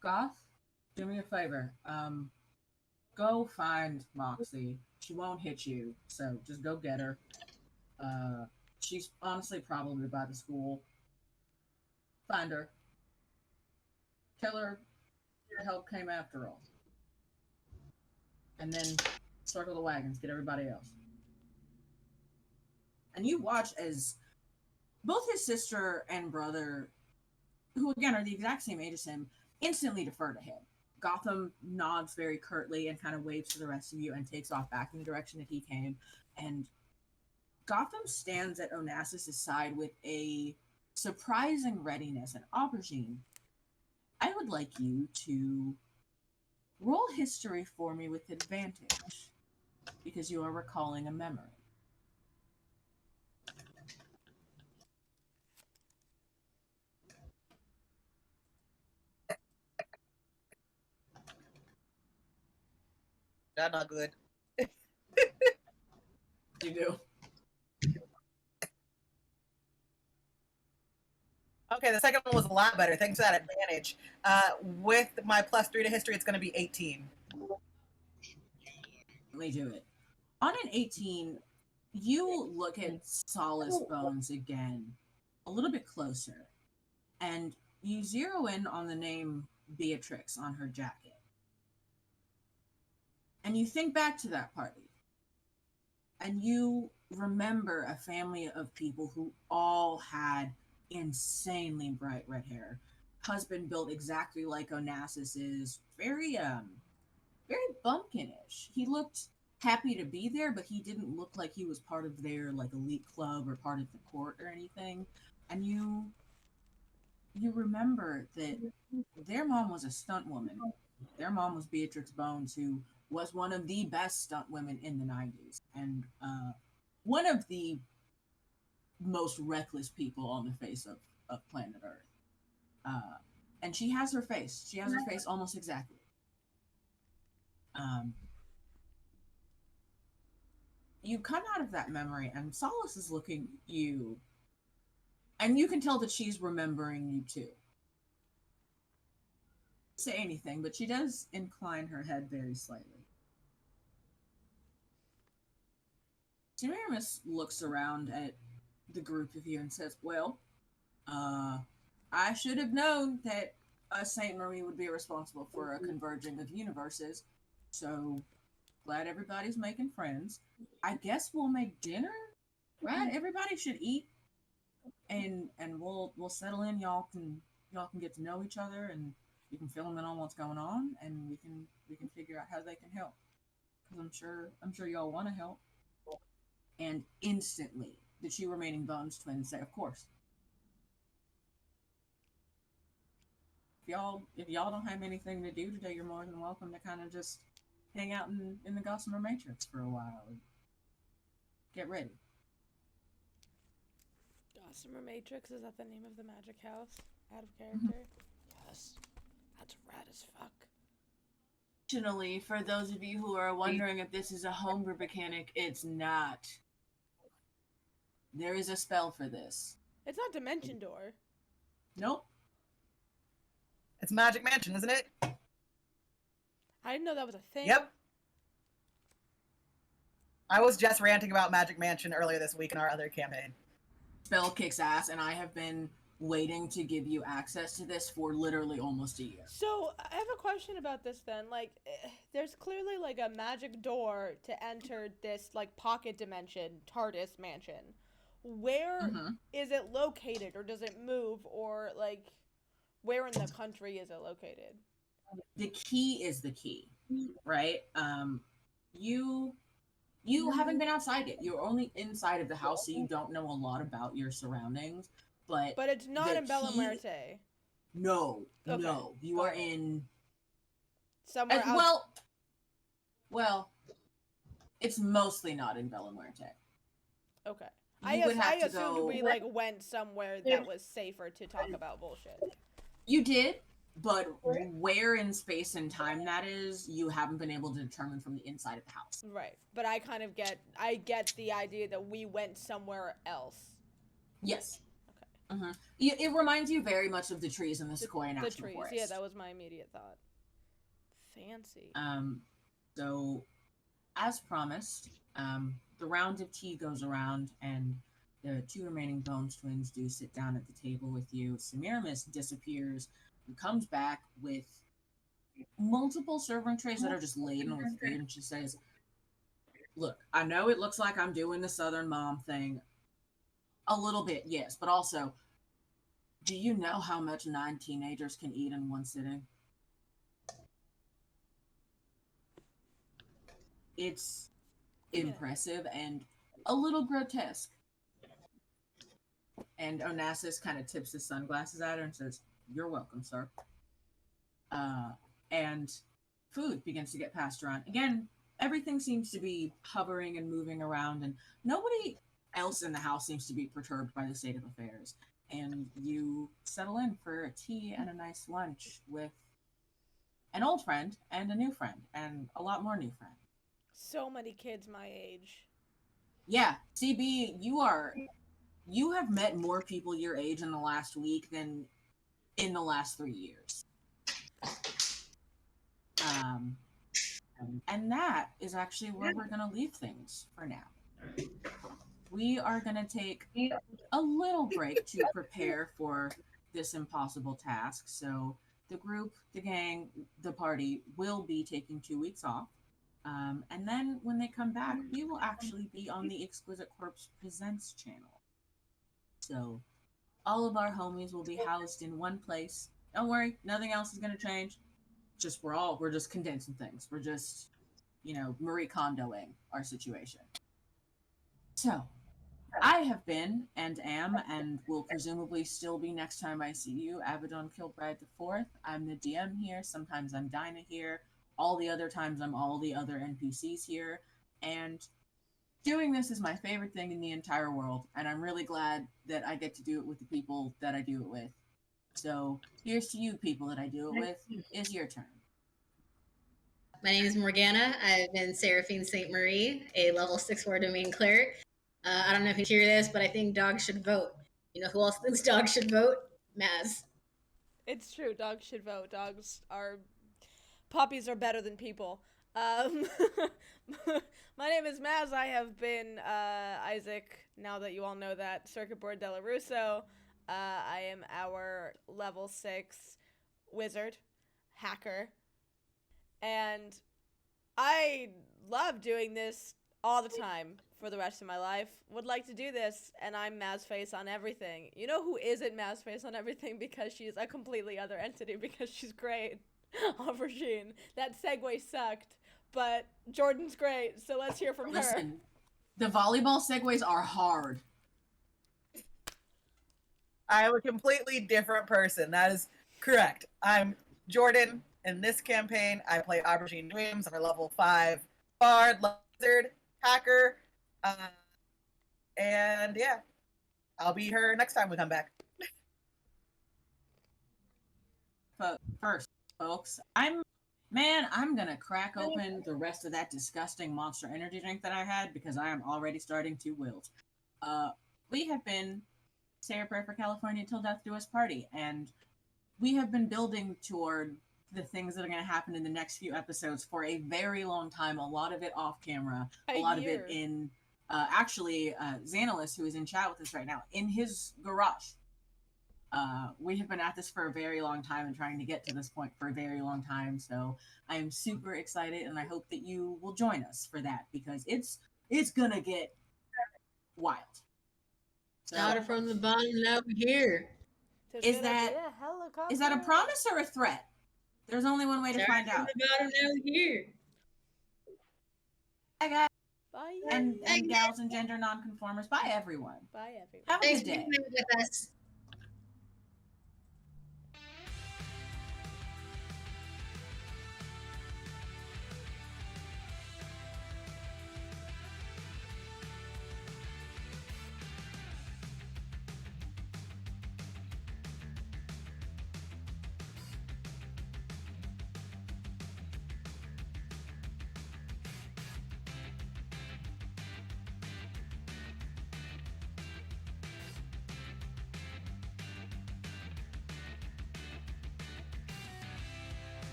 Goth, do me a favor. Go find Moxie. She won't hit you, so just go get her. She's honestly probably by the school. Find her. Tell her your help came after all. And then circle the wagons, get everybody else. And you watch as both his sister and brother, who again are the exact same age as him, instantly defer to him. Gotham nods very curtly and kind of waves to the rest of you and takes off back in the direction that he came. And Gotham stands at Onassis' side with a surprising readiness. And Aubergine, I would like you to roll history for me with advantage, because you are recalling a memory. That's not good. You do. Okay, the second one was a lot better. Thanks to that advantage. With my +3 to history, it's going to be 18. Let me do it. On an 18, you look at Solace Bones again, a little bit closer, and you zero in on the name Beatrix on her jacket. And you think back to that party, and you remember a family of people who all had insanely bright red hair. Husband built exactly like Onassis's, very bumpkinish. He looked happy to be there, but he didn't look like he was part of their like elite club or part of the court or anything. And you remember that their mom was a stunt woman. Their mom was Beatrix Bones, who was one of the best stunt women in the 90s, and one of the most reckless people on the face of planet Earth. And she has her face. She has her face almost exactly. You come out of that memory, and Solace is looking at you, and you can tell that she's remembering you too. Say anything, but she does incline her head very slightly. Semiramis looks around at the group of you and says, well, I should have known that Saint Marie would be responsible for a converging of universes, so glad everybody's making friends. I guess we'll make dinner, right? Everybody should eat, and we'll settle in. Y'all can get to know each other, and you can fill them in on what's going on, and we can figure out how they can help. Because I'm sure y'all want to help. And instantly, the two remaining Bones twins say, "Of course." If y'all don't have anything to do today, you're more than welcome to kind of just hang out in the Gossamer Matrix for a while and get ready. Gossamer Matrix, is that the name of the magic house? Out of character? Yes. That's rad as fuck. Additionally, for those of you who are wondering if this is a homebrew mechanic, it's not. There is a spell for this. It's not Dimension Door. Nope. It's Magic Mansion, isn't it? I didn't know that was a thing. Yep. I was just ranting about Magic Mansion earlier this week in our other campaign. Spell kicks ass, and I have been waiting to give you access to this for literally almost a year. So, I have a question about this then. Like, there's clearly, like, a magic door to enter this, like, pocket dimension, TARDIS mansion. Where is it located, or does it move, or, like, where in the country is it located? The key is the key, right? You haven't been outside yet. You're only inside of the house, so you don't know a lot about your surrounds. But it's not in Bella Muerte. No, Okay. no. You are in somewhere else. Well, it's mostly not in Bella Muerte. Okay. I assumed we like went somewhere that was safer to talk about bullshit. You did, but where in space and time that is, you haven't been able to determine from the inside of the house. Right. But I kind of get the idea that we went somewhere else. Yes. Okay. It reminds you very much of the trees in the Sequoia National Forest. Yeah, that was my immediate thought. Fancy. So, as promised, the round of tea goes around, and the two remaining Bones twins do sit down at the table with you. Semiramis disappears and comes back with multiple serving trays that are just laden with food, and she says, "Look, I know it looks like I'm doing the Southern mom thing. A little bit, yes, but also, do you know how much 9 teenagers can eat in one sitting? It's impressive and a little grotesque." And Onassis kind of tips his sunglasses at her and says, "You're welcome, sir." And food begins to get passed around. Again, everything seems to be hovering and moving around, and nobody else in the house seems to be perturbed by the state of affairs. And you settle in for a tea and a nice lunch with an old friend and a new friend and a lot more new friends. So many kids my age. Yeah, CB, you have met more people your age in the last week than in the last 3 years. And that is actually where we're going to leave things for now. We are going to take a little break to prepare for this impossible task. So the group, the gang, the party will be taking 2 weeks off. And then when they come back, we will actually be on the Exquisite Corpse Presents channel. So all of our homies will be housed in one place. Don't worry, nothing else is going to change. We're just condensing things. We're just, Marie Kondoing our situation. So I have been and am and will presumably still be next time I see you, Abadonne Kilbride IV. I'm the DM here. Sometimes I'm Dinah here. all the other times I'm all the other NPCs here. And doing this is my favorite thing in the entire world. And I'm really glad that I get to do it with the people that I do it with. So here's to you, people that I do it with. It's your turn. My name is Morgana. I've been Seraphine St. Marie, a level 6 war domain cleric. I don't know if you hear this, but I think dogs should vote. You know who else thinks dogs should vote? Mazz. It's true. Dogs should vote. Puppies are better than people. My name is Mazz. I have been Isaac, now that you all know that, circuit board Dello Russo. I am our level 6 wizard, hacker, and I love doing this all the time for the rest of my life. Would like to do this, and I'm Mazz face on everything. You know who isn't Mazz face on everything because she's a completely other entity because she's great? Aubergine. That segue sucked, but Jordan's great, so let's hear from her. The volleyball segues are hard. I am a completely different person. That is correct. I'm Jordan. In this campaign, I play Aubergine Dreams. I'm a level 5 bard, lizard, hacker. And yeah, I'll be her next time we come back. But first, folks, I'm gonna crack open the rest of that disgusting Monster Energy drink that I had because I am already starting to wilt. We have been Say a Prayer for California Till Death Do Us Party, and we have been building toward the things that are going to happen in the next few episodes for a very long time, a lot of it off camera, a lot of it in, Xanalis, who is in chat with us right now, in his garage. We have been at this for a very long time and trying to get to this point for a very long time, so I am super excited, and I hope that you will join us for that, because it's gonna get wild. Started from the bottom, now we're here. Is that a promise or a threat? There's only one way to find out. From the bottom, now we're here. Bye, guys. Bye. And gals and gender nonconformers. Bye, everyone. Bye, everyone. Have a Thanks good for day. being with us.